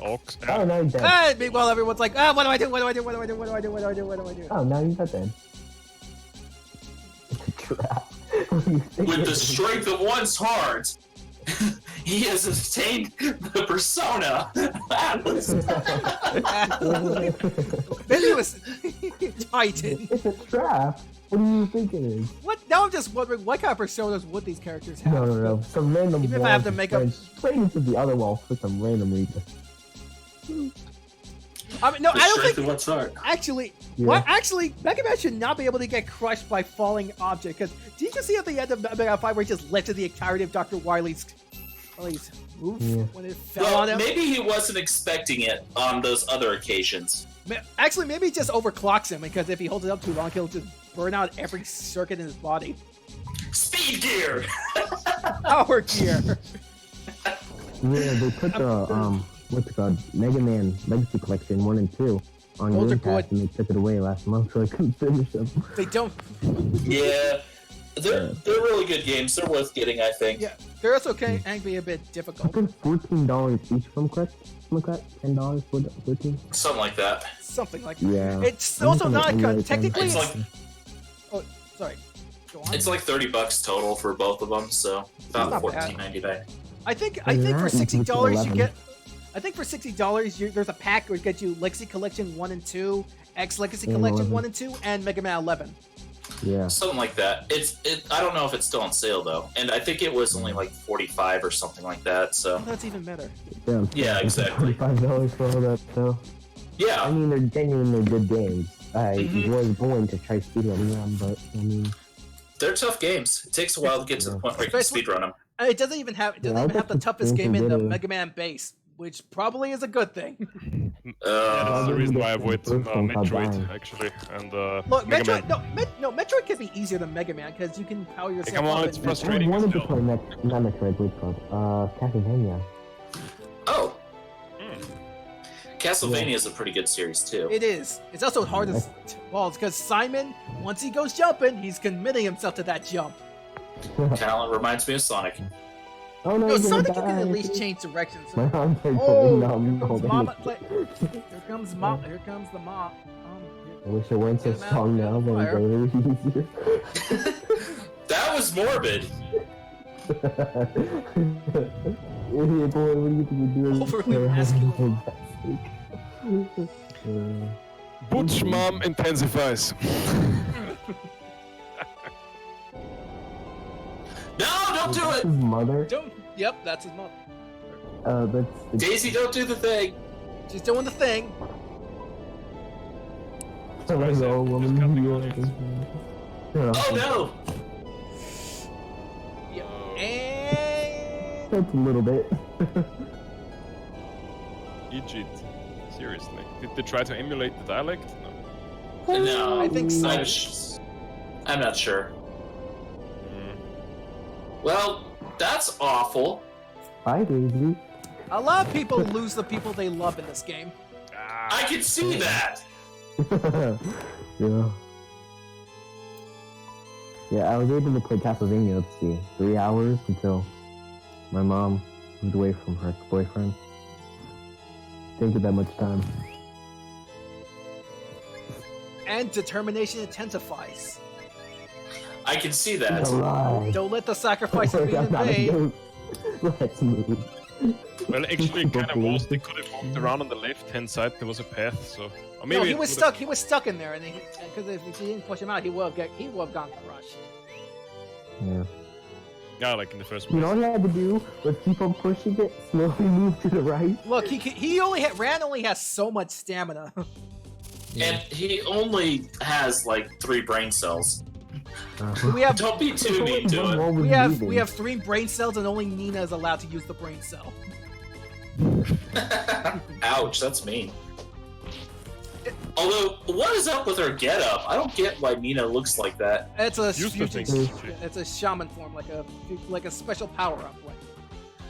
[SPEAKER 2] Ox.
[SPEAKER 5] Oh, now he's dead.
[SPEAKER 1] And meanwhile, everyone's like, what do I do? What do I do? What do I do? What do I do? What do I do? What do I do?
[SPEAKER 5] Oh, now he's not dead. It's a trap. What do you think
[SPEAKER 3] With
[SPEAKER 5] it
[SPEAKER 3] the
[SPEAKER 5] is?
[SPEAKER 3] strength of one's heart, he has attained the persona.
[SPEAKER 1] Maybe it was Titan.
[SPEAKER 5] It's a trap. What do you think it is?
[SPEAKER 1] What? Now I'm just wondering what kind of personas would these characters have?
[SPEAKER 5] No. Some random
[SPEAKER 1] Even if
[SPEAKER 5] wall
[SPEAKER 1] I have to
[SPEAKER 5] just
[SPEAKER 1] make up-
[SPEAKER 5] straight into the other wall for some random reason.
[SPEAKER 1] I mean, no,
[SPEAKER 3] The
[SPEAKER 1] I don't
[SPEAKER 3] strength
[SPEAKER 1] think.
[SPEAKER 3] of one's heart.
[SPEAKER 1] Actually,
[SPEAKER 5] Yeah.
[SPEAKER 1] what? Actually, Mega Man should not be able to get crushed by falling object. Because did you see at the end of Mega Man 5 where he just lifted the entirety of Dr. Wily's move
[SPEAKER 5] Yeah.
[SPEAKER 1] when it fell
[SPEAKER 3] Well,
[SPEAKER 1] on him?
[SPEAKER 3] maybe he wasn't expecting it on those other occasions.
[SPEAKER 1] Actually, maybe it just overclocks him because if he holds it up too long, he'll just burn out every circuit in his body.
[SPEAKER 3] need gear.
[SPEAKER 1] Power Gear.
[SPEAKER 5] Yeah, they put the what's it called, Mega Man Legacy Collection 1 and 2 on
[SPEAKER 1] Those are
[SPEAKER 5] Game Pass,
[SPEAKER 1] good.
[SPEAKER 5] and they took it away last month, so I couldn't finish them.
[SPEAKER 1] They don't.
[SPEAKER 3] Yeah, they're really good games. They're worth getting, I think.
[SPEAKER 1] Yeah, they're also can be a bit
[SPEAKER 5] I
[SPEAKER 1] difficult.
[SPEAKER 5] think $14 each from correct? $10 for the 14.
[SPEAKER 3] Something like that.
[SPEAKER 1] Something like that.
[SPEAKER 5] Yeah.
[SPEAKER 1] It's
[SPEAKER 5] I'm
[SPEAKER 1] also
[SPEAKER 5] looking at
[SPEAKER 1] not
[SPEAKER 5] emulator
[SPEAKER 1] technically.
[SPEAKER 3] It's like
[SPEAKER 1] Oh, sorry. Go on.
[SPEAKER 3] it's like $30 total for both of them, so about
[SPEAKER 1] Not bad.
[SPEAKER 3] $14.99.
[SPEAKER 1] I think
[SPEAKER 5] And
[SPEAKER 1] for
[SPEAKER 5] that you
[SPEAKER 1] $60
[SPEAKER 5] can put
[SPEAKER 1] you
[SPEAKER 5] 11.
[SPEAKER 1] get. I think for $60 there's a pack where it gets you Legacy Collection 1 and 2, X Legacy
[SPEAKER 5] And
[SPEAKER 1] Collection
[SPEAKER 5] 11.
[SPEAKER 1] 1 and 2, and Mega Man 11.
[SPEAKER 5] Yeah.
[SPEAKER 3] Something like that. I don't know if it's still on sale though, and I think it was only like 45 or something like that. So
[SPEAKER 1] Oh, that's even better.
[SPEAKER 5] Yeah,
[SPEAKER 3] Yeah, exactly.
[SPEAKER 5] $45 for all that, so. I
[SPEAKER 3] yeah,
[SPEAKER 5] mean, they're genuinely good games. I
[SPEAKER 3] Mhm.
[SPEAKER 5] was going to try speedrunning them, but I mean,
[SPEAKER 3] they're tough games. It takes a while to get to the point where you can
[SPEAKER 1] Especially-
[SPEAKER 3] speedrun them.
[SPEAKER 1] And it doesn't even have
[SPEAKER 5] Yeah, I bet
[SPEAKER 1] the
[SPEAKER 5] the
[SPEAKER 1] toughest
[SPEAKER 5] games
[SPEAKER 1] game
[SPEAKER 5] are
[SPEAKER 1] in the
[SPEAKER 5] good.
[SPEAKER 1] Mega Man base, which probably is a good thing.
[SPEAKER 2] Yeah, that's the reason why I avoid
[SPEAKER 5] First one without
[SPEAKER 2] Metroid
[SPEAKER 5] dying.
[SPEAKER 2] actually, and
[SPEAKER 1] Look,
[SPEAKER 2] Mega
[SPEAKER 1] Metroid,
[SPEAKER 2] Man.
[SPEAKER 1] Metroid could be easier than Mega Man because you can power yourself
[SPEAKER 2] come on,
[SPEAKER 1] up
[SPEAKER 2] it's
[SPEAKER 1] in
[SPEAKER 2] frustrating.
[SPEAKER 5] I wanted to
[SPEAKER 2] still.
[SPEAKER 5] play not Metroid, what's it called? Castlevania.
[SPEAKER 3] Oh,
[SPEAKER 2] Hmm.
[SPEAKER 3] Castlevania is a pretty good series too.
[SPEAKER 1] It is. It's also hard as balls because Simon, once he goes jumping, he's committing himself to that jump.
[SPEAKER 3] Kind of reminds me of Sonic.
[SPEAKER 5] Oh no,
[SPEAKER 1] No,
[SPEAKER 5] you're gonna
[SPEAKER 1] Sonic, you can
[SPEAKER 5] die.
[SPEAKER 1] at least change directions.
[SPEAKER 5] My arms are
[SPEAKER 1] Oh,
[SPEAKER 5] going numb.
[SPEAKER 1] here comes
[SPEAKER 5] Hold on.
[SPEAKER 1] Mama. Here comes Mom. Here comes the mom.
[SPEAKER 5] I wish it weren't so
[SPEAKER 1] Get him out,
[SPEAKER 5] strong
[SPEAKER 1] get
[SPEAKER 5] now,
[SPEAKER 1] him
[SPEAKER 5] but
[SPEAKER 1] fire.
[SPEAKER 5] it's easier.
[SPEAKER 3] That was morbid.
[SPEAKER 5] Idiot boy, what do you think you're doing?
[SPEAKER 1] Overly
[SPEAKER 5] You're
[SPEAKER 1] masculine.
[SPEAKER 2] Butch Mom intensifies.
[SPEAKER 3] No, don't do it.
[SPEAKER 5] His mother?
[SPEAKER 1] Don't. Yep, that's his mom.
[SPEAKER 5] That's
[SPEAKER 3] Daisy, don't do the thing.
[SPEAKER 1] She's doing the thing.
[SPEAKER 5] the old woman.
[SPEAKER 2] Just
[SPEAKER 5] You are-
[SPEAKER 3] Oh no.
[SPEAKER 1] Yep. And
[SPEAKER 5] That's a little bit.
[SPEAKER 2] Egypt. Seriously. Did they try to emulate the dialect? No.
[SPEAKER 3] No,
[SPEAKER 1] I think so.
[SPEAKER 3] I'm not sure.
[SPEAKER 2] Mm.
[SPEAKER 3] Well, that's awful.
[SPEAKER 5] Bye, Daisy.
[SPEAKER 1] a lot of people lose the people they love in this game.
[SPEAKER 3] I can see that.
[SPEAKER 5] Yeah. Yeah, I was able to play Castlevania, let's see, 3 hours until my mom moved away from her ex-boyfriend. Didn't get that much time.
[SPEAKER 1] And determination intensifies.
[SPEAKER 3] I can see that.
[SPEAKER 5] Alright.
[SPEAKER 1] Don't let the sacrifices be in vain.
[SPEAKER 5] Let's move.
[SPEAKER 2] Well, actually, it kind of
[SPEAKER 5] People
[SPEAKER 2] was. They could have walked around on the left-hand side. There was a path, so. Or maybe
[SPEAKER 1] No, he
[SPEAKER 2] it
[SPEAKER 1] was
[SPEAKER 2] would've-
[SPEAKER 1] stuck. He was stuck in there, and because if she didn't push him out, he would have gone crushed.
[SPEAKER 5] Yeah.
[SPEAKER 2] Yeah, like in the first
[SPEAKER 5] You
[SPEAKER 2] place.
[SPEAKER 5] know what I had to do was keep on pushing it, slowly move to the right.
[SPEAKER 1] Look, Ran only has so much stamina.
[SPEAKER 3] And he only has like 3 brain cells.
[SPEAKER 1] we have
[SPEAKER 3] Don't be too mean to it.
[SPEAKER 1] we have 3 brain cells, and only Nina is allowed to use the brain cell.
[SPEAKER 3] Ouch, that's mean. Although, what is up with her getup? I don't get why Nina looks like that.
[SPEAKER 1] It's a
[SPEAKER 2] Used to
[SPEAKER 1] fusion.
[SPEAKER 2] think
[SPEAKER 1] It's a shaman form, like a special power up. Like,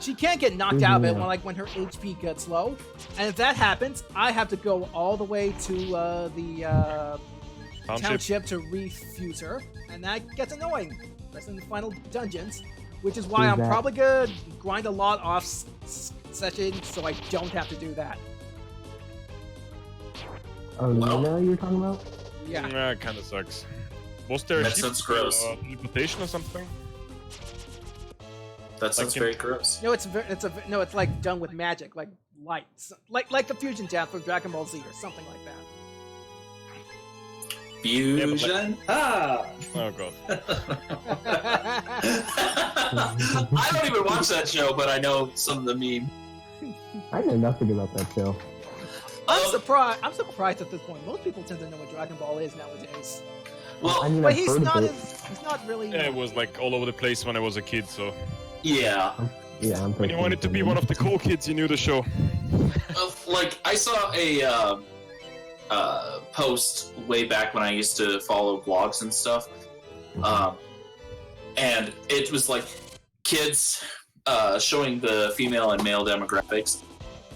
[SPEAKER 1] she can't get knocked out of it when her HP gets low, and if that happens, I have to go all the way to the township to refuse her, and that gets annoying. That's in the final dungeons, which is why I'm probably gonna grind a lot off sessions so I don't have to do that.
[SPEAKER 5] Oh,
[SPEAKER 3] Well-
[SPEAKER 5] Nina you're talking about?
[SPEAKER 1] Yeah.
[SPEAKER 2] Yeah, it kind of sucks. Was there a
[SPEAKER 3] That
[SPEAKER 2] ship,
[SPEAKER 3] sounds gross.
[SPEAKER 2] teleportation or something?
[SPEAKER 3] That sounds
[SPEAKER 2] Like in-
[SPEAKER 3] very gross.
[SPEAKER 1] No, it's like done with magic, like lights, like the fusion jam from Dragon Ball Z or something like that.
[SPEAKER 3] Fusion. Ah.
[SPEAKER 2] Oh god.
[SPEAKER 3] I don't even watch that show, but I know some of the meme.
[SPEAKER 5] I know nothing about that show.
[SPEAKER 1] I'm surprised at this point. Most people tend to know what Dragon Ball is nowadays.
[SPEAKER 3] Well,
[SPEAKER 5] I mean,
[SPEAKER 1] But
[SPEAKER 5] I've
[SPEAKER 1] he's
[SPEAKER 5] heard
[SPEAKER 1] not
[SPEAKER 5] of it.
[SPEAKER 1] he's not really.
[SPEAKER 2] Yeah, it was like all over the place when I was a kid, so.
[SPEAKER 3] yeah.
[SPEAKER 5] Yeah, I'm
[SPEAKER 2] When you wanted to be one of the cool kids, you knew the show.
[SPEAKER 3] Like, I saw a post way back when I used to follow blogs and stuff. and it was like kids showing the female and male demographics.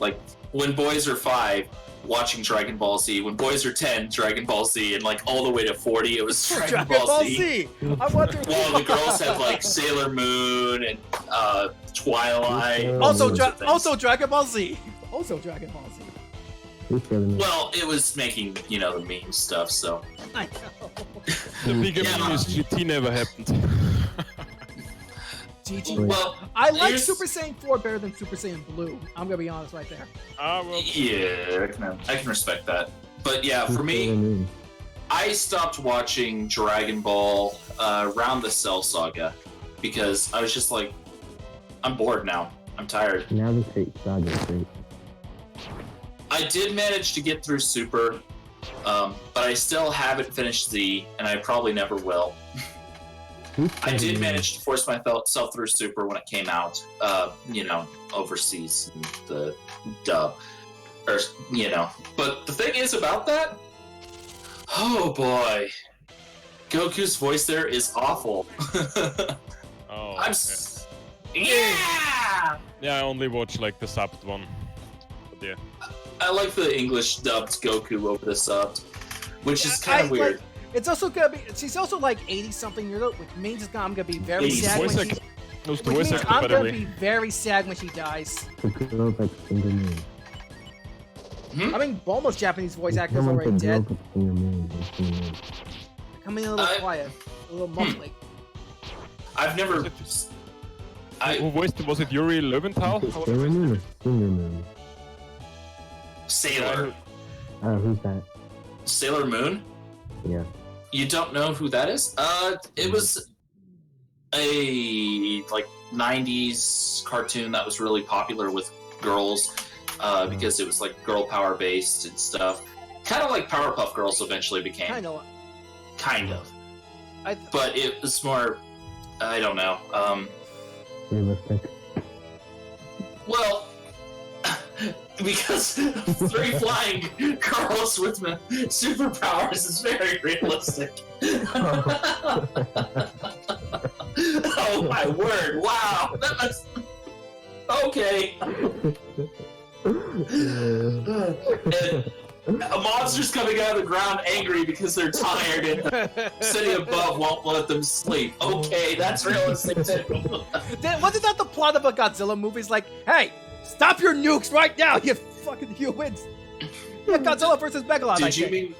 [SPEAKER 3] Like when boys are 5, watching Dragon Ball Z. When boys are 10, Dragon Ball Z, and like all the way to 40, it was Dragon Ball Z.
[SPEAKER 1] I wonder.
[SPEAKER 3] While the girls had like Sailor Moon and Twilight.
[SPEAKER 1] Also,
[SPEAKER 3] also
[SPEAKER 1] Dragon Ball Z. Also Dragon Ball Z.
[SPEAKER 3] Well, it was making the meme stuff. So
[SPEAKER 1] I know.
[SPEAKER 2] The bigger
[SPEAKER 3] Yeah.
[SPEAKER 2] meme is GT never happened.
[SPEAKER 1] GG.
[SPEAKER 3] well,
[SPEAKER 1] I like
[SPEAKER 3] here's-
[SPEAKER 1] Super Saiyan 4 better than Super Saiyan Blue. I'm gonna be honest right there.
[SPEAKER 2] Well,
[SPEAKER 3] yeah, I can respect that. But yeah, for me, I stopped watching Dragon Ball around the Cell Saga because I was just like, I'm bored now. I'm tired.
[SPEAKER 5] Now the Fate Saga is great.
[SPEAKER 3] I did manage to get through Super, but I still haven't finished Z, and I probably never will. I did manage to force myself through Super when it came out, overseas, the dub, or But the thing is about that, oh boy, Goku's voice there is awful.
[SPEAKER 2] oh,
[SPEAKER 3] I'm, yeah.
[SPEAKER 2] yeah, I only watch like the subbed one. But yeah.
[SPEAKER 3] I like the English dubbed Goku over the subbed, which is
[SPEAKER 1] I-
[SPEAKER 3] kind of weird.
[SPEAKER 1] like, it's also gonna be. She's also like 80-something years old, which means I'm gonna be very
[SPEAKER 3] 80s.
[SPEAKER 1] sad when
[SPEAKER 2] Voice
[SPEAKER 1] she.
[SPEAKER 2] actor. Those
[SPEAKER 1] Which
[SPEAKER 2] voice
[SPEAKER 1] means
[SPEAKER 2] actor,
[SPEAKER 1] I'm
[SPEAKER 2] by the
[SPEAKER 1] gonna
[SPEAKER 2] way.
[SPEAKER 1] be very sad when she dies.
[SPEAKER 5] The girl that's Finger Moon.
[SPEAKER 1] I mean, Bulma's Japanese voice actor's
[SPEAKER 5] Someone
[SPEAKER 1] already
[SPEAKER 5] said girl
[SPEAKER 1] dead.
[SPEAKER 5] that's Finger Moon. Finger Moon.
[SPEAKER 1] Coming in a little
[SPEAKER 3] I-
[SPEAKER 1] quiet, a little muffly.
[SPEAKER 3] I've never.
[SPEAKER 2] Who voiced it? Was it Yuri Löwenthal?
[SPEAKER 5] Is it Sailor Moon or Finger Moon?
[SPEAKER 3] Sailor.
[SPEAKER 5] Who's that?
[SPEAKER 3] Sailor Moon?
[SPEAKER 5] Yeah.
[SPEAKER 3] You don't know who that is? It was a like 90s cartoon that was really popular with girls because it was like girl power based and stuff. Kind of like Powerpuff Girls eventually became.
[SPEAKER 1] Kind of.
[SPEAKER 3] But it was more, I don't know.
[SPEAKER 5] Realistic.
[SPEAKER 3] Well, because 3 flying girls with superpowers is very realistic. Oh my word! Wow, that must. Okay. And a monster's coming out of the ground angry because they're tired, and city above won't let them sleep. Okay, that's realistic too.
[SPEAKER 1] Then wasn't that the plot of a Godzilla movie? It's like, hey, stop your nukes right now, you fucking humans! Yeah, Godzilla versus Megalon. I think.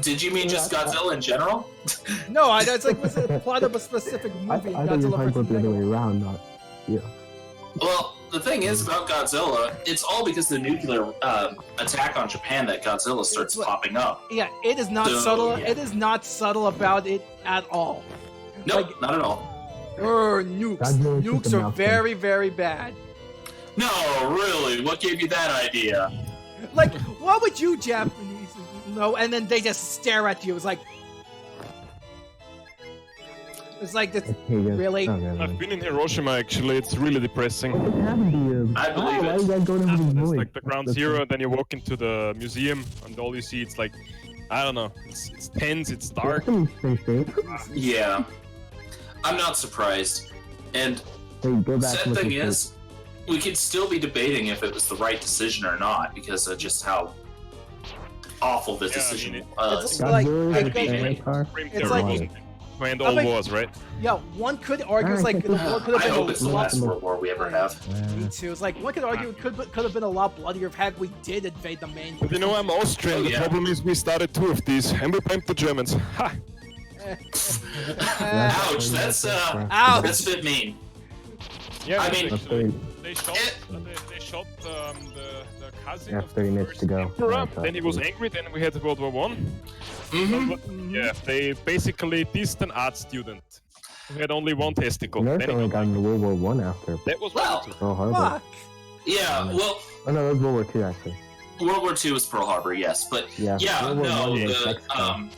[SPEAKER 3] Did you mean just Godzilla in general?
[SPEAKER 1] No, it's like was the plot of a specific
[SPEAKER 5] I
[SPEAKER 1] movie.
[SPEAKER 5] thought you were
[SPEAKER 1] Godzilla
[SPEAKER 5] talking
[SPEAKER 1] versus
[SPEAKER 5] about the other way
[SPEAKER 1] Megalon.
[SPEAKER 5] around, not yeah.
[SPEAKER 3] Well, the thing is about Godzilla, it's all because the nuclear attack on Japan that Godzilla starts
[SPEAKER 1] It's like-
[SPEAKER 3] popping up.
[SPEAKER 1] Yeah, it is not
[SPEAKER 3] So,
[SPEAKER 1] subtle.
[SPEAKER 3] yeah.
[SPEAKER 1] It is not subtle about it at all.
[SPEAKER 3] No,
[SPEAKER 1] Like-
[SPEAKER 3] not at all.
[SPEAKER 1] Nukes.
[SPEAKER 5] Godzilla's just
[SPEAKER 1] Nukes
[SPEAKER 5] a
[SPEAKER 1] are
[SPEAKER 5] mouthful.
[SPEAKER 1] very, very bad.
[SPEAKER 3] No, really? What gave you that idea?
[SPEAKER 1] Like, what would you Japanese know? And then they just stare at you. It's like this.
[SPEAKER 5] Okay, yes.
[SPEAKER 1] Really?
[SPEAKER 5] Okay,
[SPEAKER 2] I've been in Hiroshima actually. It's really depressing.
[SPEAKER 5] What happened to you?
[SPEAKER 3] I believe
[SPEAKER 5] Why
[SPEAKER 3] it.
[SPEAKER 5] you guys going over these
[SPEAKER 2] It's
[SPEAKER 5] voids?
[SPEAKER 2] like the ground zero, then you walk into the museum, and all you see it's like, I don't know, it's tense, it's dark.
[SPEAKER 5] Stay safe.
[SPEAKER 3] Yeah. I'm not surprised. And
[SPEAKER 5] Hey, go back.
[SPEAKER 3] sad
[SPEAKER 5] and look
[SPEAKER 3] thing
[SPEAKER 5] at
[SPEAKER 3] is, we could still be debating if it was the right decision or not because of just how awful the
[SPEAKER 2] Yeah, I
[SPEAKER 3] decision
[SPEAKER 2] mean,
[SPEAKER 3] was.
[SPEAKER 1] It's like-
[SPEAKER 5] Godzilla
[SPEAKER 1] like-
[SPEAKER 5] is
[SPEAKER 1] like-
[SPEAKER 5] a flying car.
[SPEAKER 1] It's like-
[SPEAKER 2] wasn't it? To end
[SPEAKER 1] I
[SPEAKER 2] all
[SPEAKER 1] mean-
[SPEAKER 2] wars, right?
[SPEAKER 1] Yeah, one could argue it's like the war could have
[SPEAKER 3] I
[SPEAKER 1] been
[SPEAKER 3] hope
[SPEAKER 1] a
[SPEAKER 3] it's the
[SPEAKER 1] lot.
[SPEAKER 3] last World War we ever have.
[SPEAKER 1] Me too. It's like one could argue it could have been a lot bloodier if had we did invade the main.
[SPEAKER 2] But you know, I'm Austrian.
[SPEAKER 3] Oh,
[SPEAKER 2] The
[SPEAKER 3] yeah.
[SPEAKER 2] problem is we started 2 of these, and we blamed the Germans. Ha!
[SPEAKER 3] Ouch, that's
[SPEAKER 1] Ouch.
[SPEAKER 3] that's a bit mean.
[SPEAKER 2] Yeah,
[SPEAKER 3] I
[SPEAKER 2] but
[SPEAKER 3] mean-
[SPEAKER 2] actually, they
[SPEAKER 3] Eh.
[SPEAKER 2] shot the cousin
[SPEAKER 5] Yeah,
[SPEAKER 2] of
[SPEAKER 5] 30
[SPEAKER 2] the
[SPEAKER 5] minutes
[SPEAKER 2] first
[SPEAKER 5] to go.
[SPEAKER 2] emperor.
[SPEAKER 5] Yeah,
[SPEAKER 2] Then he was angry. Then we had World War One.
[SPEAKER 3] Mhm.
[SPEAKER 2] Yeah, they basically dissed an art student who had only one testicle.
[SPEAKER 5] You know,
[SPEAKER 2] Then he
[SPEAKER 5] only
[SPEAKER 2] got
[SPEAKER 5] got
[SPEAKER 2] angry.
[SPEAKER 5] into World War One after
[SPEAKER 2] That was
[SPEAKER 3] Well,
[SPEAKER 2] World War
[SPEAKER 5] Pearl Harbor.
[SPEAKER 1] Fuck.
[SPEAKER 3] Yeah, well,
[SPEAKER 5] Oh no, that was World War Two actually.
[SPEAKER 3] World War II was Pearl Harbor, yes, but
[SPEAKER 5] Yeah.
[SPEAKER 3] yeah,
[SPEAKER 5] World War
[SPEAKER 3] no,
[SPEAKER 5] One was
[SPEAKER 3] the
[SPEAKER 5] Mexico.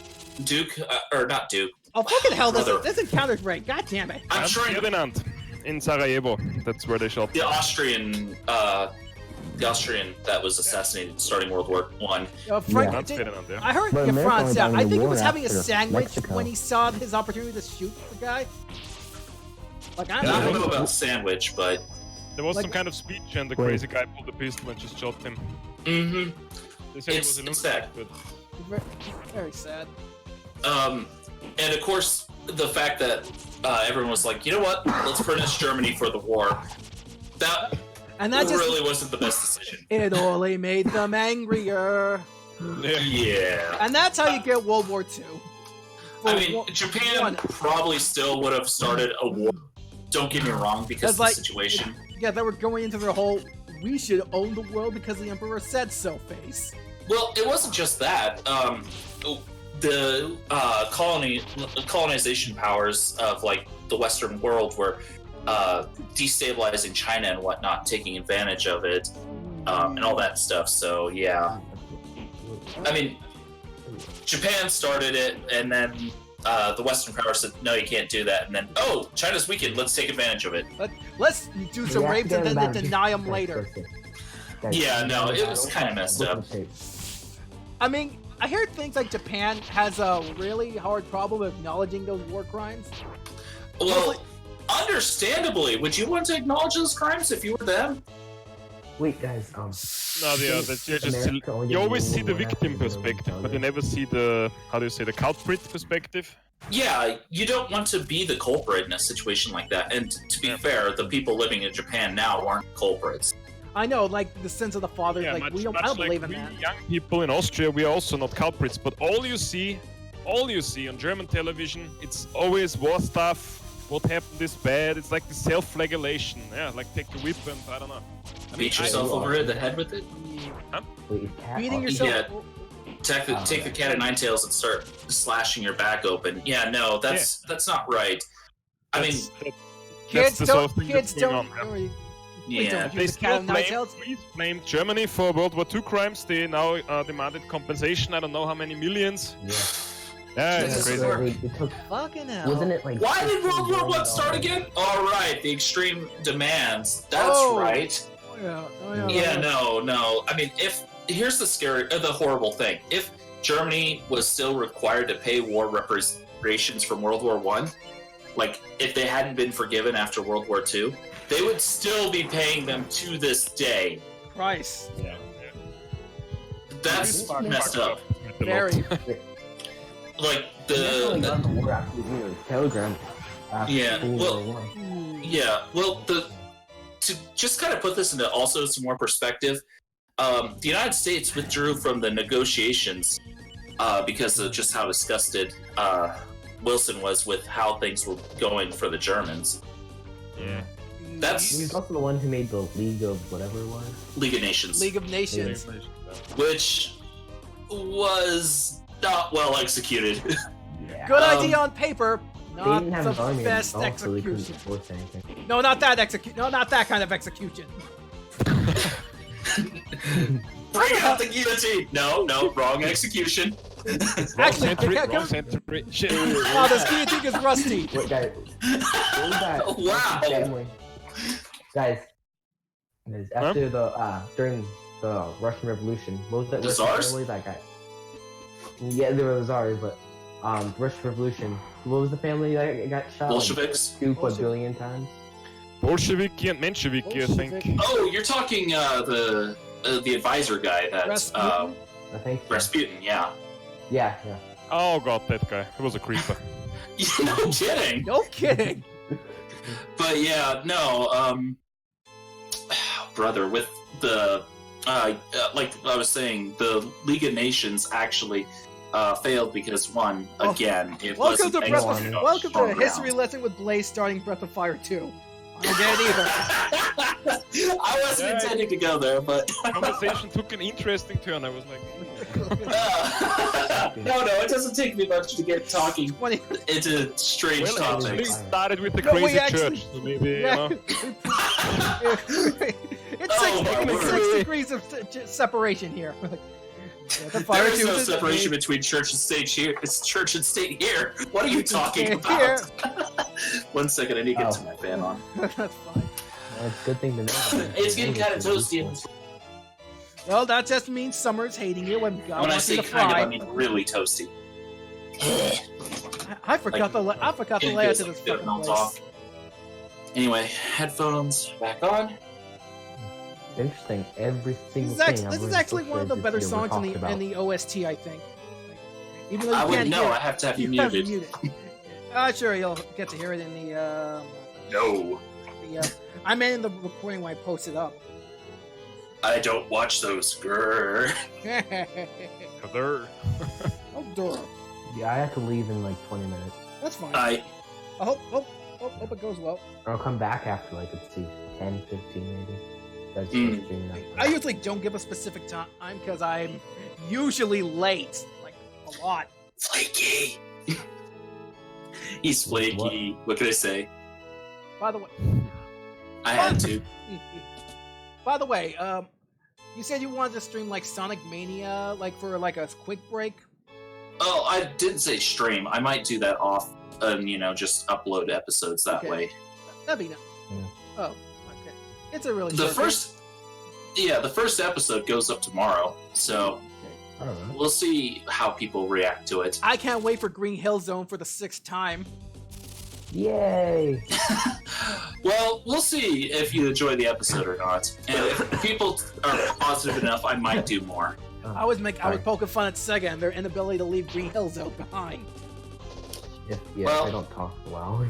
[SPEAKER 3] Duke or not Duke.
[SPEAKER 1] Oh fucking hell!
[SPEAKER 3] Brother.
[SPEAKER 1] This encounter's great. God damn it!
[SPEAKER 3] I'm trying to
[SPEAKER 2] Ferdinand in Sarajevo. That's where they shot.
[SPEAKER 3] the Austrian that was assassinated starting World War One.
[SPEAKER 1] Frank,
[SPEAKER 2] Franz
[SPEAKER 1] did-
[SPEAKER 2] Ferdinand, yeah.
[SPEAKER 1] I heard
[SPEAKER 5] But
[SPEAKER 1] yeah,
[SPEAKER 5] America
[SPEAKER 1] Franz.
[SPEAKER 5] went
[SPEAKER 1] Yeah,
[SPEAKER 5] down
[SPEAKER 1] I
[SPEAKER 5] in
[SPEAKER 1] think he
[SPEAKER 5] war
[SPEAKER 1] was having a
[SPEAKER 5] after
[SPEAKER 1] sandwich
[SPEAKER 5] Mexico.
[SPEAKER 1] when he saw his opportunity to shoot the guy. Like
[SPEAKER 3] I don't know about sandwich, but
[SPEAKER 2] There was
[SPEAKER 1] Like-
[SPEAKER 2] some kind of speech, and the
[SPEAKER 5] Wait.
[SPEAKER 2] crazy guy pulled the pistol and just shot him.
[SPEAKER 3] mm-hmm.
[SPEAKER 2] They said it
[SPEAKER 3] It's-
[SPEAKER 2] was a
[SPEAKER 3] it's
[SPEAKER 2] look,
[SPEAKER 3] sad.
[SPEAKER 2] but
[SPEAKER 1] very, very sad.
[SPEAKER 3] And of course, the fact that everyone was like, you know what, let's punish Germany for the war. That
[SPEAKER 1] And that just
[SPEAKER 3] really wasn't the best decision.
[SPEAKER 1] it only made them angrier.
[SPEAKER 2] yeah.
[SPEAKER 3] Yeah.
[SPEAKER 1] And that's how you get World War II.
[SPEAKER 3] I
[SPEAKER 1] For
[SPEAKER 3] mean,
[SPEAKER 1] one-
[SPEAKER 3] Japan
[SPEAKER 1] one-
[SPEAKER 3] probably still would have started a war. Don't get me wrong, because of the
[SPEAKER 1] Like-
[SPEAKER 3] situation.
[SPEAKER 1] yeah, they were going into their whole "we should own the world because the emperor said so" face.
[SPEAKER 3] Well, it wasn't just that. The colonization powers of like the Western world were destabilizing China and whatnot, taking advantage of it, and all that stuff. So yeah, I mean, Japan started it, and then the Western powers said, "No, you can't do that." And then, oh, China's weakened. Let's take advantage of it.
[SPEAKER 1] Let's do some
[SPEAKER 5] We have to
[SPEAKER 1] rapes
[SPEAKER 5] get
[SPEAKER 1] and
[SPEAKER 5] him
[SPEAKER 1] then
[SPEAKER 5] back.
[SPEAKER 1] deny them later.
[SPEAKER 3] Yeah, no, it was kind of messed up.
[SPEAKER 1] I mean, I hear things like Japan has a really hard problem acknowledging those war crimes.
[SPEAKER 3] Well, understandably, would you want to acknowledge those crimes if you were them?
[SPEAKER 5] Wait, guys.
[SPEAKER 2] No, yeah, that's you just
[SPEAKER 5] America only
[SPEAKER 2] you always
[SPEAKER 5] did
[SPEAKER 2] see the
[SPEAKER 5] one
[SPEAKER 2] victim
[SPEAKER 5] after the
[SPEAKER 2] perspective, but you
[SPEAKER 5] rebellion.
[SPEAKER 2] never see the the culprit perspective.
[SPEAKER 3] Yeah, you don't want to be the culprit in a situation like that. And to be fair, the people living in Japan now aren't culprits.
[SPEAKER 1] I know, like the sins of the fathers.
[SPEAKER 2] Yeah,
[SPEAKER 1] like
[SPEAKER 2] much,
[SPEAKER 1] we don't,
[SPEAKER 2] much
[SPEAKER 1] I don't
[SPEAKER 2] like
[SPEAKER 1] believe in
[SPEAKER 2] we
[SPEAKER 1] that.
[SPEAKER 2] young people in Austria, we are also not culprits. But all you see on German television, it's always war stuff. What happened is bad. It's like the self-flagellation. Yeah, like take a whip and I don't know.
[SPEAKER 3] Beat yourself over the head with it.
[SPEAKER 5] Wait, is cat
[SPEAKER 1] Beating
[SPEAKER 5] awesome?
[SPEAKER 1] yourself.
[SPEAKER 3] Yeah. Take the cat of nine tails and start slashing your back open. Yeah, no, that's not right. I mean,
[SPEAKER 1] Kids
[SPEAKER 2] the sort
[SPEAKER 1] don't.
[SPEAKER 2] of thing
[SPEAKER 1] Kids
[SPEAKER 2] that's going
[SPEAKER 1] don't.
[SPEAKER 2] on,
[SPEAKER 1] Please
[SPEAKER 3] yeah.
[SPEAKER 1] don't
[SPEAKER 2] They
[SPEAKER 1] use the cat
[SPEAKER 2] still
[SPEAKER 1] of nine tails.
[SPEAKER 2] blamed Germany for World War II crimes. They now demanded compensation. I don't know how many millions.
[SPEAKER 5] Yeah.
[SPEAKER 2] Yeah,
[SPEAKER 3] This
[SPEAKER 2] it's
[SPEAKER 3] is
[SPEAKER 2] crazy.
[SPEAKER 3] work.
[SPEAKER 5] It took,
[SPEAKER 1] Fucking hell.
[SPEAKER 5] wasn't it like?
[SPEAKER 3] Why did World War
[SPEAKER 5] $15
[SPEAKER 3] I start again? All right, the extreme demands. That's
[SPEAKER 1] Oh.
[SPEAKER 3] right.
[SPEAKER 1] Oh, yeah. Oh,
[SPEAKER 3] Yeah, no. I mean, here's the horrible thing. If Germany was still required to pay war reparations from World War I, like if they hadn't been forgiven after World War II, they would still be paying them to this day.
[SPEAKER 1] Christ.
[SPEAKER 2] Yeah,
[SPEAKER 3] That's
[SPEAKER 5] Fuck,
[SPEAKER 3] messed up.
[SPEAKER 1] Very.
[SPEAKER 3] Like
[SPEAKER 5] Definitely
[SPEAKER 3] the
[SPEAKER 5] got the war after the telegram. After
[SPEAKER 3] Yeah,
[SPEAKER 5] World
[SPEAKER 3] well-
[SPEAKER 5] War I.
[SPEAKER 3] Yeah, well, to just kind of put this into also some more perspective, the United States withdrew from the negotiations because of just how disgusted Wilson was with how things were going for the Germans.
[SPEAKER 2] Yeah.
[SPEAKER 3] That's
[SPEAKER 5] He was also the one who made the League of whatever it was.
[SPEAKER 3] League of Nations,
[SPEAKER 1] League of Nations.
[SPEAKER 3] which was not well executed.
[SPEAKER 5] Yeah.
[SPEAKER 1] Good
[SPEAKER 3] Um,
[SPEAKER 1] idea on paper.
[SPEAKER 5] They
[SPEAKER 1] Not
[SPEAKER 5] didn't have
[SPEAKER 1] the
[SPEAKER 5] an army
[SPEAKER 1] best
[SPEAKER 5] at all, so they couldn't
[SPEAKER 1] execution.
[SPEAKER 5] force anything.
[SPEAKER 1] No, not that execute. No, not that kind of execution.
[SPEAKER 3] Bring out the guillotine! No, wrong execution.
[SPEAKER 1] Actually,
[SPEAKER 2] Wrong century. Shit.
[SPEAKER 1] wow, this guillotine is rusty.
[SPEAKER 5] Wait, guys. What was that?
[SPEAKER 3] Wow.
[SPEAKER 5] Family? Guys, after the during the Russian Revolution, what was that
[SPEAKER 3] The
[SPEAKER 5] Russian
[SPEAKER 3] Tsars?
[SPEAKER 5] family that guy? Yeah, there were the Tsars, but Russian Revolution. What was the family that got shot?
[SPEAKER 3] Bolsheviks.
[SPEAKER 5] Like 2 quadrillion times.
[SPEAKER 2] Bolsheviki and Mensheviki, I think.
[SPEAKER 1] Bolshevik.
[SPEAKER 3] Oh, you're talking the advisor guy that's
[SPEAKER 1] Rasputin?
[SPEAKER 5] I think. So.
[SPEAKER 3] Rasputin, yeah.
[SPEAKER 5] Yeah.
[SPEAKER 2] Oh god, that guy. He was a creeper.
[SPEAKER 3] No kidding.
[SPEAKER 1] No kidding.
[SPEAKER 3] But yeah, no, brother, with the like I was saying, the League of Nations actually failed because one,
[SPEAKER 1] Oh,
[SPEAKER 3] again, it
[SPEAKER 1] Welcome
[SPEAKER 3] wasn't
[SPEAKER 1] to Breath
[SPEAKER 3] executed
[SPEAKER 1] of,
[SPEAKER 3] on
[SPEAKER 1] welcome to
[SPEAKER 3] strong
[SPEAKER 1] a history
[SPEAKER 3] ground.
[SPEAKER 1] lesson with Blaze starting Breath of Fire 2. I don't get it either.
[SPEAKER 3] I wasn't
[SPEAKER 2] Yeah.
[SPEAKER 3] intending to go there, but
[SPEAKER 2] Conversation took an interesting turn. I was like,
[SPEAKER 3] no, it doesn't take me much to get talking
[SPEAKER 1] 20.
[SPEAKER 3] into strange
[SPEAKER 2] well, it
[SPEAKER 3] topics.
[SPEAKER 2] started with the
[SPEAKER 1] No, we
[SPEAKER 2] crazy
[SPEAKER 1] actually-
[SPEAKER 2] church, so maybe, you know.
[SPEAKER 1] It's
[SPEAKER 3] Oh, my word.
[SPEAKER 1] 6 degrees of separation here. Yeah, the Fire
[SPEAKER 3] There is
[SPEAKER 1] 2
[SPEAKER 3] no
[SPEAKER 1] is-
[SPEAKER 3] separation between church and state here. It's church and state here. What are you talking
[SPEAKER 1] Here.
[SPEAKER 3] about? 1 second, I need to get
[SPEAKER 5] Oh.
[SPEAKER 3] to my fan on.
[SPEAKER 1] That's fine.
[SPEAKER 5] Well, it's a good thing to know.
[SPEAKER 3] It's getting kind of toasty.
[SPEAKER 1] Well, that just means Summer's hating you when God
[SPEAKER 3] When I
[SPEAKER 1] wants you
[SPEAKER 3] say
[SPEAKER 1] to
[SPEAKER 3] kind of,
[SPEAKER 1] fry.
[SPEAKER 3] I mean really toasty.
[SPEAKER 1] I forgot the layout to this
[SPEAKER 3] It
[SPEAKER 1] fucking
[SPEAKER 3] melts
[SPEAKER 1] place.
[SPEAKER 3] off. Anyway, headphones back on.
[SPEAKER 5] Interesting. Every single
[SPEAKER 1] This
[SPEAKER 5] thing.
[SPEAKER 1] is actually one of the better songs in the OST, I think. Even though you
[SPEAKER 3] I
[SPEAKER 1] can't
[SPEAKER 3] wouldn't know.
[SPEAKER 1] hear
[SPEAKER 3] I have to have you
[SPEAKER 1] have it
[SPEAKER 3] muted.
[SPEAKER 1] Sure, you'll get to hear it in the.
[SPEAKER 3] No,
[SPEAKER 1] I meant in the recording when I post it up.
[SPEAKER 3] I don't watch those. Grr.
[SPEAKER 2] Other.
[SPEAKER 1] Oh, Dora.
[SPEAKER 5] Yeah, I have to leave in like 20 minutes.
[SPEAKER 1] That's fine.
[SPEAKER 3] I
[SPEAKER 1] hope it goes well.
[SPEAKER 5] Or I'll come back after like, let's see, 10, 15 maybe. That's
[SPEAKER 3] Mm.
[SPEAKER 5] stream that.
[SPEAKER 1] I usually don't give a specific time because I'm usually late, like a lot.
[SPEAKER 3] flaky. He's flaky. What can I say?
[SPEAKER 1] By the way,
[SPEAKER 3] I had to.
[SPEAKER 1] by the way, you said you wanted to stream like Sonic Mania, like for like a quick break.
[SPEAKER 3] Oh, I didn't say stream. I might do that off, and just upload episodes that
[SPEAKER 1] Okay.
[SPEAKER 3] way.
[SPEAKER 1] That'd be nice.
[SPEAKER 5] Yeah.
[SPEAKER 1] Oh, okay. It's a really
[SPEAKER 3] The
[SPEAKER 1] short
[SPEAKER 3] first episode goes up tomorrow, so
[SPEAKER 1] thing. Okay.
[SPEAKER 5] I don't know.
[SPEAKER 3] we'll see how people react to it.
[SPEAKER 1] I can't wait for Green Hill Zone for the 6th time.
[SPEAKER 5] Yay!
[SPEAKER 3] Well, we'll see if you enjoy the episode or not. And if people are positive enough, I might do more.
[SPEAKER 1] I was
[SPEAKER 5] Sorry.
[SPEAKER 1] poking fun at Sega and their inability to leave Green Hill Zone behind.
[SPEAKER 5] If
[SPEAKER 3] Well-
[SPEAKER 5] I don't talk well.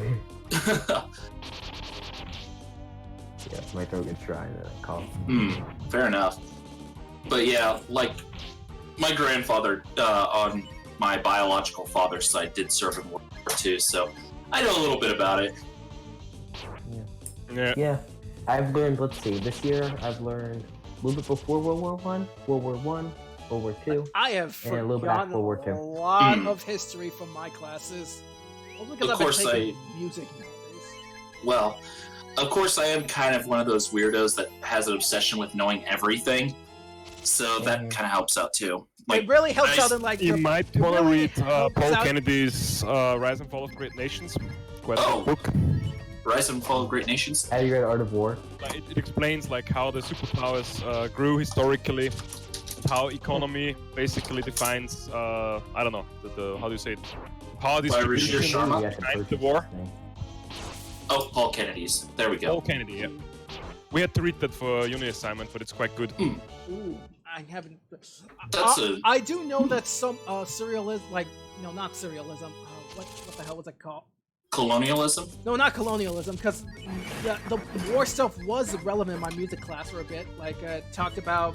[SPEAKER 5] Yeah, my throat gets dry and I cough.
[SPEAKER 3] Fair enough. But yeah, like my grandfather on my biological father's side did serve in World War II, so I know a little bit about it.
[SPEAKER 2] Yeah.
[SPEAKER 5] Yeah, I've learned. Let's see. This year, I've learned a little bit before World War One, World War One, World War Two.
[SPEAKER 1] I have
[SPEAKER 5] And a little bit after
[SPEAKER 1] forgotten
[SPEAKER 5] World War
[SPEAKER 1] a
[SPEAKER 5] II.
[SPEAKER 1] lot of history from my classes. Mostly because
[SPEAKER 3] Of
[SPEAKER 1] I've been
[SPEAKER 3] course
[SPEAKER 1] taking music nowadays.
[SPEAKER 3] Well, of course, I am kind of one of those weirdos that has an obsession with knowing everything, so that
[SPEAKER 5] Mhm.
[SPEAKER 3] kind of helps out too.
[SPEAKER 1] It
[SPEAKER 3] Like,
[SPEAKER 1] really helps
[SPEAKER 3] I-
[SPEAKER 1] out in like
[SPEAKER 2] You
[SPEAKER 1] the-
[SPEAKER 2] might
[SPEAKER 1] it
[SPEAKER 2] want to
[SPEAKER 1] really
[SPEAKER 2] read
[SPEAKER 1] helps
[SPEAKER 2] Paul
[SPEAKER 1] out-
[SPEAKER 2] Kennedy's Rise and Fall of Great Nations. Quite a
[SPEAKER 3] Oh.
[SPEAKER 2] good book.
[SPEAKER 3] Rise and Fall of Great Nations.
[SPEAKER 5] Have you read Art of War?
[SPEAKER 2] Like, it explains like how the superpowers grew historically, and how economy basically defines I don't know the how do you say it, power
[SPEAKER 3] By Richard
[SPEAKER 2] distribution
[SPEAKER 3] Sharma?
[SPEAKER 5] You have to
[SPEAKER 2] behind the
[SPEAKER 5] purchase
[SPEAKER 2] war.
[SPEAKER 5] this thing.
[SPEAKER 3] Oh, Paul Kennedy's. There we go.
[SPEAKER 2] Paul Kennedy. Yeah. We had to read that for a uni assignment, but it's quite good.
[SPEAKER 1] Ooh, I haven't.
[SPEAKER 3] That's
[SPEAKER 1] I do know that some surrealism, like no, not surrealism. What the hell was it called?
[SPEAKER 3] Colonialism.
[SPEAKER 1] No, not colonialism, because the war stuff was relevant in my music class for a bit. Like, talked about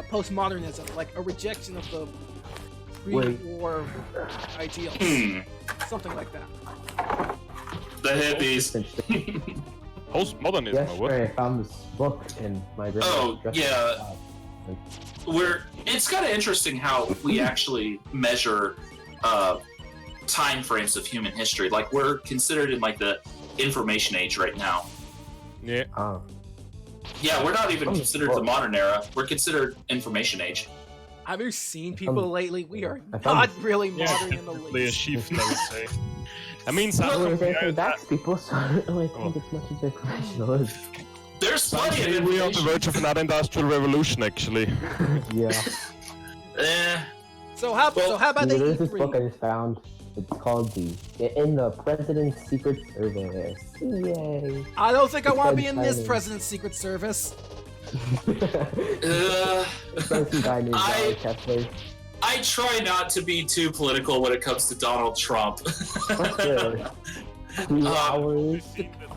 [SPEAKER 1] postmodernism, like a rejection of the pre-war ideals, something like that.
[SPEAKER 3] The hippies.
[SPEAKER 5] Interesting.
[SPEAKER 2] Postmodernism. or what?
[SPEAKER 5] Yesterday, I found this book in my grandma's
[SPEAKER 3] Oh,
[SPEAKER 5] dresser.
[SPEAKER 3] yeah. It's kind of interesting how we actually measure time frames of human history. Like, we're considered in like the information age right now.
[SPEAKER 2] Yeah.
[SPEAKER 5] Oh,
[SPEAKER 3] Yeah, we're not even
[SPEAKER 5] Oh,
[SPEAKER 3] considered the modern era. We're considered information age.
[SPEAKER 1] Have you seen people lately? We are
[SPEAKER 5] I found
[SPEAKER 1] not
[SPEAKER 5] this-
[SPEAKER 1] really
[SPEAKER 2] Yeah,
[SPEAKER 1] modern in the
[SPEAKER 2] definitely a
[SPEAKER 1] least.
[SPEAKER 2] shift, I would say. I mean,
[SPEAKER 5] well,
[SPEAKER 2] some
[SPEAKER 5] there's anything back people, so I don't really
[SPEAKER 2] Oh.
[SPEAKER 5] think it's much of informational. is.
[SPEAKER 3] There's plenty of
[SPEAKER 2] we're on the
[SPEAKER 3] information.
[SPEAKER 2] verge of another industrial revolution, actually.
[SPEAKER 5] Yeah.
[SPEAKER 1] So how about the
[SPEAKER 5] There's this book I
[SPEAKER 1] E3?
[SPEAKER 5] just found. It's called In the President's Secret Service. Yay!
[SPEAKER 1] I don't think I want to be in this
[SPEAKER 5] Exciting.
[SPEAKER 1] President's Secret Service.
[SPEAKER 5] Some guy named
[SPEAKER 3] I-
[SPEAKER 5] Kessler.
[SPEAKER 3] I try not to be too political when it comes to Donald Trump.
[SPEAKER 5] Sure. 2 hours.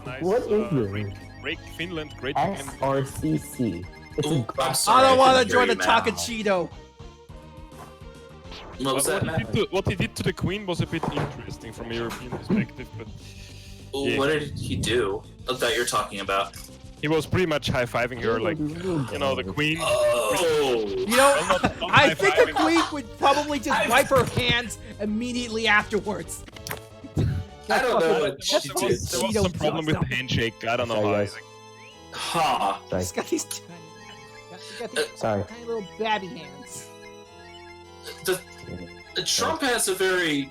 [SPEAKER 2] Nice,
[SPEAKER 5] What is this?
[SPEAKER 2] Break Finland, Great Finland.
[SPEAKER 5] SRCC. It's
[SPEAKER 3] Ooh,
[SPEAKER 5] a
[SPEAKER 3] I'm sorry.
[SPEAKER 1] I don't want to
[SPEAKER 3] couldn't hear
[SPEAKER 1] join the
[SPEAKER 3] you, Matt.
[SPEAKER 1] Takachito.
[SPEAKER 3] What was that, Matt?
[SPEAKER 2] What he did to the Queen was a bit interesting from a European perspective, but
[SPEAKER 3] Ooh,
[SPEAKER 2] Yeah.
[SPEAKER 3] what did he do that you're talking about?
[SPEAKER 2] he was pretty much high-fiving her, like, you know, the Queen.
[SPEAKER 3] Oh,
[SPEAKER 1] You know,
[SPEAKER 2] Well, not
[SPEAKER 1] I think the
[SPEAKER 2] high-fiving.
[SPEAKER 1] Queen would probably just
[SPEAKER 3] I've-
[SPEAKER 1] wipe her hands immediately afterwards.
[SPEAKER 3] I don't know what
[SPEAKER 2] There
[SPEAKER 3] she
[SPEAKER 2] was,
[SPEAKER 3] did.
[SPEAKER 2] there was some problem with the handshake. I don't know
[SPEAKER 5] Sorry,
[SPEAKER 2] how.
[SPEAKER 5] guys.
[SPEAKER 3] Huh.
[SPEAKER 5] Sorry.
[SPEAKER 1] He's got these tiny, he's got these
[SPEAKER 5] Sorry.
[SPEAKER 1] tiny little babby hands.
[SPEAKER 3] Trump has a very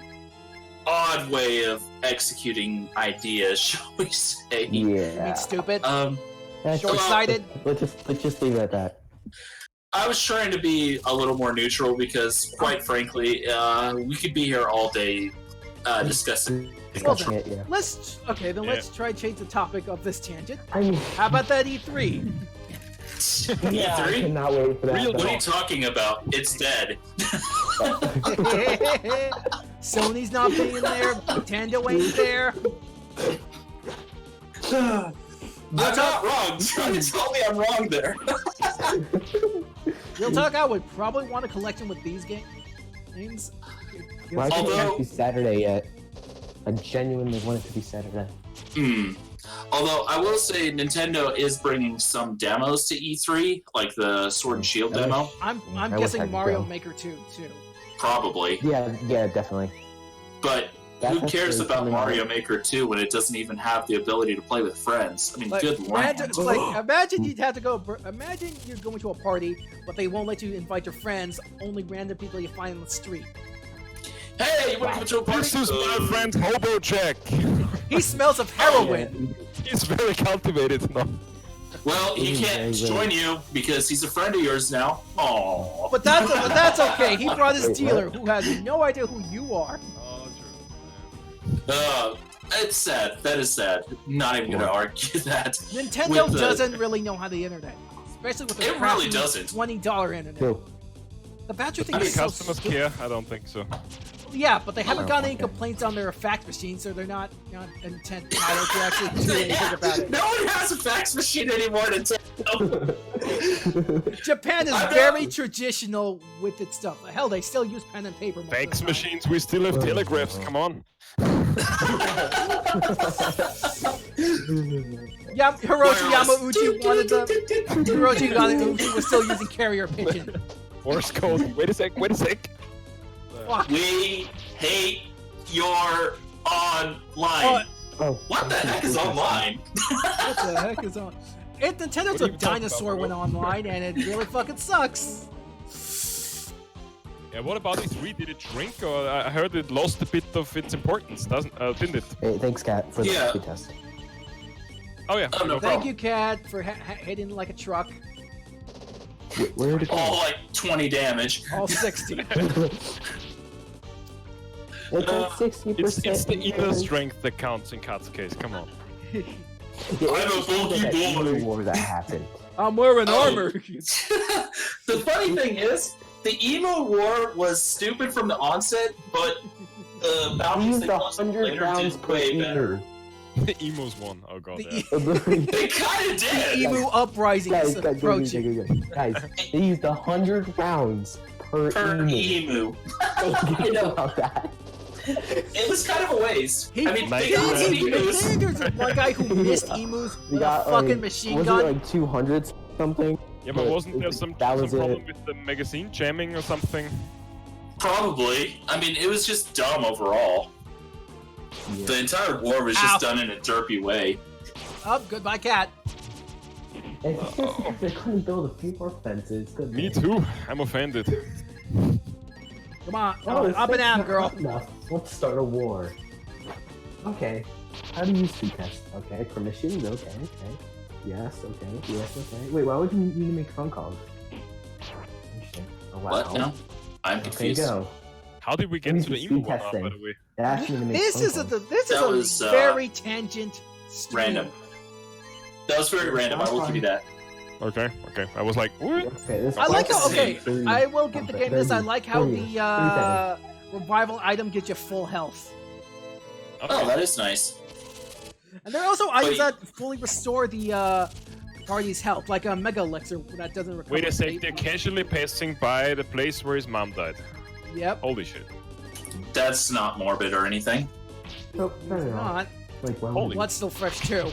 [SPEAKER 3] odd way of executing ideas, shall we say?
[SPEAKER 1] You
[SPEAKER 5] Yeah.
[SPEAKER 1] mean stupid?
[SPEAKER 5] That's-
[SPEAKER 1] Short-sighted?
[SPEAKER 5] Let's just leave it at that.
[SPEAKER 3] I was trying to be a little more neutral because, quite frankly, we could be here all day discussing.
[SPEAKER 5] Discussing it, yeah.
[SPEAKER 1] Let's try and change the topic of this tangent.
[SPEAKER 5] I mean,
[SPEAKER 1] How about that E3?
[SPEAKER 5] yeah, I
[SPEAKER 3] E3?
[SPEAKER 5] cannot wait for that.
[SPEAKER 2] Real
[SPEAKER 3] What are you talking about? It's dead.
[SPEAKER 1] Sony's not being there. Nintendo ain't there.
[SPEAKER 3] I'm not wrong. Try to tell me I'm wrong there.
[SPEAKER 1] Real talk, I would probably want a collection with these games.
[SPEAKER 5] Why can't
[SPEAKER 3] Although-
[SPEAKER 5] it be Saturday yet? I genuinely want it to be Saturday.
[SPEAKER 3] Although I will say Nintendo is bringing some demos to E3, like the Sword and Shield demo.
[SPEAKER 1] I'm
[SPEAKER 5] I wish I
[SPEAKER 1] guessing
[SPEAKER 5] could
[SPEAKER 1] Mario
[SPEAKER 5] go.
[SPEAKER 1] Maker 2 too.
[SPEAKER 3] Probably.
[SPEAKER 5] Yeah, definitely.
[SPEAKER 3] But
[SPEAKER 5] That's
[SPEAKER 3] who cares
[SPEAKER 5] actually
[SPEAKER 3] about
[SPEAKER 5] something
[SPEAKER 3] Mario
[SPEAKER 5] that-
[SPEAKER 3] Maker 2 when it doesn't even have the ability to play with friends? I mean,
[SPEAKER 1] Like,
[SPEAKER 3] good land.
[SPEAKER 1] imagine you'd have to go. Imagine you're going to a party, but they won't let you invite your friends. Only random people you find on the street.
[SPEAKER 3] Hey, you want to come to a party?
[SPEAKER 2] This is my friend Hobo Jack.
[SPEAKER 1] He smells of heroin.
[SPEAKER 2] He's very cultivated now.
[SPEAKER 3] Well, he can't join you because he's a friend of yours now. Aww.
[SPEAKER 1] But that's okay. He brought his
[SPEAKER 5] Wait,
[SPEAKER 1] dealer, who has no idea who you are.
[SPEAKER 3] It's sad. That is sad. Not even going to argue that.
[SPEAKER 1] Nintendo
[SPEAKER 3] With the-
[SPEAKER 1] doesn't really know how the internet, especially with the
[SPEAKER 3] It really
[SPEAKER 1] crappy
[SPEAKER 3] doesn't.
[SPEAKER 1] $20 internet.
[SPEAKER 5] True.
[SPEAKER 1] The battery thing
[SPEAKER 2] Do the
[SPEAKER 1] is so
[SPEAKER 2] customers
[SPEAKER 1] stupid.
[SPEAKER 2] care? I don't think so.
[SPEAKER 1] Yeah, but they haven't gotten any
[SPEAKER 5] okay.
[SPEAKER 1] complaints on their fax machine, so they're not entitled to actually do anything about it.
[SPEAKER 3] No one has a fax machine anymore. Nintendo.
[SPEAKER 1] Japan is
[SPEAKER 3] I know.
[SPEAKER 1] very traditional with its stuff. Hell, they still use pen and paper. Most of
[SPEAKER 2] Fax
[SPEAKER 1] the time.
[SPEAKER 2] machines, we still have telegraphs, come on.
[SPEAKER 1] Hiroshi
[SPEAKER 3] Wireless.
[SPEAKER 1] Yamauchi wanted them. Hiroshi Yamauchi was still using carrier pigeon.
[SPEAKER 2] Morse code. Wait a sec.
[SPEAKER 1] Fuck.
[SPEAKER 3] We hate your online.
[SPEAKER 5] Oh,
[SPEAKER 3] What the heck is online?
[SPEAKER 1] What the heck is on? Nintendo's
[SPEAKER 2] What are
[SPEAKER 1] a
[SPEAKER 2] you talking
[SPEAKER 1] dinosaur
[SPEAKER 2] about,
[SPEAKER 1] went
[SPEAKER 2] bro?
[SPEAKER 1] online, and it really fucking sucks.
[SPEAKER 2] Yeah, what about E3? Did it shrink, or I heard it lost a bit of its importance, didn't it?
[SPEAKER 5] hey, thanks, Kat, for the
[SPEAKER 3] Yeah.
[SPEAKER 5] speed test.
[SPEAKER 2] Oh yeah.
[SPEAKER 3] Oh, no
[SPEAKER 1] Thank
[SPEAKER 3] problem.
[SPEAKER 1] you, Cat, for hitting like a truck.
[SPEAKER 5] Where did it go?
[SPEAKER 3] All like 20 damage.
[SPEAKER 1] All 60.
[SPEAKER 5] It's like 60%.
[SPEAKER 2] It's the inner strength that counts in Kat's case. Come on.
[SPEAKER 5] Yeah,
[SPEAKER 3] I'm a
[SPEAKER 5] it's just
[SPEAKER 3] bulky
[SPEAKER 5] that
[SPEAKER 3] boy.
[SPEAKER 5] emo war that happened.
[SPEAKER 1] I'm wearing
[SPEAKER 3] Oh.
[SPEAKER 1] armor.
[SPEAKER 3] The funny thing is, the emo war was stupid from the onset, but the
[SPEAKER 5] We
[SPEAKER 3] bounties
[SPEAKER 5] used
[SPEAKER 3] they
[SPEAKER 5] a
[SPEAKER 3] posted
[SPEAKER 5] 100
[SPEAKER 3] later
[SPEAKER 5] rounds
[SPEAKER 3] did
[SPEAKER 5] per
[SPEAKER 3] way better.
[SPEAKER 5] ear.
[SPEAKER 2] The emos won. Oh god.
[SPEAKER 1] The
[SPEAKER 2] Yeah.
[SPEAKER 3] They kind of did.
[SPEAKER 1] Emu uprising
[SPEAKER 5] Guys,
[SPEAKER 1] is
[SPEAKER 5] guys,
[SPEAKER 1] approaching.
[SPEAKER 5] guys, they used 100 rounds per
[SPEAKER 3] Per
[SPEAKER 5] emu.
[SPEAKER 3] emu.
[SPEAKER 5] I know about that.
[SPEAKER 3] It was kind of a waste.
[SPEAKER 1] He,
[SPEAKER 3] I mean,
[SPEAKER 2] Nice.
[SPEAKER 3] they got some emus.
[SPEAKER 1] there's one guy who missed emus
[SPEAKER 5] We
[SPEAKER 1] with a
[SPEAKER 5] got
[SPEAKER 1] fucking
[SPEAKER 5] like,
[SPEAKER 1] machine
[SPEAKER 5] wasn't
[SPEAKER 1] gun.
[SPEAKER 5] it like 200 something?
[SPEAKER 2] Yeah, but wasn't there some
[SPEAKER 5] That was
[SPEAKER 2] problem
[SPEAKER 5] it.
[SPEAKER 2] with the magazine jamming or something?
[SPEAKER 3] Probably. I mean, it was just dumb overall.
[SPEAKER 5] Yeah.
[SPEAKER 3] The entire war was
[SPEAKER 1] Ow.
[SPEAKER 3] just done in a derpy way.
[SPEAKER 1] Oh, goodbye, Cat.
[SPEAKER 5] It's just because they couldn't build a few more fences. could
[SPEAKER 2] Me
[SPEAKER 5] they?
[SPEAKER 2] too. I'm offended.
[SPEAKER 1] Come on,
[SPEAKER 5] it's
[SPEAKER 1] up and
[SPEAKER 5] just
[SPEAKER 1] at 'em,
[SPEAKER 5] not
[SPEAKER 1] girl.
[SPEAKER 5] enough. Let's start a war. Okay. How do you speed test? Okay. Permissions? Okay. Yes, okay. Wait, why would you need to make phone calls? Interesting. Oh, wow.
[SPEAKER 3] What now? I'm
[SPEAKER 5] Okay,
[SPEAKER 3] confused.
[SPEAKER 5] go.
[SPEAKER 2] How did we get
[SPEAKER 5] Let
[SPEAKER 2] to
[SPEAKER 5] me
[SPEAKER 2] the
[SPEAKER 5] see
[SPEAKER 2] emo one
[SPEAKER 5] speed
[SPEAKER 2] now, by
[SPEAKER 5] testing.
[SPEAKER 2] the way?
[SPEAKER 5] It asked me to make
[SPEAKER 1] This
[SPEAKER 5] phone
[SPEAKER 1] is
[SPEAKER 5] calls.
[SPEAKER 3] That
[SPEAKER 1] a
[SPEAKER 3] was,
[SPEAKER 1] very tangent. Stream.
[SPEAKER 3] Random. That was very random. I will give you that.
[SPEAKER 2] Okay. I was like, what?
[SPEAKER 5] Okay, this
[SPEAKER 1] I like how.
[SPEAKER 5] question
[SPEAKER 1] Okay,
[SPEAKER 5] is 30
[SPEAKER 1] I will give the game this. I
[SPEAKER 5] 30,
[SPEAKER 1] like how
[SPEAKER 5] 40,
[SPEAKER 1] the revival item gives you full health,
[SPEAKER 3] Oh, that is nice.
[SPEAKER 1] and there are also items
[SPEAKER 3] Wait.
[SPEAKER 1] that fully restore the party's health, like a mega elixir that doesn't recover.
[SPEAKER 2] Wait a sec,
[SPEAKER 1] state.
[SPEAKER 2] they're casually passing by the place where his mom died.
[SPEAKER 1] Yep.
[SPEAKER 2] Holy shit.
[SPEAKER 3] That's not morbid or anything.
[SPEAKER 5] No, no,
[SPEAKER 1] It's
[SPEAKER 5] no.
[SPEAKER 1] not.
[SPEAKER 5] Like, why
[SPEAKER 2] Holy-
[SPEAKER 5] would
[SPEAKER 1] Blood's still fresh too.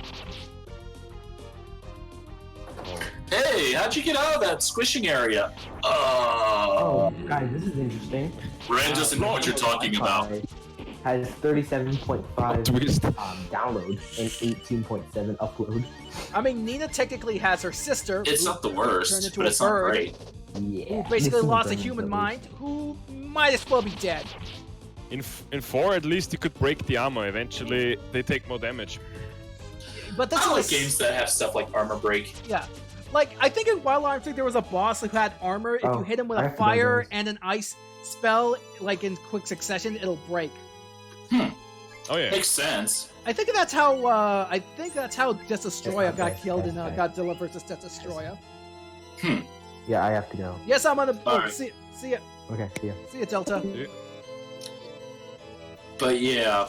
[SPEAKER 3] Hey, how'd you get out of that squishing area?
[SPEAKER 5] Oh, guys, this is interesting.
[SPEAKER 3] Ren doesn't know what you're talking about.
[SPEAKER 5] Has 37.5
[SPEAKER 2] Twist.
[SPEAKER 5] download and 18.7 upload.
[SPEAKER 1] I mean, Nina technically has her sister,
[SPEAKER 3] It's
[SPEAKER 1] who
[SPEAKER 3] not the
[SPEAKER 1] turned
[SPEAKER 3] worst,
[SPEAKER 1] into
[SPEAKER 3] but
[SPEAKER 1] a
[SPEAKER 3] it's not
[SPEAKER 1] bird,
[SPEAKER 3] great.
[SPEAKER 5] Yeah.
[SPEAKER 1] who basically
[SPEAKER 5] this is
[SPEAKER 1] lost a
[SPEAKER 5] Brendan's
[SPEAKER 1] human
[SPEAKER 5] at
[SPEAKER 1] mind, who might as well be dead.
[SPEAKER 2] In 4, at least you could break the armor. Eventually, they take more damage.
[SPEAKER 1] But this
[SPEAKER 3] I like
[SPEAKER 1] is
[SPEAKER 3] games that have stuff like armor break.
[SPEAKER 1] yeah. Like I think in Wildlife, I think there was a boss who had armor. If you
[SPEAKER 5] Oh,
[SPEAKER 1] hit him with
[SPEAKER 5] I
[SPEAKER 1] a
[SPEAKER 5] have to go
[SPEAKER 1] fire
[SPEAKER 5] those.
[SPEAKER 1] and an ice spell, like in quick succession, it'll break.
[SPEAKER 2] Oh yeah.
[SPEAKER 3] Makes sense.
[SPEAKER 1] I think that's how Destroya got
[SPEAKER 5] Okay,
[SPEAKER 1] killed in
[SPEAKER 5] okay.
[SPEAKER 1] Godzilla vs. Destroya.
[SPEAKER 5] Yeah, I have to go.
[SPEAKER 1] Yes, I'm on the.
[SPEAKER 3] All right.
[SPEAKER 1] See ya.
[SPEAKER 5] Okay, see ya.
[SPEAKER 1] See ya, Delta.
[SPEAKER 3] But yeah,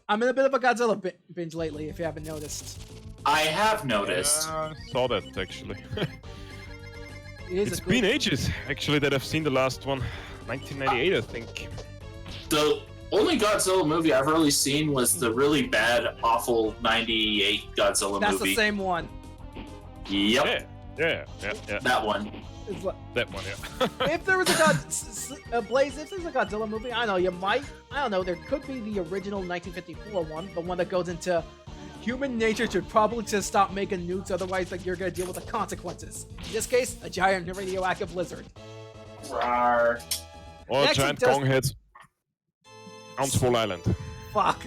[SPEAKER 1] I'm in a bit of a Godzilla binge lately. If you haven't noticed,
[SPEAKER 3] I have noticed.
[SPEAKER 2] Saw that actually.
[SPEAKER 1] it is
[SPEAKER 2] It's
[SPEAKER 1] a good.
[SPEAKER 2] been ages actually that I've seen the last one. 1998, I think.
[SPEAKER 3] The only Godzilla movie I've really seen was the really bad, awful '98 Godzilla
[SPEAKER 1] That's
[SPEAKER 3] movie.
[SPEAKER 1] the same one.
[SPEAKER 3] Yep,
[SPEAKER 2] Yeah.
[SPEAKER 3] that one.
[SPEAKER 1] It's like-
[SPEAKER 2] That one, yeah.
[SPEAKER 1] if there was Blaze, if there's a Godzilla movie, I don't know, you might, I don't know, there could be the original 1954 one, the one that goes into human nature should probably just stop making nukes, otherwise like you're gonna deal with the consequences. In this case, a giant radioactive lizard.
[SPEAKER 3] Rawr.
[SPEAKER 2] Or
[SPEAKER 1] Actually
[SPEAKER 2] giant
[SPEAKER 1] does-
[SPEAKER 2] gong heads on Swole Island.
[SPEAKER 1] Fuck.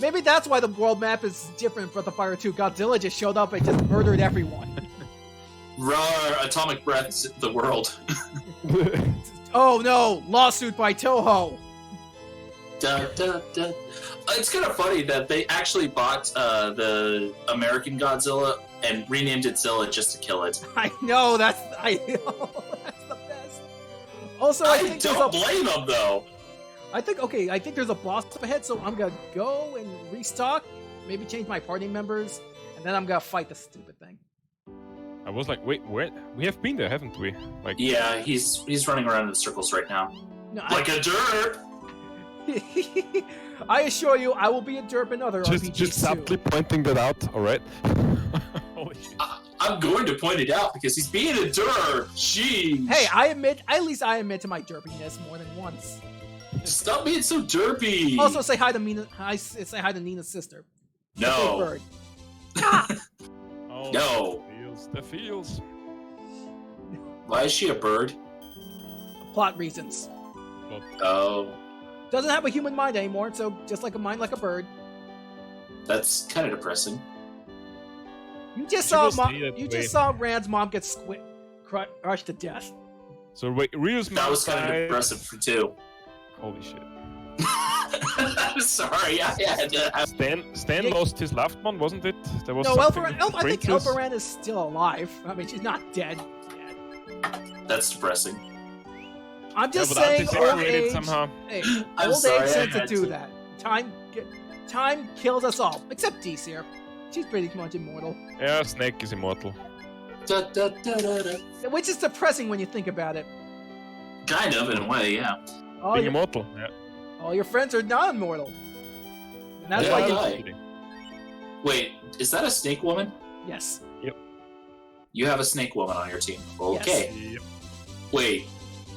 [SPEAKER 1] Maybe that's why the world map is different for the Fire 2. Godzilla just showed up and just murdered everyone.
[SPEAKER 3] Rawr, atomic breaths the world.
[SPEAKER 1] Oh no, lawsuit by Toho.
[SPEAKER 3] Dun, dun, dun. It's kind of funny that they actually bought the American Godzilla and renamed it Zilla just to kill it.
[SPEAKER 1] I know, that's the best. Also, I think
[SPEAKER 3] don't blame them though.
[SPEAKER 1] I think there's a boss up ahead, so I'm gonna go and restock, maybe change my party members, and then I'm gonna fight the stupid thing.
[SPEAKER 2] I was like, wait, where? We have been there, haven't we? Like,
[SPEAKER 3] Yeah, he's running around in circles right now,
[SPEAKER 1] No,
[SPEAKER 3] like a derp.
[SPEAKER 1] I assure you, I will be a derp in other RPGs
[SPEAKER 2] just
[SPEAKER 1] too.
[SPEAKER 2] subtly pointing that out, alright? Holy shit.
[SPEAKER 3] I'm going to point it out because he's being a derp. Jeez.
[SPEAKER 1] Hey, at least I admit to my derpiness more than once.
[SPEAKER 3] Stop being so derpy.
[SPEAKER 1] Also, say hi to say hi to Nina's sister. Big
[SPEAKER 3] no,
[SPEAKER 1] bird.
[SPEAKER 2] Oh,
[SPEAKER 3] no.
[SPEAKER 2] The feels.
[SPEAKER 3] Why is she a bird?
[SPEAKER 1] Plot reasons.
[SPEAKER 3] Oh,
[SPEAKER 1] Doesn't have a human mind anymore, so just like a mind like a bird.
[SPEAKER 3] that's kind of depressing.
[SPEAKER 1] You just
[SPEAKER 2] She
[SPEAKER 1] saw
[SPEAKER 2] will stay that
[SPEAKER 1] you
[SPEAKER 2] way.
[SPEAKER 1] just saw Rand's mom get crushed to death.
[SPEAKER 2] So wait, Ryu's
[SPEAKER 3] That was kind of
[SPEAKER 2] died.
[SPEAKER 3] depressive too.
[SPEAKER 2] Holy shit.
[SPEAKER 3] I'm sorry, I had to.
[SPEAKER 2] Stan
[SPEAKER 1] Yeah.
[SPEAKER 2] lost his loved one, wasn't it? There was
[SPEAKER 1] No,
[SPEAKER 2] something
[SPEAKER 1] I
[SPEAKER 2] with
[SPEAKER 1] think
[SPEAKER 2] princess.
[SPEAKER 1] Elfaran is still alive. I mean, she's not dead.
[SPEAKER 3] That's depressing.
[SPEAKER 1] I'm just
[SPEAKER 2] yeah, but
[SPEAKER 1] saying, old
[SPEAKER 2] separated
[SPEAKER 1] age.
[SPEAKER 2] somehow.
[SPEAKER 1] Hey,
[SPEAKER 3] I'm
[SPEAKER 1] old
[SPEAKER 3] sorry,
[SPEAKER 1] age
[SPEAKER 3] I
[SPEAKER 1] tends to
[SPEAKER 3] had
[SPEAKER 1] do
[SPEAKER 3] to.
[SPEAKER 1] that. Time kills us all, except Deeseer. She's pretty much immortal,
[SPEAKER 2] Yeah, Snake is immortal.
[SPEAKER 3] Da, da, da, da, da.
[SPEAKER 1] which is depressing when you think about it.
[SPEAKER 3] Kind of, in a way, yeah.
[SPEAKER 1] All
[SPEAKER 2] Being
[SPEAKER 1] your,
[SPEAKER 2] immortal. Yeah.
[SPEAKER 1] all your friends are not immortal, and that's
[SPEAKER 3] Yeah,
[SPEAKER 1] why
[SPEAKER 3] I
[SPEAKER 1] you.
[SPEAKER 3] die. Wait, is that a snake woman?
[SPEAKER 1] Yes.
[SPEAKER 3] You have a snake woman on your team. Okay.
[SPEAKER 2] Yep.
[SPEAKER 3] Wait,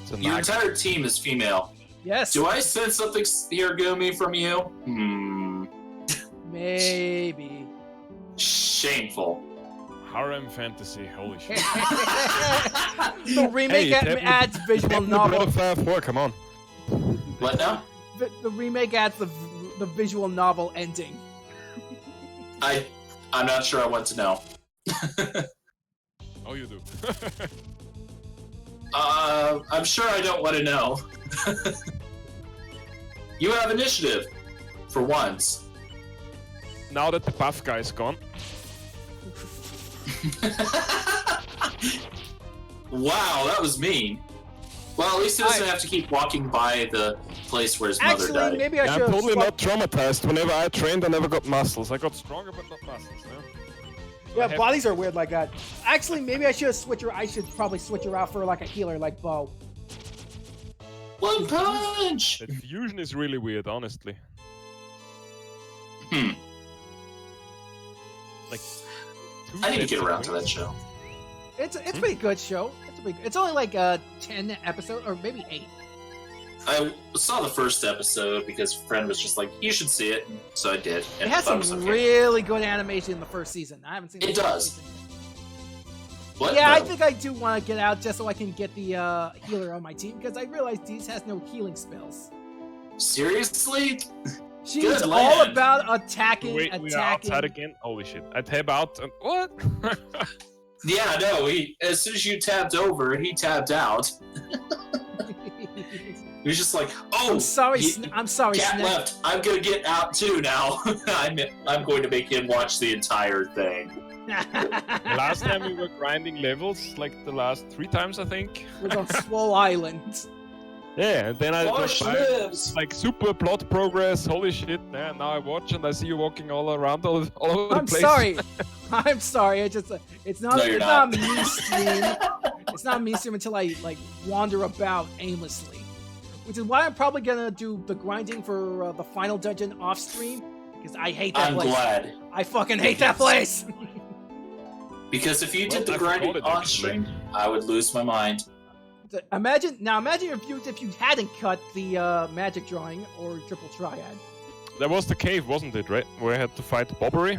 [SPEAKER 2] It's a
[SPEAKER 3] your
[SPEAKER 2] nag.
[SPEAKER 3] entire team is female.
[SPEAKER 1] Yes.
[SPEAKER 3] Do I sense something here, Gumi, from you?
[SPEAKER 1] Maybe.
[SPEAKER 3] Shameful.
[SPEAKER 2] Harem fantasy. Holy shit.
[SPEAKER 1] The remake
[SPEAKER 2] Hey, Templar-
[SPEAKER 1] adds visual
[SPEAKER 2] Templar
[SPEAKER 1] novel.
[SPEAKER 2] Breath of 4, come on.
[SPEAKER 3] What now?
[SPEAKER 1] The remake adds the visual novel ending.
[SPEAKER 3] I'm not sure I want to know.
[SPEAKER 2] Oh, you do.
[SPEAKER 3] I'm sure I don't want to know. You have initiative, for once.
[SPEAKER 2] Now that the buff guy is gone.
[SPEAKER 3] Wow, that was mean. Well, at least he doesn't have to keep walking by the place where his mother
[SPEAKER 1] Actually,
[SPEAKER 3] died.
[SPEAKER 1] maybe I
[SPEAKER 2] I'm
[SPEAKER 1] should.
[SPEAKER 2] totally not traumatized. Whenever I trained, I never got muscles. I got stronger, but not muscles.
[SPEAKER 1] Yeah,
[SPEAKER 2] I have-
[SPEAKER 1] bodies are weird like that. Actually, maybe I should switch her. I should probably switch her out for like a healer, like Bo.
[SPEAKER 3] One punch!
[SPEAKER 2] That fusion is really weird, honestly.
[SPEAKER 3] Hmm.
[SPEAKER 2] Like,
[SPEAKER 3] I need to get around to that show.
[SPEAKER 1] It's a pretty good show. It's only like 10 episodes or maybe 8.
[SPEAKER 3] I saw the first episode because a friend was just like, "You should see it," and so I did.
[SPEAKER 1] It
[SPEAKER 3] And
[SPEAKER 1] has
[SPEAKER 3] thought
[SPEAKER 1] some
[SPEAKER 3] it was okay.
[SPEAKER 1] really good animation in the first season. I haven't seen.
[SPEAKER 3] It
[SPEAKER 1] the second
[SPEAKER 3] does.
[SPEAKER 1] season yet.
[SPEAKER 3] What?
[SPEAKER 1] Yeah, I
[SPEAKER 3] No.
[SPEAKER 1] think I do want to get out just so I can get the healer on my team because I realize Deez has no healing spells.
[SPEAKER 3] Seriously?
[SPEAKER 1] She's
[SPEAKER 3] Good
[SPEAKER 1] all
[SPEAKER 3] land.
[SPEAKER 1] about attacking,
[SPEAKER 2] wait, we are outside
[SPEAKER 1] attacking.
[SPEAKER 2] again? Holy shit. I tab out and what?
[SPEAKER 3] Yeah, no. As soon as you tapped over, he tapped out. You're just like, oh,
[SPEAKER 1] I'm sorry. I'm sorry,
[SPEAKER 3] Cat
[SPEAKER 1] Snack.
[SPEAKER 3] left. I'm gonna get out too now. I'm going to make him watch the entire thing.
[SPEAKER 2] Last time we were grinding levels, like the last 3 times, I think.
[SPEAKER 1] Was on Swole Island.
[SPEAKER 2] Yeah, and then I
[SPEAKER 3] Wash
[SPEAKER 2] got
[SPEAKER 3] lives.
[SPEAKER 2] like super plot progress. Holy shit! Yeah, now I watch and I see you walking all around all over
[SPEAKER 1] I'm
[SPEAKER 2] the place.
[SPEAKER 1] sorry. I'm sorry. It's not.
[SPEAKER 3] No, you're
[SPEAKER 1] it's not
[SPEAKER 3] not.
[SPEAKER 1] me stream. It's not me stream until I like wander about aimlessly, which is why I'm probably gonna do the grinding for the final dungeon off stream because I hate that
[SPEAKER 3] I'm
[SPEAKER 1] place.
[SPEAKER 3] glad.
[SPEAKER 1] I fucking hate that place.
[SPEAKER 3] Because if you did the
[SPEAKER 2] I
[SPEAKER 3] grinding
[SPEAKER 2] forgot it,
[SPEAKER 3] on
[SPEAKER 2] actually.
[SPEAKER 3] stream, I would lose my mind.
[SPEAKER 1] Imagine if you hadn't cut the magic drawing or triple triad.
[SPEAKER 2] That was the cave, wasn't it? Right, where I had to fight Bobbery.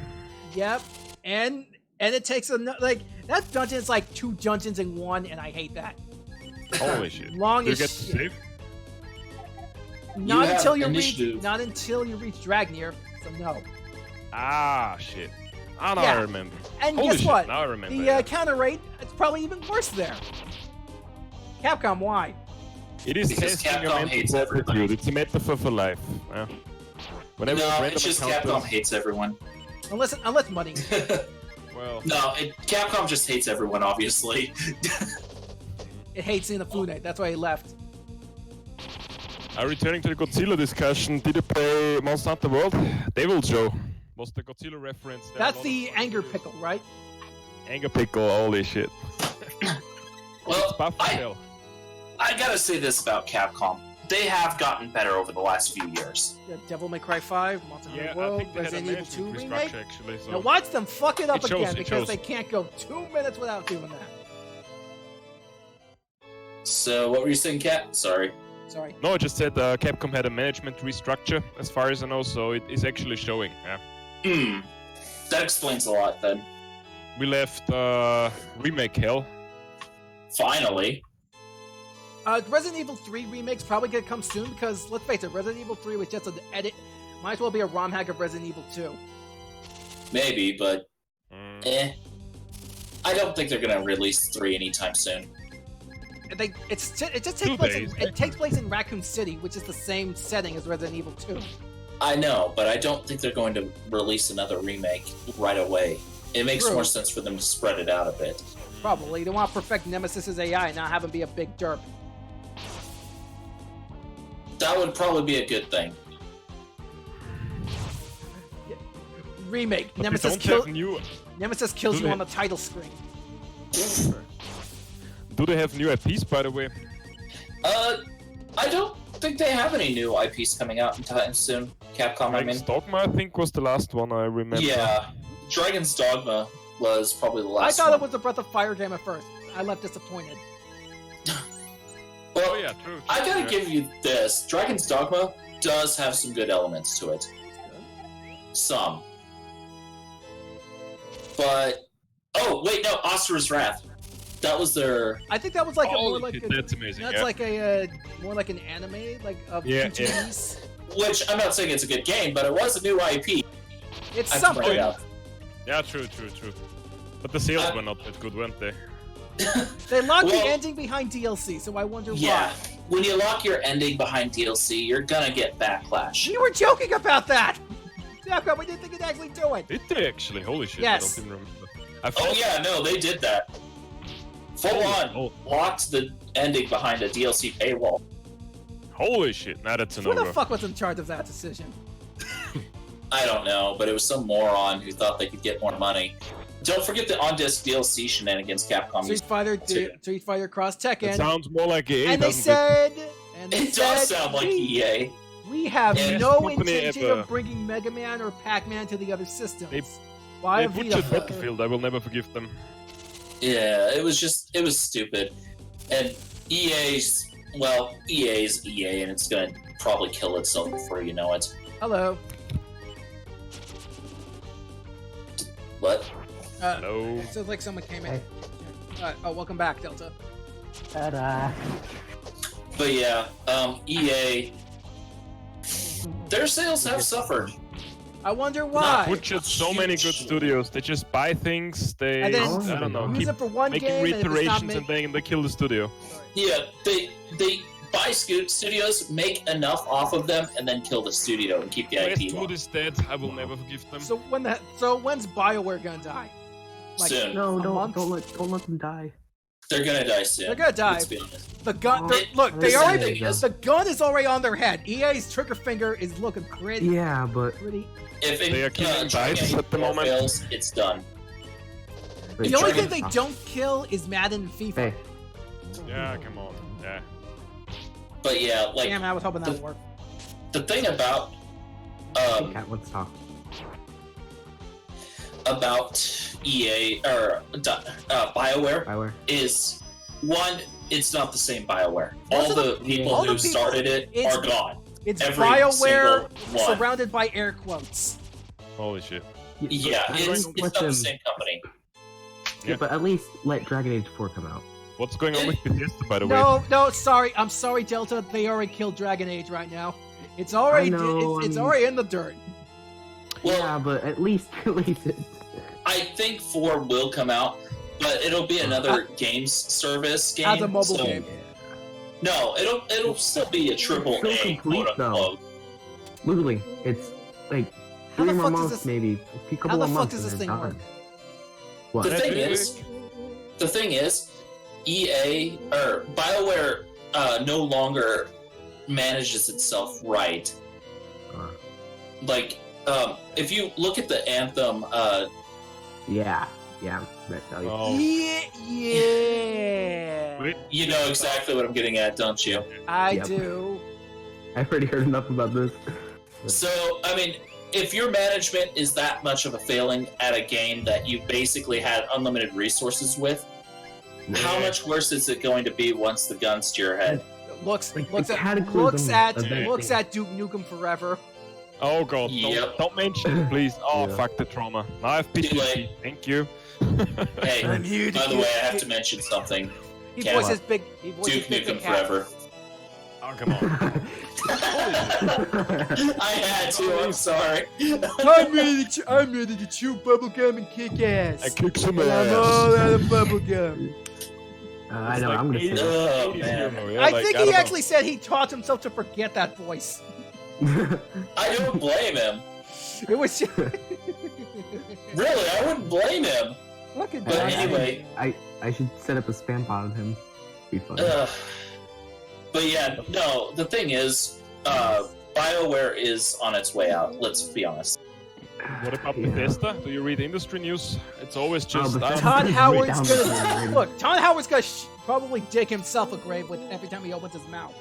[SPEAKER 1] Yep, and it takes like that dungeon is like 2 dungeons in one, and I hate that.
[SPEAKER 2] Holy shit!
[SPEAKER 1] Long
[SPEAKER 2] Do you
[SPEAKER 1] as
[SPEAKER 2] get to
[SPEAKER 1] shit.
[SPEAKER 2] save?
[SPEAKER 1] Not
[SPEAKER 3] have
[SPEAKER 1] until you
[SPEAKER 3] initiative.
[SPEAKER 1] reach. Not until you reach Dragnir. So no.
[SPEAKER 2] Ah, shit. Ah, now
[SPEAKER 1] Yeah.
[SPEAKER 2] I remember.
[SPEAKER 1] And
[SPEAKER 2] Holy
[SPEAKER 1] guess
[SPEAKER 2] shit,
[SPEAKER 1] what?
[SPEAKER 2] now I remember.
[SPEAKER 1] The
[SPEAKER 2] yeah.
[SPEAKER 1] counter rate, it's probably even worse there. Capcom, why?
[SPEAKER 2] It is
[SPEAKER 3] Because
[SPEAKER 2] testing your
[SPEAKER 3] Capcom
[SPEAKER 2] mental
[SPEAKER 3] hates
[SPEAKER 2] fortitude.
[SPEAKER 3] everybody.
[SPEAKER 2] It's a metaphor for life. Yeah. Whenever you have
[SPEAKER 3] No,
[SPEAKER 2] random
[SPEAKER 3] it's just
[SPEAKER 2] encounters-
[SPEAKER 3] Capcom hates everyone.
[SPEAKER 1] Unless money.
[SPEAKER 2] Well,
[SPEAKER 3] No, Capcom just hates everyone, obviously.
[SPEAKER 1] It hates Inafune. That's why he left.
[SPEAKER 2] returning to the Godzilla discussion, did you play Monster Hunter World? Devil Joe was the Godzilla reference. There are a
[SPEAKER 1] That's
[SPEAKER 2] lot
[SPEAKER 1] the
[SPEAKER 2] of-
[SPEAKER 1] anger pickle, right?
[SPEAKER 2] Anger pickle, holy shit.
[SPEAKER 3] Well,
[SPEAKER 2] It's buff as hell.
[SPEAKER 3] I gotta say this about Capcom. They have gotten better over the last few years.
[SPEAKER 1] Yeah, Devil May Cry 5, Monster
[SPEAKER 2] Yeah,
[SPEAKER 1] Hunter
[SPEAKER 2] I
[SPEAKER 1] World,
[SPEAKER 2] think they had a
[SPEAKER 1] Resident Evil 2
[SPEAKER 2] management
[SPEAKER 1] remake.
[SPEAKER 2] restructure actually. So
[SPEAKER 1] Now watch them fuck it up
[SPEAKER 2] It shows,
[SPEAKER 1] again
[SPEAKER 2] it
[SPEAKER 1] because
[SPEAKER 2] shows.
[SPEAKER 1] they can't go 2 minutes without doing that.
[SPEAKER 3] So, what were you saying, Cat? Sorry.
[SPEAKER 1] Sorry.
[SPEAKER 2] No, I just said Capcom had a management restructure, as far as I know, so it is actually showing. Yeah.
[SPEAKER 3] That explains a lot then.
[SPEAKER 2] We left remake hell.
[SPEAKER 3] Finally.
[SPEAKER 1] Resident Evil 3 remake's probably gonna come soon because let's face it, Resident Evil 3 was just an edit. Might as well be a ROM hack of Resident Evil 2.
[SPEAKER 3] Maybe, but
[SPEAKER 2] Mm.
[SPEAKER 3] I don't think they're gonna release 3 anytime soon.
[SPEAKER 1] And it just
[SPEAKER 2] 2
[SPEAKER 1] takes place.
[SPEAKER 2] days.
[SPEAKER 1] It takes place in Raccoon City, which is the same setting as Resident Evil 2.
[SPEAKER 3] I know, but I don't think they're going to release another remake right away. It makes
[SPEAKER 1] True.
[SPEAKER 3] more sense for them to spread it out a bit.
[SPEAKER 1] Probably. They want to perfect Nemesis's AI and not have him be a big derp.
[SPEAKER 3] That would probably be a good thing.
[SPEAKER 1] Remake.
[SPEAKER 2] But
[SPEAKER 1] Nemesis
[SPEAKER 2] they don't have new.
[SPEAKER 1] kills
[SPEAKER 2] Do
[SPEAKER 1] you
[SPEAKER 2] they-
[SPEAKER 1] on the title screen.
[SPEAKER 2] Do they have new IPs, by the way?
[SPEAKER 3] I don't think they have any new IPs coming out anytime soon. Capcom, I mean.
[SPEAKER 2] Dragon's Dogma, I think, was the last one I remember.
[SPEAKER 3] Yeah, Dragon's Dogma was probably the
[SPEAKER 1] I
[SPEAKER 3] last
[SPEAKER 1] thought
[SPEAKER 3] one.
[SPEAKER 1] it was a Breath of Fire game at first. I left disappointed.
[SPEAKER 3] Well,
[SPEAKER 2] Oh yeah, true.
[SPEAKER 3] I gotta
[SPEAKER 2] yeah.
[SPEAKER 3] give you this. Dragon's Dogma does have some good elements to it. Some. But oh wait, no, Asura's Wrath. That was their
[SPEAKER 1] I think that was like a more
[SPEAKER 2] Holy
[SPEAKER 1] like
[SPEAKER 2] shit,
[SPEAKER 1] a,
[SPEAKER 2] that's amazing.
[SPEAKER 1] that's
[SPEAKER 2] yeah.
[SPEAKER 1] like a more like an anime like of
[SPEAKER 2] Yeah,
[SPEAKER 1] future
[SPEAKER 2] yeah.
[SPEAKER 1] piece.
[SPEAKER 3] which I'm not saying it's a good game, but it was a new IP.
[SPEAKER 1] It's
[SPEAKER 3] I have to bring
[SPEAKER 1] something.
[SPEAKER 3] it up.
[SPEAKER 2] Yeah, true. But the sales were not that good, weren't they?
[SPEAKER 1] They locked
[SPEAKER 3] Well-
[SPEAKER 1] the ending behind DLC, so I wonder
[SPEAKER 3] Yeah.
[SPEAKER 1] why.
[SPEAKER 3] When you lock your ending behind DLC, you're gonna get backlash.
[SPEAKER 1] You were joking about that. Capcom, we didn't think it'd actually do it.
[SPEAKER 2] Did they actually? Holy shit!
[SPEAKER 1] Yes.
[SPEAKER 2] I don't even remember. I
[SPEAKER 3] Oh
[SPEAKER 2] thought
[SPEAKER 3] yeah, no, they did that. Full on locked the ending behind a DLC paywall.
[SPEAKER 2] Holy shit! Now that's an
[SPEAKER 1] Who the
[SPEAKER 2] over.
[SPEAKER 1] fuck was in charge of that decision?
[SPEAKER 3] I don't know, but it was some moron who thought they could get more money. Don't forget the on-disc DLC shenanigans Capcom used.
[SPEAKER 1] Street Fighter Cross
[SPEAKER 2] It
[SPEAKER 1] Tekken.
[SPEAKER 2] sounds more like EA,
[SPEAKER 1] And they
[SPEAKER 2] doesn't
[SPEAKER 3] It does sound like EA.
[SPEAKER 1] We have
[SPEAKER 3] Yeah.
[SPEAKER 1] no
[SPEAKER 2] Best company
[SPEAKER 1] intention
[SPEAKER 2] ever.
[SPEAKER 1] of bringing Mega Man or Pac-Man to the other systems.
[SPEAKER 2] They-
[SPEAKER 1] Why
[SPEAKER 2] They
[SPEAKER 1] Vita
[SPEAKER 2] butchered
[SPEAKER 1] fucker?
[SPEAKER 2] Battlefield. I will never forgive them.
[SPEAKER 3] Yeah, it was stupid. And EA's EA, and it's gonna probably kill itself before you know it.
[SPEAKER 1] Hello.
[SPEAKER 3] What?
[SPEAKER 2] Hello.
[SPEAKER 1] It sounds like someone came in.
[SPEAKER 5] Hey.
[SPEAKER 1] Welcome back, Delta.
[SPEAKER 5] Ta-da.
[SPEAKER 3] But yeah, EA, their sales have suffered.
[SPEAKER 1] I wonder why.
[SPEAKER 2] Butchered so many good studios. They just buy things. They
[SPEAKER 1] And then
[SPEAKER 2] I don't know.
[SPEAKER 1] Use
[SPEAKER 2] Keep
[SPEAKER 1] it for one
[SPEAKER 2] making
[SPEAKER 1] game, and if it's not
[SPEAKER 2] reiterations and then they kill the studio.
[SPEAKER 3] Yeah, they buy studios, make enough off of them, and then kill the studio and keep the IP
[SPEAKER 2] Westwood
[SPEAKER 3] long.
[SPEAKER 2] is dead. I will never forgive them.
[SPEAKER 1] So when's BioWare gonna die?
[SPEAKER 3] Soon.
[SPEAKER 5] No,
[SPEAKER 1] a month?
[SPEAKER 5] don't let them die.
[SPEAKER 3] They're gonna die soon.
[SPEAKER 1] They're gonna die.
[SPEAKER 3] Let's be honest.
[SPEAKER 1] The gun.
[SPEAKER 5] Oh,
[SPEAKER 1] Look, they
[SPEAKER 3] the
[SPEAKER 1] already.
[SPEAKER 3] thing is-
[SPEAKER 1] The gun is already on their head. EA's trigger finger is looking pretty.
[SPEAKER 5] Yeah, but
[SPEAKER 1] Pretty.
[SPEAKER 3] If
[SPEAKER 2] They are killing dice at the moment.
[SPEAKER 3] fails, it's done.
[SPEAKER 1] The only thing
[SPEAKER 3] Dragon-
[SPEAKER 1] they don't kill is Madden and FIFA.
[SPEAKER 5] Hey,
[SPEAKER 2] Yeah, come on. Yeah.
[SPEAKER 3] But yeah, like
[SPEAKER 1] Damn, I was hoping that would work.
[SPEAKER 3] the thing about
[SPEAKER 5] Cat, let's talk.
[SPEAKER 3] EA or BioWare
[SPEAKER 5] Bioware.
[SPEAKER 3] is one, it's not the same BioWare.
[SPEAKER 1] Most
[SPEAKER 3] All
[SPEAKER 1] of
[SPEAKER 3] the
[SPEAKER 1] the-
[SPEAKER 3] people
[SPEAKER 1] all the
[SPEAKER 3] who
[SPEAKER 1] people-
[SPEAKER 3] started it
[SPEAKER 1] it's-
[SPEAKER 3] are gone.
[SPEAKER 1] It's
[SPEAKER 3] Every
[SPEAKER 1] BioWare
[SPEAKER 3] single one.
[SPEAKER 1] surrounded by air quotes.
[SPEAKER 2] Holy shit.
[SPEAKER 3] Yeah,
[SPEAKER 5] but
[SPEAKER 3] it's
[SPEAKER 5] let
[SPEAKER 3] not the
[SPEAKER 5] them-
[SPEAKER 3] same company.
[SPEAKER 5] Yeah, but at least let Dragon Age 4 come out.
[SPEAKER 2] What's going on with Bethesda, by the way?
[SPEAKER 1] No, sorry. I'm sorry, Delta. They already killed Dragon Age right now. It's already
[SPEAKER 5] I know,
[SPEAKER 1] it's
[SPEAKER 5] I mean-
[SPEAKER 1] already in the dirt.
[SPEAKER 3] Well,
[SPEAKER 5] Yeah, but at least
[SPEAKER 3] I think 4 will come out, but it'll be another games service game.
[SPEAKER 1] As a mobile
[SPEAKER 3] so-
[SPEAKER 1] game.
[SPEAKER 3] No, it'll still be a triple
[SPEAKER 5] Still
[SPEAKER 3] A,
[SPEAKER 5] complete,
[SPEAKER 3] quote unquote.
[SPEAKER 5] literally, it's like
[SPEAKER 1] How
[SPEAKER 5] 3
[SPEAKER 1] the
[SPEAKER 5] more
[SPEAKER 1] fuck does
[SPEAKER 5] months,
[SPEAKER 1] this-
[SPEAKER 5] maybe a couple
[SPEAKER 1] the
[SPEAKER 5] of
[SPEAKER 1] fuck
[SPEAKER 5] months.
[SPEAKER 1] does this
[SPEAKER 5] and
[SPEAKER 1] thing
[SPEAKER 5] they're
[SPEAKER 1] work?
[SPEAKER 5] done. What?
[SPEAKER 3] The thing is, EA or BioWare no longer manages itself right.
[SPEAKER 5] Uh,
[SPEAKER 3] Like, if you look at the Anthem,
[SPEAKER 5] yeah, that tell you.
[SPEAKER 2] Oh,
[SPEAKER 1] Yeah.
[SPEAKER 2] wait.
[SPEAKER 3] you know exactly what I'm getting at, don't you?
[SPEAKER 1] I
[SPEAKER 5] Yep.
[SPEAKER 1] do.
[SPEAKER 5] I've already heard enough about this.
[SPEAKER 3] So, I mean, if your management is that much of a failing at a game that you basically had unlimited resources with, how much worse is it going to be once the gun's to your head?
[SPEAKER 1] Looks
[SPEAKER 5] Like,
[SPEAKER 1] looks
[SPEAKER 5] the
[SPEAKER 1] at
[SPEAKER 5] Cataclysm event
[SPEAKER 1] looks
[SPEAKER 5] thing.
[SPEAKER 1] at Duke Nukem Forever.
[SPEAKER 2] Oh god,
[SPEAKER 3] Yep.
[SPEAKER 2] don't mention it, please. Oh,
[SPEAKER 5] Yeah.
[SPEAKER 2] fuck the trauma. Now I have PTSD.
[SPEAKER 3] late.
[SPEAKER 2] Thank you.
[SPEAKER 3] Hey,
[SPEAKER 1] I'm here to
[SPEAKER 3] by the
[SPEAKER 1] kill-
[SPEAKER 3] way, I have to mention something.
[SPEAKER 1] He
[SPEAKER 3] Cat.
[SPEAKER 1] voices big. He voices
[SPEAKER 3] Duke
[SPEAKER 1] big
[SPEAKER 3] Nukem
[SPEAKER 1] cat.
[SPEAKER 3] Forever.
[SPEAKER 2] Oh, come on.
[SPEAKER 3] I had to, I'm sorry.
[SPEAKER 1] I'm ready to chew bubblegum and kick ass.
[SPEAKER 2] I kick some
[SPEAKER 1] I'm all out of bubblegum.
[SPEAKER 5] I know, I'm gonna say that.
[SPEAKER 3] Oh, man.
[SPEAKER 1] I think he actually said he taught himself to forget that voice.
[SPEAKER 3] I don't blame him.
[SPEAKER 1] It was just...
[SPEAKER 3] Really, I wouldn't blame him.
[SPEAKER 1] Look at
[SPEAKER 3] But
[SPEAKER 1] that.
[SPEAKER 3] anyway,
[SPEAKER 5] I should set up a spam bot of him. Be fun.
[SPEAKER 3] but yeah, no, the thing is, BioWare is on its way out, let's be honest.
[SPEAKER 2] What about
[SPEAKER 5] Yeah.
[SPEAKER 2] Bethesda? Do you read industry news? It's always just.
[SPEAKER 5] Bethesda-
[SPEAKER 1] Todd
[SPEAKER 5] Way
[SPEAKER 1] Howard's
[SPEAKER 5] down
[SPEAKER 1] gonna
[SPEAKER 5] the
[SPEAKER 1] look. Todd Howard's gonna probably dig himself a grave with every time he opens his mouth.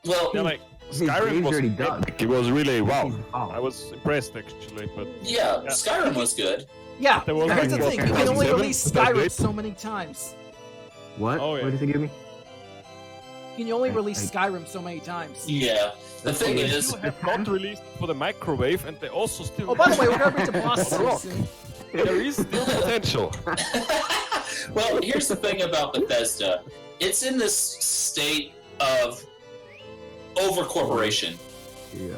[SPEAKER 3] Well,
[SPEAKER 2] Yeah, like
[SPEAKER 5] His
[SPEAKER 2] Skyrim
[SPEAKER 5] grave's
[SPEAKER 2] was.
[SPEAKER 5] already dug.
[SPEAKER 2] It was really wow.
[SPEAKER 5] Oh.
[SPEAKER 2] I was impressed actually, but
[SPEAKER 3] yeah, Skyrim was good.
[SPEAKER 1] Yeah,
[SPEAKER 2] There was
[SPEAKER 1] here's
[SPEAKER 2] like
[SPEAKER 1] the
[SPEAKER 2] what,
[SPEAKER 1] thing: you can only
[SPEAKER 2] 2007?
[SPEAKER 1] release
[SPEAKER 2] Is that
[SPEAKER 1] Skyrim
[SPEAKER 2] great?
[SPEAKER 1] so many times.
[SPEAKER 5] What?
[SPEAKER 2] Oh, yeah.
[SPEAKER 5] What did he give me?
[SPEAKER 1] You can only
[SPEAKER 5] I-
[SPEAKER 1] release
[SPEAKER 5] I-
[SPEAKER 1] Skyrim so many times.
[SPEAKER 3] Yeah, the thing
[SPEAKER 5] okay.
[SPEAKER 3] is,
[SPEAKER 2] you have not released for the microwave, and they also still.
[SPEAKER 1] Oh, by the way, we're gonna reach a boss soon.
[SPEAKER 2] there is still potential.
[SPEAKER 3] well, here's the thing about Bethesda. It's in this state of overcorporation,
[SPEAKER 5] Yeah.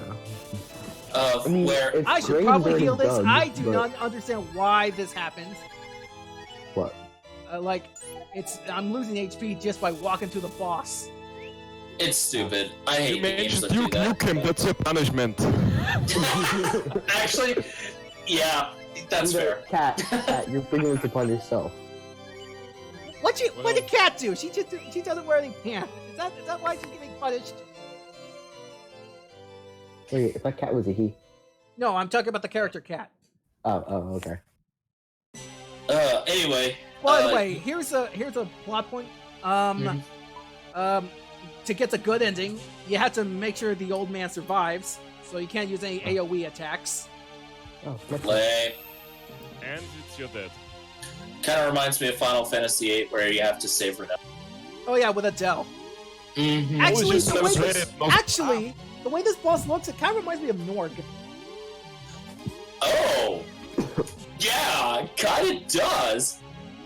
[SPEAKER 3] of
[SPEAKER 5] I mean,
[SPEAKER 3] where
[SPEAKER 5] if
[SPEAKER 1] I should
[SPEAKER 5] grave's
[SPEAKER 1] probably
[SPEAKER 5] already
[SPEAKER 1] heal this.
[SPEAKER 5] dug,
[SPEAKER 1] I do
[SPEAKER 5] but-
[SPEAKER 1] not understand why this happens.
[SPEAKER 5] What?
[SPEAKER 1] Like, I'm losing HP just by walking to the boss.
[SPEAKER 3] it's stupid. I
[SPEAKER 2] You
[SPEAKER 3] hate the games
[SPEAKER 2] mentioned
[SPEAKER 3] that do
[SPEAKER 2] Duke
[SPEAKER 3] that.
[SPEAKER 2] Nukem. That's your punishment.
[SPEAKER 3] Actually, yeah, that's fair.
[SPEAKER 5] Cat, you're bringing this upon yourself.
[SPEAKER 1] What
[SPEAKER 2] Well-
[SPEAKER 1] did Cat do? She doesn't wear any pants. Is that why she's getting punished?
[SPEAKER 5] Wait, if that cat was a he.
[SPEAKER 1] No, I'm talking about the character Cat.
[SPEAKER 5] Oh, okay.
[SPEAKER 3] Anyway,
[SPEAKER 1] By the way, here's a plot point. To get the good ending, you have to make sure the old man survives. So you can't use any AOE attacks.
[SPEAKER 5] Oh, that's
[SPEAKER 3] lame.
[SPEAKER 2] And it's your dead.
[SPEAKER 3] Kind of reminds me of Final Fantasy VIII, where you have to save Renelle.
[SPEAKER 1] Oh yeah, with Adele.
[SPEAKER 3] Mm-hmm.
[SPEAKER 1] Actually,
[SPEAKER 2] just
[SPEAKER 1] the way
[SPEAKER 2] said
[SPEAKER 1] this,
[SPEAKER 2] it most-
[SPEAKER 1] actually, the way this boss looks, it kind of reminds me of Norg.
[SPEAKER 3] Oh, yeah, kind of does.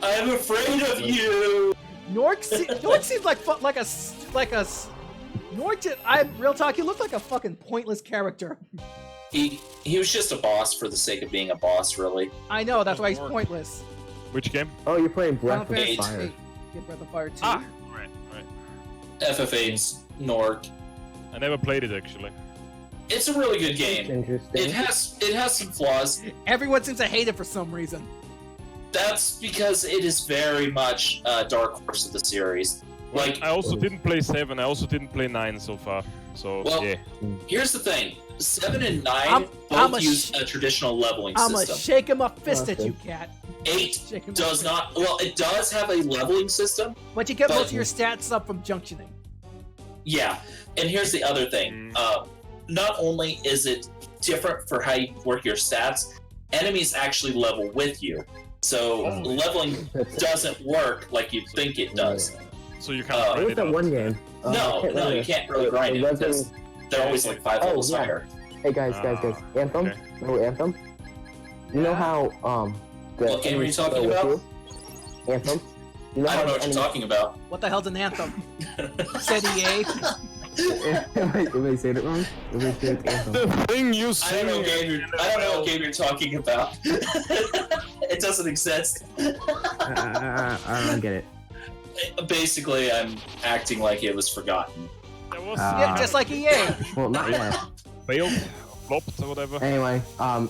[SPEAKER 3] I'm afraid of you.
[SPEAKER 1] Norg seems like Norg. Real talk. He looked like a fucking pointless character.
[SPEAKER 3] He was just a boss for the sake of being a boss, really.
[SPEAKER 1] I know that's why he's
[SPEAKER 2] Norg.
[SPEAKER 1] pointless.
[SPEAKER 2] Which game?
[SPEAKER 5] Oh, you're playing
[SPEAKER 1] Final
[SPEAKER 5] Breath of
[SPEAKER 1] Fantasy
[SPEAKER 5] Fire.
[SPEAKER 1] VIII. Get Breath of Fire 2.
[SPEAKER 2] Ah, right.
[SPEAKER 3] FF8's Nork.
[SPEAKER 2] I never played it actually.
[SPEAKER 3] It's a really good
[SPEAKER 5] It's
[SPEAKER 3] game.
[SPEAKER 5] interesting.
[SPEAKER 3] It has some flaws.
[SPEAKER 1] Everyone seems to hate it for some reason.
[SPEAKER 3] That's because it is very much a dark horse of the series. Like,
[SPEAKER 2] I also didn't play 7. I also didn't play 9 so far. So
[SPEAKER 3] Well,
[SPEAKER 2] yeah.
[SPEAKER 3] here's the thing: 7 and 9
[SPEAKER 1] I'm
[SPEAKER 3] both
[SPEAKER 1] a
[SPEAKER 3] use a traditional leveling
[SPEAKER 1] I'm gonna
[SPEAKER 3] system.
[SPEAKER 1] shake him a fist at
[SPEAKER 5] Okay.
[SPEAKER 1] you, cat.
[SPEAKER 3] 8
[SPEAKER 1] Shake him
[SPEAKER 3] does
[SPEAKER 1] up.
[SPEAKER 3] not. Well, it does have a leveling system.
[SPEAKER 1] But you get
[SPEAKER 3] but-
[SPEAKER 1] most of your stats up from junctioning.
[SPEAKER 3] Yeah, and here's the other thing. Not only is it different for how you work your stats, enemies actually level with you. So leveling doesn't work like you think it does.
[SPEAKER 2] So you can't
[SPEAKER 3] What
[SPEAKER 2] grind
[SPEAKER 5] What was
[SPEAKER 2] it
[SPEAKER 5] that
[SPEAKER 2] out.
[SPEAKER 5] one game?
[SPEAKER 3] No,
[SPEAKER 5] I
[SPEAKER 3] no,
[SPEAKER 5] remember.
[SPEAKER 3] you can't really grind it
[SPEAKER 5] wasn't-
[SPEAKER 3] because they're always like 5
[SPEAKER 5] Oh,
[SPEAKER 3] levels
[SPEAKER 5] yeah.
[SPEAKER 3] higher.
[SPEAKER 5] Hey guys, Anthem.
[SPEAKER 2] okay.
[SPEAKER 5] Remember Anthem? You know how the
[SPEAKER 3] What game are you
[SPEAKER 5] enemies
[SPEAKER 3] talking
[SPEAKER 5] go with
[SPEAKER 3] about?
[SPEAKER 5] you? Anthem. You know
[SPEAKER 3] I
[SPEAKER 5] how
[SPEAKER 3] don't know
[SPEAKER 5] the
[SPEAKER 3] what you're
[SPEAKER 5] enemies-
[SPEAKER 3] talking about.
[SPEAKER 1] What the hell's an anthem? Said EA.
[SPEAKER 5] Am I saying it wrong? Am I saying it's Anthem?
[SPEAKER 2] The thing you
[SPEAKER 3] I
[SPEAKER 2] say.
[SPEAKER 3] don't know what game you're talking about. It doesn't exist.
[SPEAKER 5] I don't get it.
[SPEAKER 3] Basically, I'm acting like it was forgotten.
[SPEAKER 2] That was
[SPEAKER 1] Yeah, just like EA.
[SPEAKER 5] Well, not yet.
[SPEAKER 2] failed, flopped or whatever.
[SPEAKER 5] Anyway,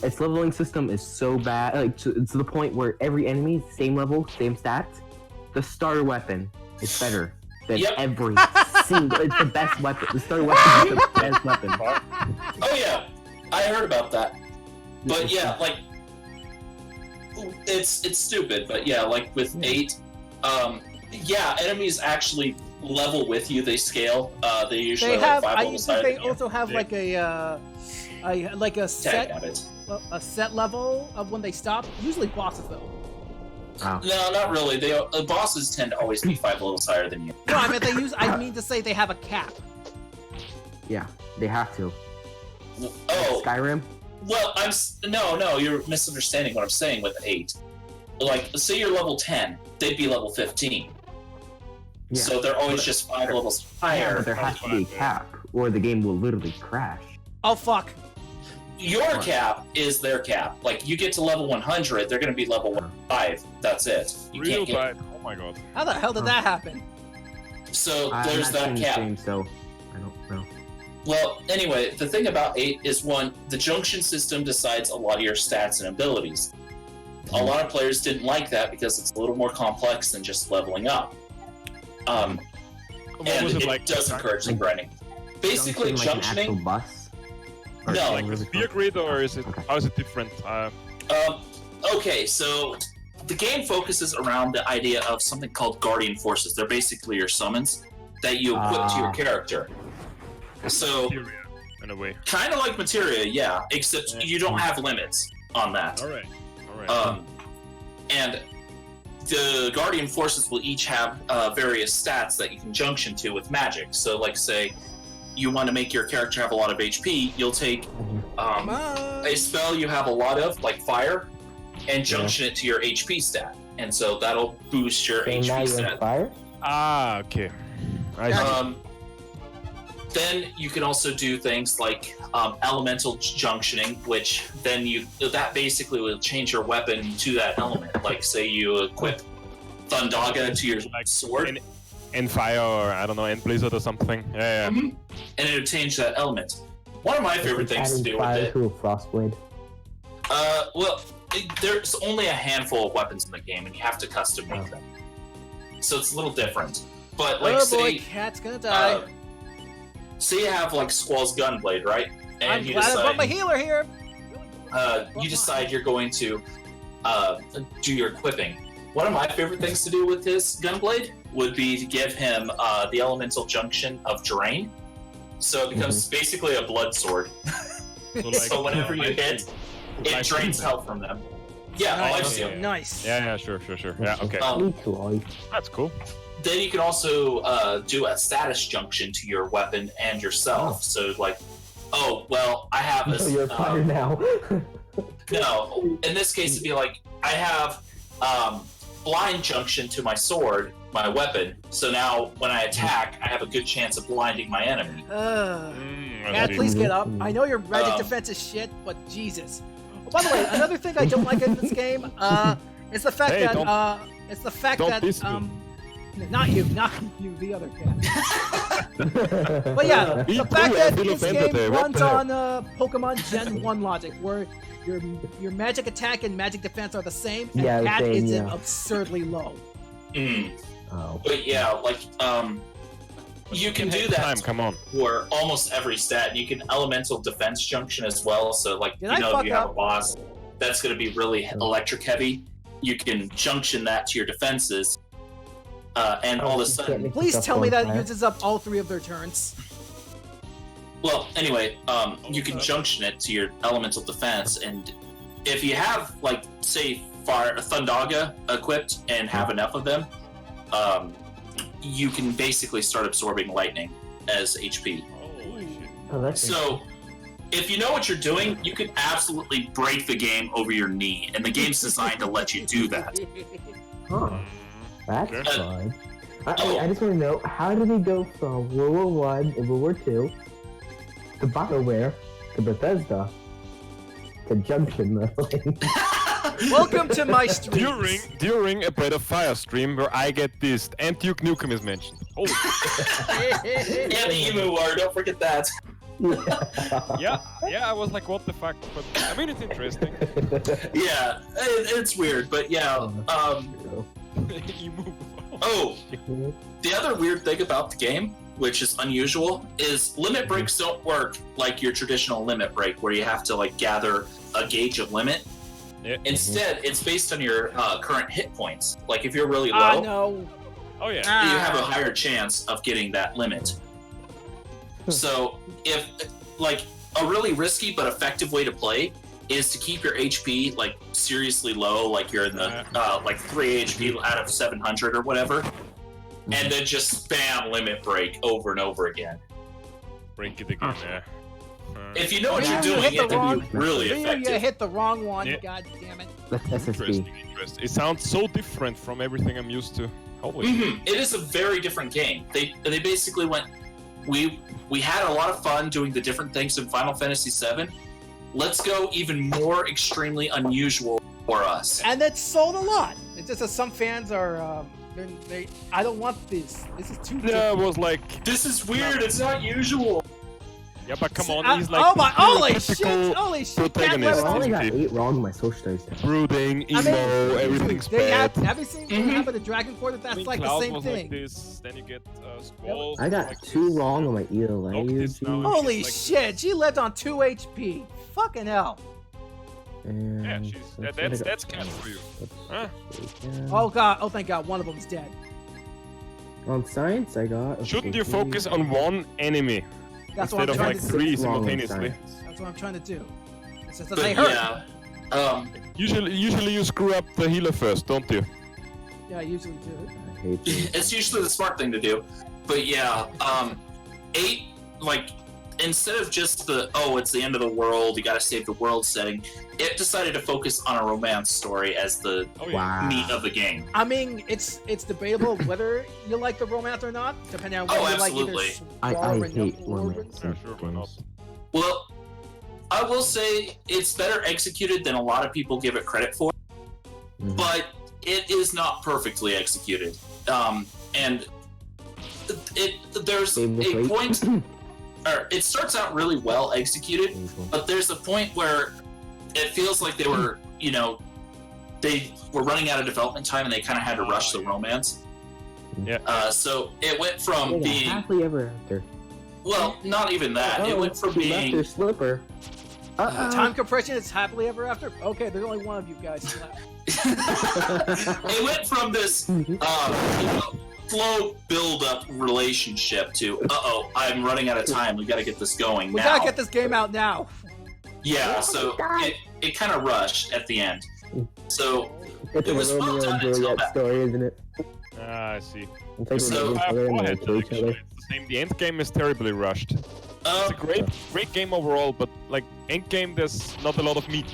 [SPEAKER 5] its leveling system is so bad, like to the point where every enemy, same level, same stats. The starter weapon is better than
[SPEAKER 3] Yep.
[SPEAKER 5] every single. It's the best weapon. The starter weapon is the best weapon.
[SPEAKER 3] Oh yeah, I heard about that. But yeah, like it's stupid. But yeah, like with 8, yeah, enemies actually level with you. They scale. They usually
[SPEAKER 1] They
[SPEAKER 3] are like
[SPEAKER 1] have.
[SPEAKER 3] 5
[SPEAKER 1] I
[SPEAKER 3] levels
[SPEAKER 1] think
[SPEAKER 3] higher
[SPEAKER 1] they
[SPEAKER 3] than you.
[SPEAKER 1] also have
[SPEAKER 2] Yeah.
[SPEAKER 1] like a
[SPEAKER 3] Tag
[SPEAKER 1] set
[SPEAKER 3] habit.
[SPEAKER 1] level of when they stop. Usually bosses though.
[SPEAKER 5] Wow.
[SPEAKER 3] No, not really. They bosses tend to always be 5 levels higher than you.
[SPEAKER 1] No, I mean they use. I mean to say they have a cap.
[SPEAKER 5] Yeah, they have to.
[SPEAKER 3] Oh,
[SPEAKER 5] Skyrim.
[SPEAKER 3] well, no, you're misunderstanding what I'm saying with 8. Like, say you're level 10, they'd be level 15.
[SPEAKER 5] Yeah.
[SPEAKER 3] So they're always just 5 levels
[SPEAKER 5] Yeah,
[SPEAKER 3] higher.
[SPEAKER 5] but there has to be a cap, or the game will literally crash.
[SPEAKER 1] Oh fuck.
[SPEAKER 3] Your cap is their cap. Like, you get to level 100, they're going to be level 5. That's it. You
[SPEAKER 2] Real
[SPEAKER 3] can't get.
[SPEAKER 2] bad. Oh my god.
[SPEAKER 1] How the hell did that happen?
[SPEAKER 3] So
[SPEAKER 5] I'm
[SPEAKER 3] there's
[SPEAKER 5] not
[SPEAKER 3] that
[SPEAKER 5] seeing the
[SPEAKER 3] cap.
[SPEAKER 5] stream, so I don't know.
[SPEAKER 3] Well, anyway, the thing about 8 is one, the junction system decides a lot of your stats and abilities. A lot of players didn't like that because it's a little more complex than just leveling up.
[SPEAKER 2] What
[SPEAKER 3] And
[SPEAKER 2] was
[SPEAKER 3] it,
[SPEAKER 2] it like?
[SPEAKER 3] does encourage some grinding. Basically,
[SPEAKER 5] Junction, like an actual
[SPEAKER 3] junctioning.
[SPEAKER 5] bus. Or
[SPEAKER 3] No.
[SPEAKER 2] Like the spear grid, or is it?
[SPEAKER 5] Okay.
[SPEAKER 2] How is it different?
[SPEAKER 3] Okay, so the game focuses around the idea of something called guardian forces. They're basically your summons that you equip to your character. So,
[SPEAKER 2] Materia, in a way.
[SPEAKER 3] kind of like materia, yeah, except
[SPEAKER 2] Yeah.
[SPEAKER 3] you don't have limits on that.
[SPEAKER 2] All right. All right.
[SPEAKER 3] And the guardian forces will each have various stats that you can junction to with magic. So, like, say you want to make your character have a lot of HP, you'll take
[SPEAKER 1] Come on.
[SPEAKER 3] a spell you have a lot of, like fire, and junction it to your HP stat, and so that'll boost your
[SPEAKER 5] So now
[SPEAKER 3] HP
[SPEAKER 5] you're on
[SPEAKER 3] stat.
[SPEAKER 5] fire?
[SPEAKER 2] Okay. I see.
[SPEAKER 3] Then you can also do things like elemental junctioning, which then that basically will change your weapon to that element. Like, say you equip Thundaga to your
[SPEAKER 2] Like
[SPEAKER 3] sword,
[SPEAKER 2] in fire, or I don't know, in blizzard or something. Yeah.
[SPEAKER 3] and it would change that element. One of my favorite things to
[SPEAKER 5] Adding
[SPEAKER 3] do with
[SPEAKER 5] fire
[SPEAKER 3] it,
[SPEAKER 5] to a frostblade.
[SPEAKER 3] well, there's only a handful of weapons in the game, and you have to custom make them. So it's a little different. But like,
[SPEAKER 1] Oh
[SPEAKER 3] say,
[SPEAKER 1] boy, cat's gonna die.
[SPEAKER 3] say you have like Squall's Gunblade, right? And
[SPEAKER 1] I'm
[SPEAKER 3] you
[SPEAKER 1] glad I brought
[SPEAKER 3] decide,
[SPEAKER 1] my healer here.
[SPEAKER 3] you decide you're going to do your equipping. One of my favorite things to do with this Gunblade would be to give him the elemental junction of Drain. So it becomes basically a blood sword.
[SPEAKER 2] So,
[SPEAKER 3] So whenever you
[SPEAKER 2] life
[SPEAKER 3] hit,
[SPEAKER 2] steal.
[SPEAKER 3] it
[SPEAKER 2] Life
[SPEAKER 3] drains
[SPEAKER 2] steal.
[SPEAKER 3] health from them. Yeah,
[SPEAKER 1] Nice.
[SPEAKER 3] lifesteal.
[SPEAKER 1] Nice.
[SPEAKER 2] Yeah, sure. Yeah, okay.
[SPEAKER 5] Me too, Ollie.
[SPEAKER 2] That's cool.
[SPEAKER 3] Then you can also do a status junction to your weapon and yourself. So like, oh well, I have
[SPEAKER 5] So you're fire now.
[SPEAKER 3] no. In this case, it'd be like I have blind junction to my sword, my weapon. So now when I attack, I have a good chance of blinding my enemy.
[SPEAKER 2] I
[SPEAKER 1] Cat,
[SPEAKER 2] see.
[SPEAKER 1] please get up. I know your magic
[SPEAKER 3] Um,
[SPEAKER 1] defense is shit, but Jesus. Oh, by the way, another thing I don't like in this game, is the fact
[SPEAKER 2] Hey,
[SPEAKER 1] that
[SPEAKER 2] don't-
[SPEAKER 1] it's the fact
[SPEAKER 2] don't
[SPEAKER 1] that
[SPEAKER 2] diss me.
[SPEAKER 1] Not you, the other cat. But yeah,
[SPEAKER 2] Me
[SPEAKER 1] the
[SPEAKER 2] too,
[SPEAKER 1] fact
[SPEAKER 2] I
[SPEAKER 1] that
[SPEAKER 2] feel
[SPEAKER 1] this
[SPEAKER 2] offended
[SPEAKER 1] game
[SPEAKER 2] there. What
[SPEAKER 1] runs
[SPEAKER 2] the
[SPEAKER 1] on Pokemon Gen 1 logic, where your magic attack and magic defense are the same, and
[SPEAKER 5] Yeah, the
[SPEAKER 1] cat
[SPEAKER 5] same,
[SPEAKER 1] is
[SPEAKER 5] yeah.
[SPEAKER 1] absurdly low.
[SPEAKER 5] Oh.
[SPEAKER 3] But yeah, like you can do that
[SPEAKER 2] Time, come on.
[SPEAKER 3] for almost every stat. You can elemental defense junction as well. So like
[SPEAKER 1] Did I
[SPEAKER 3] if
[SPEAKER 1] fuck
[SPEAKER 3] you have
[SPEAKER 1] up?
[SPEAKER 3] a boss that's going to be really electric heavy, you can junction that to your defenses, and all of a sudden.
[SPEAKER 1] Please tell me that it uses up all 3 of their turns.
[SPEAKER 3] Well, anyway, you can junction it to your elemental defense, and if you have like say Thundaga equipped and have enough of them, you can basically start absorbing lightning as HP.
[SPEAKER 5] Oh, that's
[SPEAKER 3] So, if you know what you're doing, you can absolutely break the game over your knee, and the game's designed to let you do that.
[SPEAKER 5] Huh. That's
[SPEAKER 2] Sure.
[SPEAKER 5] fun. I just want to know, how did we go from World War One and World War Two to BioWare to Bethesda to Junction Leveling?
[SPEAKER 1] Welcome to my stream.
[SPEAKER 2] During a Breath of Fire stream where I get this and Duke Nukem is mentioned. Holy
[SPEAKER 3] And the Emu War, don't forget that.
[SPEAKER 2] yeah, I was like, what the fuck? But I mean, it's interesting.
[SPEAKER 3] Yeah, it's weird, but yeah. Oh, the other weird thing about the game, which is unusual, is limit breaks don't work like your traditional limit break, where you have to like gather a gauge of limit.
[SPEAKER 2] Yeah.
[SPEAKER 3] Instead, it's based on your current hit points. Like if you're really
[SPEAKER 1] Ah,
[SPEAKER 3] low,
[SPEAKER 1] no.
[SPEAKER 2] Oh yeah.
[SPEAKER 3] you have a higher chance of getting that limit. So if like a really risky but effective way to play is to keep your HP like seriously low, like you're in the like 3 HP out of 700 or whatever, and then just spam limit break over and over again.
[SPEAKER 2] Break it again, yeah.
[SPEAKER 3] If you know what
[SPEAKER 1] Yeah,
[SPEAKER 3] you're
[SPEAKER 1] you
[SPEAKER 3] doing,
[SPEAKER 1] hit
[SPEAKER 3] it
[SPEAKER 1] the
[SPEAKER 3] can
[SPEAKER 1] wrong-
[SPEAKER 3] be really
[SPEAKER 1] You
[SPEAKER 3] effective.
[SPEAKER 1] hit the wrong one,
[SPEAKER 2] Yeah.
[SPEAKER 1] god damn it.
[SPEAKER 5] That's SSB.
[SPEAKER 2] Interesting. It sounds so different from everything I'm used to. Holy.
[SPEAKER 3] It is a very different game. They basically went. We had a lot of fun doing the different things in Final Fantasy VII. Let's go even more extremely unusual for us.
[SPEAKER 1] And it sold a lot. It's just that some fans are, they I don't want this. This is too
[SPEAKER 2] Yeah, it
[SPEAKER 1] different.
[SPEAKER 2] was like,
[SPEAKER 3] This is weird. It's not usual.
[SPEAKER 2] yeah, but come on,
[SPEAKER 1] I-
[SPEAKER 2] he's like
[SPEAKER 1] oh my, holy shit,
[SPEAKER 2] stereotypical
[SPEAKER 1] holy shit, cat
[SPEAKER 2] protagonist.
[SPEAKER 5] I only
[SPEAKER 1] level.
[SPEAKER 5] got 8 wrong in my social studies test.
[SPEAKER 2] brooding, emo, everything's
[SPEAKER 1] they
[SPEAKER 2] bad.
[SPEAKER 1] have you seen what happened to Dragon Quarter? That's like the
[SPEAKER 2] Cloud
[SPEAKER 1] same
[SPEAKER 2] was
[SPEAKER 1] thing.
[SPEAKER 2] like this, then you get Squall.
[SPEAKER 5] I got
[SPEAKER 2] like
[SPEAKER 5] 2
[SPEAKER 2] this.
[SPEAKER 5] wrong on my ELA.
[SPEAKER 2] Noctis now.
[SPEAKER 1] Holy
[SPEAKER 2] Like-
[SPEAKER 1] shit, she lived on 2 HP. Fucking hell.
[SPEAKER 2] Yeah, she's, that's cat for you. Huh?
[SPEAKER 1] Oh god, oh thank god, one of them's dead.
[SPEAKER 5] On science, I got.
[SPEAKER 2] Shouldn't you focus on one enemy
[SPEAKER 1] That's what
[SPEAKER 2] instead
[SPEAKER 1] I'm
[SPEAKER 2] of
[SPEAKER 1] trying
[SPEAKER 2] like
[SPEAKER 1] to
[SPEAKER 2] 3
[SPEAKER 5] Six wrong on
[SPEAKER 2] simultaneously?
[SPEAKER 5] science.
[SPEAKER 1] That's what I'm trying to do. It's just that
[SPEAKER 3] But
[SPEAKER 1] they hurt.
[SPEAKER 3] yeah,
[SPEAKER 2] Usually you screw up the healer first, don't you?
[SPEAKER 1] Yeah, I usually do.
[SPEAKER 5] I hate you.
[SPEAKER 3] it's usually the smart thing to do. But yeah, 8 like instead of just the it's the end of the world, you got to save the world setting, it decided to focus on a romance story as the
[SPEAKER 2] Oh yeah.
[SPEAKER 5] Wow.
[SPEAKER 3] meat of the game.
[SPEAKER 1] I mean, it's debatable whether you like the romance or not, depending on whether you like
[SPEAKER 3] absolutely.
[SPEAKER 1] either
[SPEAKER 5] I
[SPEAKER 1] Swarm
[SPEAKER 5] hate
[SPEAKER 1] or
[SPEAKER 5] romance.
[SPEAKER 2] Yeah, sure, why not?
[SPEAKER 3] Well, I will say it's better executed than a lot of people give it credit for,
[SPEAKER 5] Mhm.
[SPEAKER 3] but it is not perfectly executed. And there's
[SPEAKER 5] Same with
[SPEAKER 3] a
[SPEAKER 5] Wait.
[SPEAKER 3] point, or it starts out really well executed, but there's a point where it feels like they were, they were running out of development time and they kind of had to rush the romance.
[SPEAKER 2] Yeah.
[SPEAKER 3] So it went from
[SPEAKER 5] Yeah,
[SPEAKER 3] being,
[SPEAKER 5] happily ever after.
[SPEAKER 3] well, not even that. It went from
[SPEAKER 5] she left
[SPEAKER 3] being
[SPEAKER 5] her slipper.
[SPEAKER 1] time compression is happily ever after. Okay, there's only one of you guys left.
[SPEAKER 3] it went from this slow build-up relationship to I'm running out of time. We got to get this going
[SPEAKER 1] We
[SPEAKER 3] now.
[SPEAKER 1] gotta get this game out now.
[SPEAKER 3] Yeah, so it kind of rushed at the end. So
[SPEAKER 5] It's
[SPEAKER 3] It
[SPEAKER 5] a
[SPEAKER 3] was well
[SPEAKER 5] Romeo
[SPEAKER 3] done
[SPEAKER 5] and
[SPEAKER 3] until
[SPEAKER 5] Juliet
[SPEAKER 3] that.
[SPEAKER 5] story, isn't it?
[SPEAKER 2] Ah, I see.
[SPEAKER 5] It's like
[SPEAKER 3] So,
[SPEAKER 5] they love each other and they kill each other.
[SPEAKER 2] It's the same. The end game is terribly rushed. It's a great game overall, but like end game, there's not a lot of meat.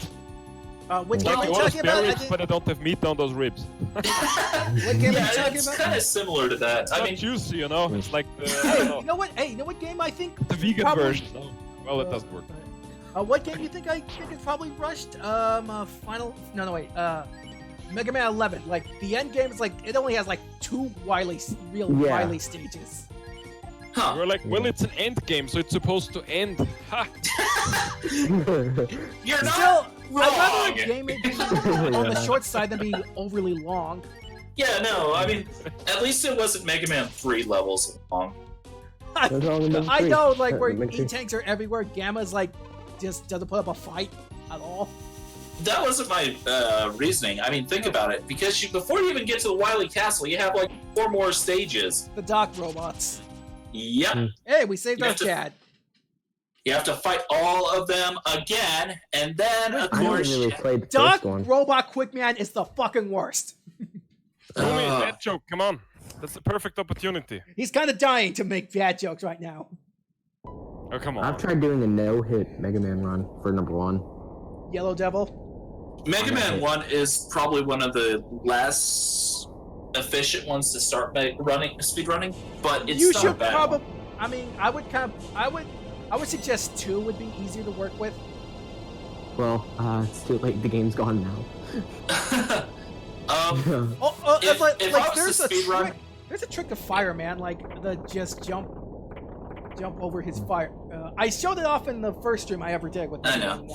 [SPEAKER 1] Which game
[SPEAKER 3] Well,
[SPEAKER 1] are you
[SPEAKER 2] I want
[SPEAKER 1] talking about?
[SPEAKER 2] ribs, but I don't have meat on those ribs.
[SPEAKER 1] What game are you talking
[SPEAKER 3] it's
[SPEAKER 1] about?
[SPEAKER 3] kind of similar to that.
[SPEAKER 2] It's
[SPEAKER 3] I
[SPEAKER 2] not
[SPEAKER 3] mean,
[SPEAKER 2] juicy, you know. It's like the, I
[SPEAKER 1] Hey,
[SPEAKER 2] don't know,
[SPEAKER 1] you know what? Hey, you know what game I think?
[SPEAKER 2] the vegan
[SPEAKER 1] probably-
[SPEAKER 2] version. No. Well, it doesn't work.
[SPEAKER 1] What game you think I think is probably rushed? Mega Man 11, like the end game is like it only has like 2
[SPEAKER 5] Yeah.
[SPEAKER 1] Wily stages.
[SPEAKER 3] Huh.
[SPEAKER 2] We're like, well, it's an end game, so it's supposed to end. Ha!
[SPEAKER 3] You're not
[SPEAKER 1] Still,
[SPEAKER 3] wrong.
[SPEAKER 1] I'd rather a game be on the short side than be overly long.
[SPEAKER 3] Yeah, no, I mean, at least it wasn't Mega Man 3 levels long.
[SPEAKER 5] What's wrong with
[SPEAKER 1] I
[SPEAKER 5] three?
[SPEAKER 1] know, like where
[SPEAKER 5] Mega three.
[SPEAKER 1] E-tanks are everywhere, Gamma's like just doesn't put up a fight at all.
[SPEAKER 3] That wasn't my reasoning. I mean, think about it. Because before you even get to the Wily Castle, you have like 4 more stages.
[SPEAKER 1] The dock robots.
[SPEAKER 3] Yep.
[SPEAKER 1] Hey, we saved
[SPEAKER 3] You
[SPEAKER 1] our
[SPEAKER 3] have to-
[SPEAKER 1] dad.
[SPEAKER 3] You have to fight all of them again, and then, of
[SPEAKER 5] I haven't
[SPEAKER 3] course,
[SPEAKER 5] really played the
[SPEAKER 1] Dock
[SPEAKER 5] first one.
[SPEAKER 1] Robot Quickman is the fucking worst.
[SPEAKER 2] Homie,
[SPEAKER 3] Ugh.
[SPEAKER 2] that joke, come on. That's the perfect opportunity.
[SPEAKER 1] He's kind of dying to make bad jokes right now.
[SPEAKER 2] Oh, come on.
[SPEAKER 5] I've tried doing a no-hit Mega Man run for number 1.
[SPEAKER 1] Yellow Devil.
[SPEAKER 3] Mega Man 1 is probably one of the less efficient ones to start speed running, but it's
[SPEAKER 1] You
[SPEAKER 3] not a
[SPEAKER 1] should
[SPEAKER 3] bad
[SPEAKER 1] probably.
[SPEAKER 3] one.
[SPEAKER 1] I mean, I would suggest 2 would be easier to work with.
[SPEAKER 5] Well, it's too late. The game's gone now.
[SPEAKER 3] If-
[SPEAKER 1] Like,
[SPEAKER 3] if I was
[SPEAKER 1] there's
[SPEAKER 3] to
[SPEAKER 1] a
[SPEAKER 3] speed
[SPEAKER 1] trick.
[SPEAKER 3] run-
[SPEAKER 1] There's a trick to Fire Man, like the just jump over his fire. I showed it off in the first stream I ever did with.
[SPEAKER 3] I
[SPEAKER 1] Mega
[SPEAKER 3] know.
[SPEAKER 1] Man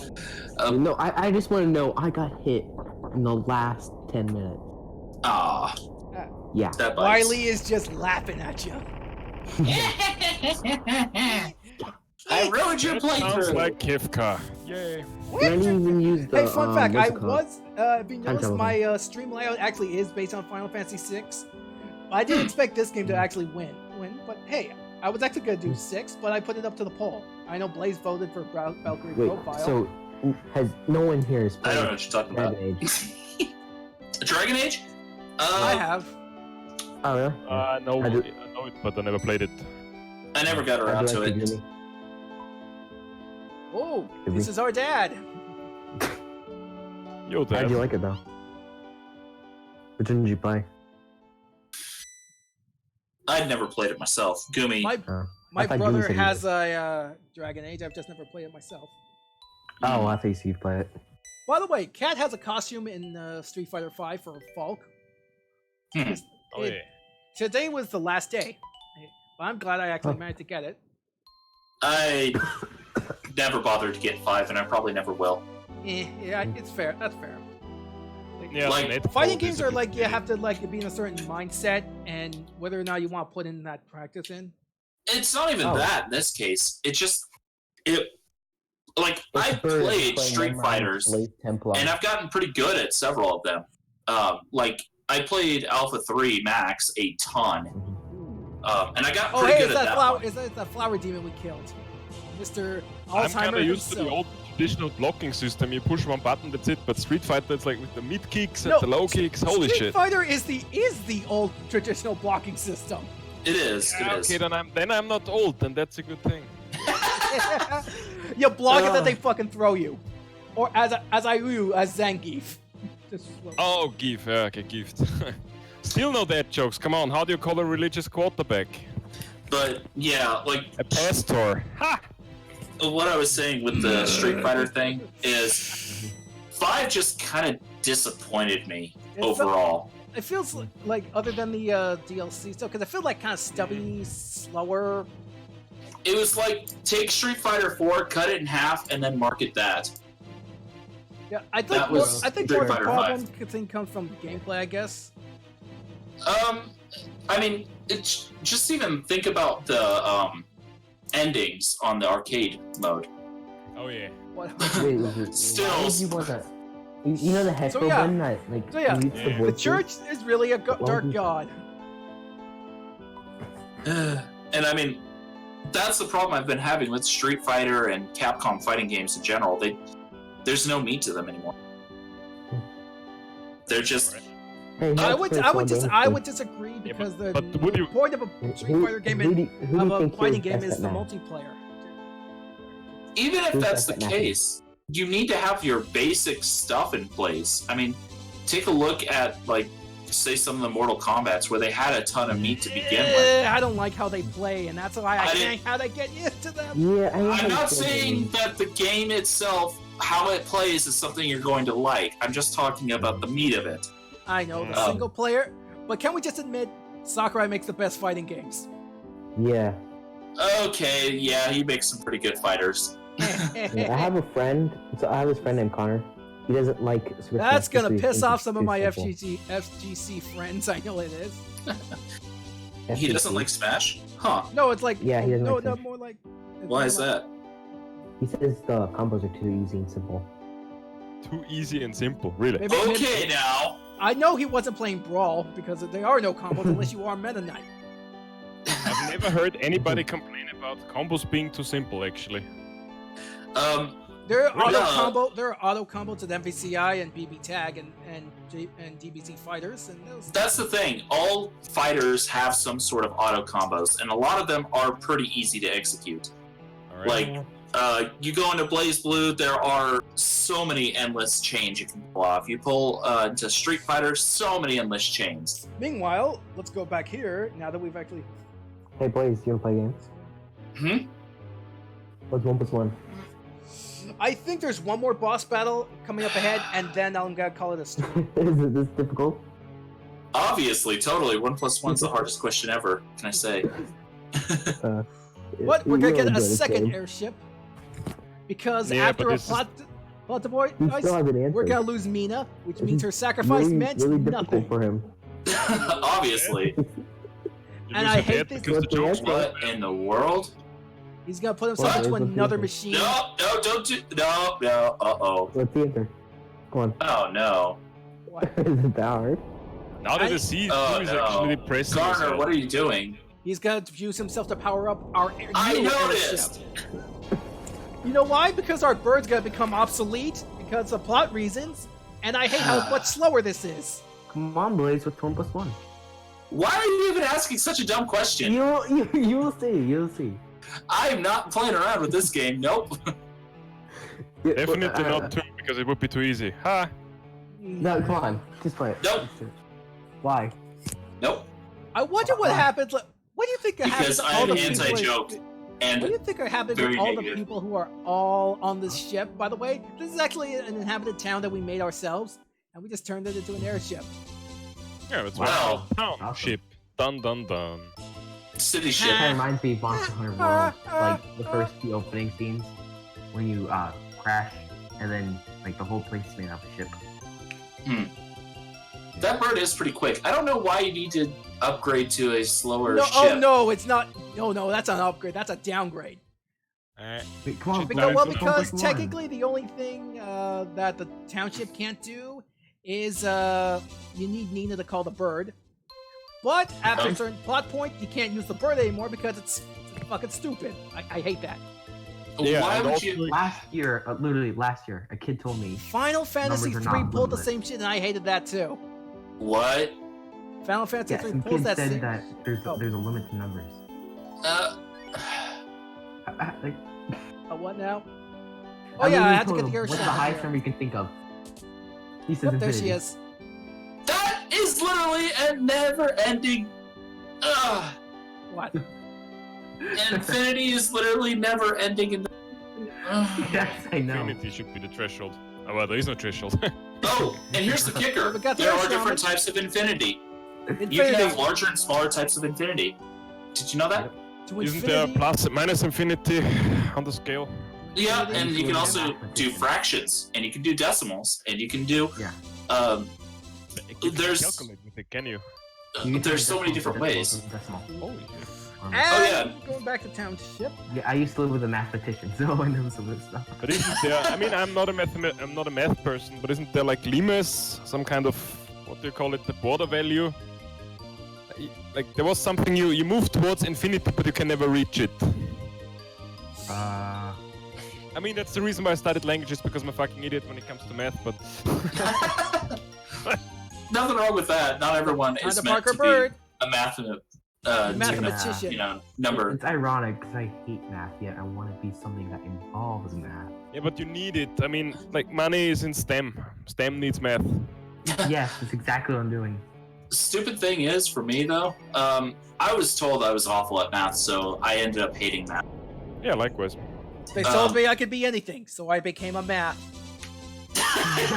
[SPEAKER 1] 1.
[SPEAKER 5] No, I just want to know. I got hit in the last 10 minutes.
[SPEAKER 3] Ah,
[SPEAKER 5] Yeah.
[SPEAKER 3] that bites.
[SPEAKER 1] Wiley is just laughing at you.
[SPEAKER 3] I ruined your
[SPEAKER 2] That sounds
[SPEAKER 3] playthrough.
[SPEAKER 2] like Kifka. Yay.
[SPEAKER 5] I didn't even use the.
[SPEAKER 1] Hey, fun fact!
[SPEAKER 5] what's
[SPEAKER 1] I
[SPEAKER 5] it called?
[SPEAKER 1] was. If you notice,
[SPEAKER 5] television.
[SPEAKER 1] my stream layout actually is based on Final Fantasy VI. I didn't expect this game to actually win, but hey, I was actually gonna do 6, but I put it up to the poll. I know Blaze voted for Valkyrie
[SPEAKER 5] Wait,
[SPEAKER 1] Profile.
[SPEAKER 5] so has no one here has
[SPEAKER 3] I
[SPEAKER 5] played
[SPEAKER 3] don't know what you're talking about.
[SPEAKER 5] Dragon Age?
[SPEAKER 3] Dragon Age?
[SPEAKER 1] I have.
[SPEAKER 5] Oh, really?
[SPEAKER 2] No,
[SPEAKER 5] I do-
[SPEAKER 2] I know it, but I never played it.
[SPEAKER 3] I never got
[SPEAKER 5] How'd you
[SPEAKER 3] around
[SPEAKER 5] like
[SPEAKER 3] to it.
[SPEAKER 5] Jimmy?
[SPEAKER 1] Oh,
[SPEAKER 5] Did
[SPEAKER 1] this
[SPEAKER 5] we-
[SPEAKER 1] is our dad.
[SPEAKER 2] Yo,
[SPEAKER 5] How'd you
[SPEAKER 2] Dad.
[SPEAKER 5] like it though? Which one did you play?
[SPEAKER 3] I'd never played it myself. Gumi.
[SPEAKER 1] My
[SPEAKER 5] I thought
[SPEAKER 1] brother
[SPEAKER 5] Jimmy said he
[SPEAKER 1] has
[SPEAKER 5] did.
[SPEAKER 1] a Dragon Age. I've just never played it myself.
[SPEAKER 5] Oh, I thought you said you played it.
[SPEAKER 1] By the way, Cat has a costume in Street Fighter V for Falk.
[SPEAKER 3] Hmm.
[SPEAKER 1] It's-
[SPEAKER 2] Oh,
[SPEAKER 1] it-
[SPEAKER 2] yeah.
[SPEAKER 1] Today was the last day. But I'm glad I actually
[SPEAKER 5] Oh.
[SPEAKER 1] managed to get it.
[SPEAKER 3] I never bothered to get 5, and I probably never will.
[SPEAKER 1] Yeah, it's fair. That's fair.
[SPEAKER 2] Yeah,
[SPEAKER 3] Like,
[SPEAKER 2] net
[SPEAKER 1] Fighting
[SPEAKER 2] code is
[SPEAKER 1] games
[SPEAKER 2] a
[SPEAKER 1] are
[SPEAKER 2] bit
[SPEAKER 1] like you
[SPEAKER 2] silly.
[SPEAKER 1] have to like be in a certain mindset, and whether or not you want to put in that practice in.
[SPEAKER 3] It's not even
[SPEAKER 5] Oh.
[SPEAKER 3] that in this case. It's just like I
[SPEAKER 5] It's bird
[SPEAKER 3] played
[SPEAKER 5] playing
[SPEAKER 3] Street
[SPEAKER 5] Memorize
[SPEAKER 3] Fighters,
[SPEAKER 5] Blade Templar.
[SPEAKER 3] and I've gotten pretty good at several of them. Like I played Alpha 3 Max a ton, and I got
[SPEAKER 1] Oh,
[SPEAKER 3] pretty
[SPEAKER 1] hey,
[SPEAKER 3] good
[SPEAKER 1] it's
[SPEAKER 3] at
[SPEAKER 1] that
[SPEAKER 3] that
[SPEAKER 1] flower.
[SPEAKER 3] one.
[SPEAKER 1] Is that that flower demon we killed, Mr.
[SPEAKER 2] I'm kind
[SPEAKER 1] Alzheimer
[SPEAKER 2] of used to the
[SPEAKER 1] himself.
[SPEAKER 2] old traditional blocking system. You push one button, that's it. But Street Fighter, it's like with the mid kicks and
[SPEAKER 1] No,
[SPEAKER 2] the low kicks. Holy
[SPEAKER 1] Street
[SPEAKER 2] shit!
[SPEAKER 1] Fighter is the old traditional blocking system.
[SPEAKER 3] It is.
[SPEAKER 2] Yeah,
[SPEAKER 3] It is.
[SPEAKER 2] okay, then I'm not old, and that's a good thing.
[SPEAKER 1] You block it, then they fucking throw you, or as I do as Zangief. Just slow.
[SPEAKER 2] Oh, gift. Yeah, okay, gift. Still no dad jokes. Come on, how do you call a religious quarterback?
[SPEAKER 3] But yeah, like
[SPEAKER 2] A pastor. Ha!
[SPEAKER 3] what I was saying with the Street Fighter thing is 5 just kind of disappointed me
[SPEAKER 1] It's
[SPEAKER 3] overall.
[SPEAKER 1] It feels like other than the DLC stuff, because it feels like kind of stubby, slower.
[SPEAKER 3] It was like take Street Fighter 4, cut it in half, and then market that.
[SPEAKER 1] Yeah, I think
[SPEAKER 3] That was
[SPEAKER 1] I think
[SPEAKER 3] Street
[SPEAKER 1] part of the
[SPEAKER 3] Fighter
[SPEAKER 1] problem thing comes from the gameplay, I guess.
[SPEAKER 3] I mean, it's just even think about the endings on the arcade mode.
[SPEAKER 2] Oh yeah.
[SPEAKER 1] What?
[SPEAKER 5] Wait,
[SPEAKER 3] Still-
[SPEAKER 5] why would you want that? You know the heckle
[SPEAKER 1] So, yeah.
[SPEAKER 5] button that like
[SPEAKER 1] So, yeah.
[SPEAKER 5] mutes the
[SPEAKER 2] Yeah.
[SPEAKER 1] The
[SPEAKER 5] voices?
[SPEAKER 1] church is really a
[SPEAKER 5] Why
[SPEAKER 1] dark
[SPEAKER 5] would you-
[SPEAKER 1] god.
[SPEAKER 3] And I mean, that's the problem I've been having with Street Fighter and Capcom fighting games in general. There's no meat to them anymore.
[SPEAKER 5] Hmm.
[SPEAKER 3] They're just
[SPEAKER 5] Hey,
[SPEAKER 1] I
[SPEAKER 5] let's
[SPEAKER 1] would
[SPEAKER 5] play
[SPEAKER 1] I would
[SPEAKER 5] one
[SPEAKER 1] just
[SPEAKER 5] game.
[SPEAKER 1] I would disagree because
[SPEAKER 2] but would
[SPEAKER 1] the
[SPEAKER 2] you-
[SPEAKER 1] point of a Street Fighter game
[SPEAKER 5] Who
[SPEAKER 1] and
[SPEAKER 5] do you
[SPEAKER 1] of a
[SPEAKER 5] think
[SPEAKER 1] fighting
[SPEAKER 5] is
[SPEAKER 1] game
[SPEAKER 5] best
[SPEAKER 1] is the
[SPEAKER 5] at now?
[SPEAKER 1] multiplayer.
[SPEAKER 3] even if
[SPEAKER 5] Who's
[SPEAKER 3] that's the
[SPEAKER 5] best at
[SPEAKER 3] case, you need to have your basic stuff in place. I mean, take a look at like say some of the Mortal Kombats where they had a ton of meat to begin with.
[SPEAKER 1] I don't like how they play, and that's why I
[SPEAKER 3] I
[SPEAKER 1] can't
[SPEAKER 3] didn't-
[SPEAKER 1] how they get used to them.
[SPEAKER 5] Yeah, I know how
[SPEAKER 3] I'm
[SPEAKER 5] you
[SPEAKER 3] not
[SPEAKER 5] feel,
[SPEAKER 3] saying
[SPEAKER 5] Jamie.
[SPEAKER 3] that the game itself, how it plays, is something you're going to like. I'm just talking about the meat of it.
[SPEAKER 1] I know the
[SPEAKER 3] Um,
[SPEAKER 1] single player, but can we just admit Sakurai makes the best fighting games?
[SPEAKER 5] Yeah.
[SPEAKER 3] Okay, yeah, he makes some pretty good fighters.
[SPEAKER 5] Yeah, I have a friend. So I have this friend named Connor. He doesn't like Super
[SPEAKER 1] That's
[SPEAKER 5] Smash
[SPEAKER 1] gonna
[SPEAKER 5] because he
[SPEAKER 1] piss
[SPEAKER 5] thinks
[SPEAKER 1] off
[SPEAKER 5] it's
[SPEAKER 1] some of
[SPEAKER 5] too
[SPEAKER 1] my
[SPEAKER 5] simple.
[SPEAKER 1] FGC friends. I know it is.
[SPEAKER 3] He doesn't
[SPEAKER 5] FGC.
[SPEAKER 3] like Smash? Huh.
[SPEAKER 1] No, it's like
[SPEAKER 5] Yeah, he doesn't
[SPEAKER 1] no,
[SPEAKER 5] like
[SPEAKER 1] no,
[SPEAKER 5] Smash.
[SPEAKER 1] more like.
[SPEAKER 3] Why is that?
[SPEAKER 5] He says the combos are too easy and simple.
[SPEAKER 2] Too easy and simple, really.
[SPEAKER 1] Maybe-
[SPEAKER 3] Okay, now.
[SPEAKER 1] I know he wasn't playing Brawl because there are no combos unless you are Meta Knight.
[SPEAKER 2] I've never heard anybody complain about combos being too simple, actually.
[SPEAKER 1] There are
[SPEAKER 3] Really?
[SPEAKER 1] There are auto combos with MVCI and BB Tag and DBZ fighters, and those.
[SPEAKER 3] That's the thing. All fighters have some sort of auto combos, and a lot of them are pretty easy to execute.
[SPEAKER 2] Alright.
[SPEAKER 3] Like, you go into Blaze Blue, there are so many endless chains you can pull off. You pull into Street Fighter, so many endless chains.
[SPEAKER 1] Meanwhile, let's go back here now that we've actually.
[SPEAKER 5] Hey, Blaze, you wanna play games?
[SPEAKER 3] Hmm?
[SPEAKER 5] What's 1+1?
[SPEAKER 1] I think there's one more boss battle coming up ahead, and then I'm gonna call it a stream.
[SPEAKER 5] Is it this difficult?
[SPEAKER 3] Obviously, totally. 1+1's the hardest question ever, can I say?
[SPEAKER 1] What? We're
[SPEAKER 5] You
[SPEAKER 1] gonna
[SPEAKER 5] really
[SPEAKER 1] get a
[SPEAKER 5] good at
[SPEAKER 1] second
[SPEAKER 5] games.
[SPEAKER 1] airship because
[SPEAKER 2] Yeah,
[SPEAKER 1] after
[SPEAKER 2] but
[SPEAKER 1] a
[SPEAKER 2] this is-
[SPEAKER 1] plot to boy,
[SPEAKER 5] You still haven't answered.
[SPEAKER 1] we're gonna lose Mina, which
[SPEAKER 5] This
[SPEAKER 1] means
[SPEAKER 5] is
[SPEAKER 1] her sacrifice
[SPEAKER 5] really,
[SPEAKER 1] meant
[SPEAKER 5] really difficult
[SPEAKER 1] nothing.
[SPEAKER 5] for him.
[SPEAKER 3] Obviously.
[SPEAKER 2] You
[SPEAKER 1] and
[SPEAKER 2] lose
[SPEAKER 1] I
[SPEAKER 2] a
[SPEAKER 1] hate
[SPEAKER 2] bit
[SPEAKER 1] this-
[SPEAKER 2] because the
[SPEAKER 5] What's the
[SPEAKER 2] jokes
[SPEAKER 5] answer?
[SPEAKER 3] What in the world?
[SPEAKER 1] He's gonna put himself
[SPEAKER 5] What?
[SPEAKER 1] into
[SPEAKER 5] What's the
[SPEAKER 1] another
[SPEAKER 5] answer?
[SPEAKER 1] machine.
[SPEAKER 3] No, don't do. No, uh-oh.
[SPEAKER 5] What's the answer? Come on.
[SPEAKER 3] Oh, no.
[SPEAKER 1] What?
[SPEAKER 5] Is it that hard?
[SPEAKER 2] Now that the C2
[SPEAKER 3] Oh,
[SPEAKER 2] is
[SPEAKER 3] no.
[SPEAKER 2] actually depressing
[SPEAKER 3] Garner,
[SPEAKER 2] yourself.
[SPEAKER 3] what are you doing?
[SPEAKER 1] He's gonna use himself to power up our new
[SPEAKER 3] I
[SPEAKER 1] airship.
[SPEAKER 3] noticed!
[SPEAKER 1] You know why? Because our bird's gonna become obsolete because of plot reasons, and I hate how much slower this is.
[SPEAKER 5] Come on, Blaze, what's 1+1?
[SPEAKER 3] Why are you even asking such a dumb question?
[SPEAKER 5] You will see, you'll see.
[SPEAKER 3] I'm not playing around with this game. Nope.
[SPEAKER 2] Definitely not 2, because it would be too easy. Ha!
[SPEAKER 5] No, come on, just play it.
[SPEAKER 3] Nope.
[SPEAKER 5] Just do it. Why?
[SPEAKER 3] Nope.
[SPEAKER 1] I wonder what happens. What do you think happens
[SPEAKER 3] Because
[SPEAKER 1] to
[SPEAKER 3] I
[SPEAKER 1] all
[SPEAKER 3] am
[SPEAKER 1] the people?
[SPEAKER 3] anti-joke.
[SPEAKER 1] What do
[SPEAKER 3] And
[SPEAKER 1] you think are happening with
[SPEAKER 3] very
[SPEAKER 1] all
[SPEAKER 3] negative.
[SPEAKER 1] the people who are all on this ship? By the way, this is actually an inhabited town that we made ourselves, and we just turned it into an airship.
[SPEAKER 2] Yeah, that's
[SPEAKER 3] Wow.
[SPEAKER 2] right. Township. Dun dun dun.
[SPEAKER 3] city
[SPEAKER 5] It
[SPEAKER 3] ship.
[SPEAKER 5] kind of reminds me of Monster Hunter World, like the first few opening scenes when you crash and then like the whole place is made out of a ship.
[SPEAKER 3] That bird is pretty quick. I don't know why you need to upgrade to a slower
[SPEAKER 1] No,
[SPEAKER 3] ship.
[SPEAKER 1] oh no, it's not. No, that's an upgrade. That's a downgrade.
[SPEAKER 5] Wait, come on,
[SPEAKER 2] Because-
[SPEAKER 1] Because,
[SPEAKER 5] Blaze,
[SPEAKER 1] well,
[SPEAKER 5] what's
[SPEAKER 1] because
[SPEAKER 5] 1+1?
[SPEAKER 1] technically the only thing that the township can't do is you need Nina to call the bird. But after a certain plot point, you can't use the bird anymore because it's fucking stupid. I hate that.
[SPEAKER 2] Yeah,
[SPEAKER 3] Why
[SPEAKER 2] and
[SPEAKER 3] would
[SPEAKER 2] also-
[SPEAKER 3] you?
[SPEAKER 5] Last year, literally last year, a kid told me.
[SPEAKER 1] Final Fantasy
[SPEAKER 5] Numbers are
[SPEAKER 1] 3
[SPEAKER 5] not
[SPEAKER 1] pulled the
[SPEAKER 5] limitless.
[SPEAKER 1] same shit, and I hated that too.
[SPEAKER 3] What?
[SPEAKER 1] Final Fantasy
[SPEAKER 5] Yeah,
[SPEAKER 1] 3
[SPEAKER 5] some
[SPEAKER 1] pulls
[SPEAKER 5] kid
[SPEAKER 1] that
[SPEAKER 5] said
[SPEAKER 1] same.
[SPEAKER 5] that
[SPEAKER 1] Oh.
[SPEAKER 5] there's a limit to numbers. Like,
[SPEAKER 1] What now? Oh yeah, I had to get the air
[SPEAKER 5] What's
[SPEAKER 1] shot.
[SPEAKER 5] the highest number you can think of? He says
[SPEAKER 1] Yep, there she
[SPEAKER 5] infinity.
[SPEAKER 1] is.
[SPEAKER 3] That is literally a never-ending. Ugh.
[SPEAKER 1] What?
[SPEAKER 3] Infinity is literally never-ending. In the...
[SPEAKER 5] Yes, I know.
[SPEAKER 2] Infinity should be the threshold. Oh, well, there is no threshold.
[SPEAKER 3] Oh, and here's the kicker.
[SPEAKER 1] We got the
[SPEAKER 3] There
[SPEAKER 1] air
[SPEAKER 3] are
[SPEAKER 1] shaman.
[SPEAKER 3] different types of infinity. You can
[SPEAKER 1] Infinity.
[SPEAKER 3] have larger and smaller types of infinity. Did you know that?
[SPEAKER 1] To
[SPEAKER 2] Isn't there
[SPEAKER 1] infinity.
[SPEAKER 2] plus and minus infinity on the scale?
[SPEAKER 3] Yeah,
[SPEAKER 1] Infinity
[SPEAKER 3] and you can
[SPEAKER 1] to
[SPEAKER 3] also do
[SPEAKER 5] mathematician.
[SPEAKER 3] fractions, and you can do decimals, and you can do.
[SPEAKER 5] Yeah.
[SPEAKER 2] You can't
[SPEAKER 3] There's-
[SPEAKER 2] calculate with it, can you?
[SPEAKER 5] You can
[SPEAKER 3] There's
[SPEAKER 5] turn
[SPEAKER 3] so many
[SPEAKER 5] decimal
[SPEAKER 3] different
[SPEAKER 5] to
[SPEAKER 3] ways.
[SPEAKER 5] decimal.
[SPEAKER 2] Holy shit.
[SPEAKER 5] Um,
[SPEAKER 1] And
[SPEAKER 3] yeah.
[SPEAKER 1] going back to township.
[SPEAKER 5] yeah, I used to live with a mathematician, so I know some of this stuff.
[SPEAKER 2] But isn't there? I mean, I'm not a math person, but isn't there like limes, some kind of what do you call it, the border value? Like there was something you move towards infinity, but you can never reach it. I mean, that's the reason why I studied languages, because I'm a fucking idiot when it comes to math. But
[SPEAKER 3] Nothing wrong with that. Not everyone
[SPEAKER 1] Time
[SPEAKER 3] is
[SPEAKER 1] to
[SPEAKER 3] meant
[SPEAKER 1] Parker
[SPEAKER 3] to
[SPEAKER 1] Bird.
[SPEAKER 3] be a
[SPEAKER 1] Mathematician.
[SPEAKER 3] number.
[SPEAKER 5] It's ironic because I hate math, yet I want to be something that involves math.
[SPEAKER 2] yeah, but you need it. I mean, like money is in STEM. STEM needs math.
[SPEAKER 5] Yes, that's exactly what I'm doing.
[SPEAKER 3] Stupid thing is, for me though, I was told I was awful at math, so I ended up hating math.
[SPEAKER 2] Yeah, likewise.
[SPEAKER 1] They told me I could be anything, so I became a math.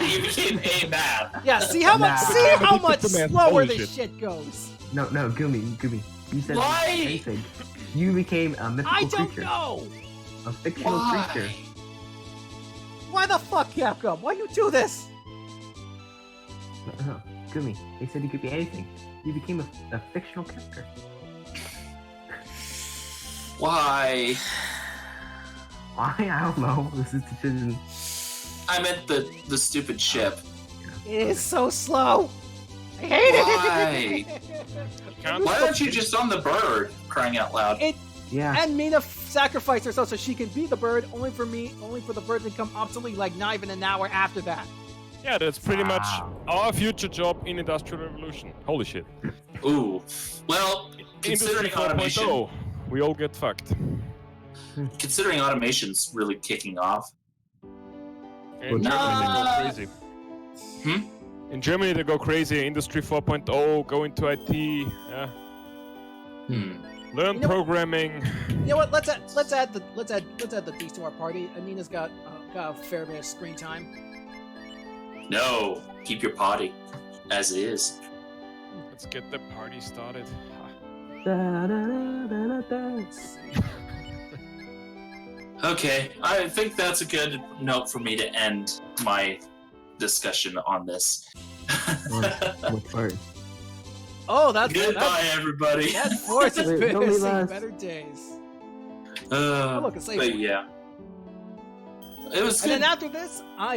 [SPEAKER 3] You became a math.
[SPEAKER 1] Yeah, see how much
[SPEAKER 5] Nah.
[SPEAKER 1] see how much
[SPEAKER 2] The man.
[SPEAKER 1] slower
[SPEAKER 2] Holy
[SPEAKER 1] this
[SPEAKER 2] shit.
[SPEAKER 1] shit goes.
[SPEAKER 5] No, Gumi. You said
[SPEAKER 3] Why?
[SPEAKER 5] anything. You became a mythical
[SPEAKER 1] I don't
[SPEAKER 5] creature.
[SPEAKER 1] know.
[SPEAKER 5] A fictional
[SPEAKER 3] Why?
[SPEAKER 5] creature.
[SPEAKER 1] Why the fuck, Capcom? Why you do this?
[SPEAKER 5] No, Gumi. They said you could be anything. You became a fictional character.
[SPEAKER 3] Why?
[SPEAKER 5] Why? I don't know. This is decision.
[SPEAKER 3] I meant the stupid ship.
[SPEAKER 1] It is so slow. I hate
[SPEAKER 3] Why?
[SPEAKER 1] it.
[SPEAKER 2] Can't
[SPEAKER 3] Why aren't you just on the bird? Crying out loud.
[SPEAKER 1] It
[SPEAKER 5] Yeah.
[SPEAKER 1] and Mina sacrificed herself so she can be the bird, only for the bird to become obsolete like not even an hour after that.
[SPEAKER 2] Yeah, that's pretty much
[SPEAKER 5] Wow.
[SPEAKER 2] our future job in Industrial Revolution. Holy shit.
[SPEAKER 3] Ooh. Well,
[SPEAKER 2] Industry
[SPEAKER 3] considering automation,
[SPEAKER 2] 4.0, we all get fucked.
[SPEAKER 3] considering automation's really kicking off.
[SPEAKER 2] In
[SPEAKER 5] Well,
[SPEAKER 2] Germany, they go
[SPEAKER 3] nah.
[SPEAKER 2] crazy.
[SPEAKER 3] Hmm?
[SPEAKER 2] In Germany, they go crazy. Industry 4.0, go into IT. Yeah.
[SPEAKER 3] Hmm.
[SPEAKER 2] Learn
[SPEAKER 1] You know-
[SPEAKER 2] programming.
[SPEAKER 1] You know what? Let's add the D's to our party. Amina's got a fair bit of screen time.
[SPEAKER 3] No, keep your potty as it is.
[SPEAKER 2] Let's get the party started.
[SPEAKER 5] Da, da, da, da, da, da.
[SPEAKER 3] Okay, I think that's a good note for me to end my discussion on this.
[SPEAKER 5] What part?
[SPEAKER 1] Oh, that's
[SPEAKER 3] Goodbye, everybody.
[SPEAKER 1] That force has
[SPEAKER 5] Wait,
[SPEAKER 1] been
[SPEAKER 5] don't leave
[SPEAKER 1] seeing
[SPEAKER 5] us.
[SPEAKER 1] better days.
[SPEAKER 3] Oh,
[SPEAKER 1] look, a save
[SPEAKER 3] but
[SPEAKER 1] point.
[SPEAKER 3] yeah, it was
[SPEAKER 1] And
[SPEAKER 3] good.
[SPEAKER 1] then after this, I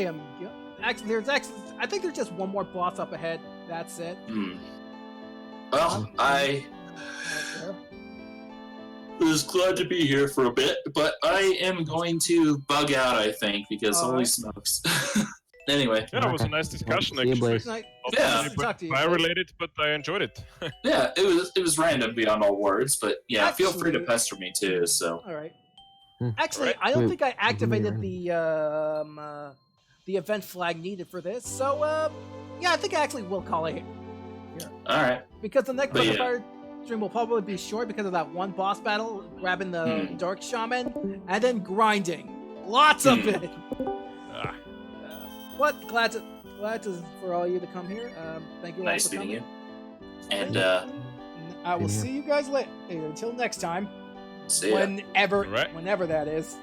[SPEAKER 1] think there's just one more boss up ahead. That's it.
[SPEAKER 3] Hmm. Well, I
[SPEAKER 1] Right
[SPEAKER 3] was glad to be here for a bit, but I am going to bug out, I think, because holy
[SPEAKER 1] Alright.
[SPEAKER 3] smokes. Anyway,
[SPEAKER 2] Yeah, it was a
[SPEAKER 5] Okay.
[SPEAKER 2] nice discussion,
[SPEAKER 5] See you,
[SPEAKER 2] actually.
[SPEAKER 5] Blaze.
[SPEAKER 1] there. Night.
[SPEAKER 2] Not
[SPEAKER 3] Yeah.
[SPEAKER 2] really
[SPEAKER 1] Talk to you.
[SPEAKER 2] fire related, but I enjoyed it.
[SPEAKER 3] yeah, it was random beyond all words, but yeah, feel free to
[SPEAKER 1] Actually-
[SPEAKER 3] pester me too. So
[SPEAKER 1] All right.
[SPEAKER 5] Hmm.
[SPEAKER 1] Actually,
[SPEAKER 2] Alright.
[SPEAKER 1] I don't
[SPEAKER 5] Wait,
[SPEAKER 1] think I activated
[SPEAKER 5] random.
[SPEAKER 1] the event flag needed for this. So yeah, I think I actually will call it
[SPEAKER 3] all right,
[SPEAKER 1] because the next
[SPEAKER 3] But yeah.
[SPEAKER 1] Fire stream will probably be short because of that one boss battle, grabbing the
[SPEAKER 3] Hmm.
[SPEAKER 1] Dark Shaman, and then grinding. Lots of
[SPEAKER 3] Hmm.
[SPEAKER 1] it.
[SPEAKER 2] Ah,
[SPEAKER 1] But glad to for all you to come here. Thank you all
[SPEAKER 3] nice
[SPEAKER 1] for
[SPEAKER 3] meeting
[SPEAKER 1] coming.
[SPEAKER 3] you, and
[SPEAKER 1] I will
[SPEAKER 5] Yeah.
[SPEAKER 1] see you guys later. Until next time,
[SPEAKER 3] see ya.
[SPEAKER 2] Alright.
[SPEAKER 1] whenever that is.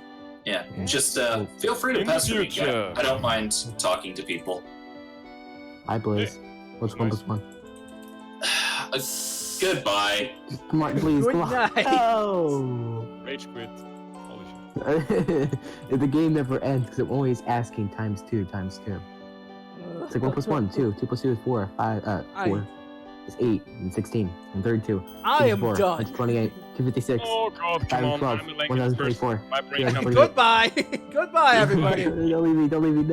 [SPEAKER 3] Yeah, just feel free to
[SPEAKER 2] In the
[SPEAKER 3] pester me.
[SPEAKER 2] future.
[SPEAKER 3] I don't mind talking to people.
[SPEAKER 5] Hi, Blaze. What's one
[SPEAKER 2] Nice.
[SPEAKER 5] plus one?
[SPEAKER 3] Goodbye.
[SPEAKER 5] Come on, please.
[SPEAKER 1] Good
[SPEAKER 5] Come on.
[SPEAKER 1] night.
[SPEAKER 5] Oh.
[SPEAKER 2] rage quit. Holy shit.
[SPEAKER 5] The game never ends because I'm always asking times two. It's like 1 plus 1, 2. 2 plus 2 is 4. 5, 4. It's 8 and 16 and 32.
[SPEAKER 1] I am
[SPEAKER 5] 64,
[SPEAKER 1] done.
[SPEAKER 5] 128, 256,
[SPEAKER 2] Oh god,
[SPEAKER 5] 5
[SPEAKER 2] come
[SPEAKER 5] and
[SPEAKER 2] on.
[SPEAKER 5] 12,
[SPEAKER 2] I'm a language person.
[SPEAKER 5] 1024.
[SPEAKER 2] My brain
[SPEAKER 5] Yeah,
[SPEAKER 2] comes
[SPEAKER 5] pretty-
[SPEAKER 1] Goodbye. Goodbye, everybody.
[SPEAKER 5] Don't leave me.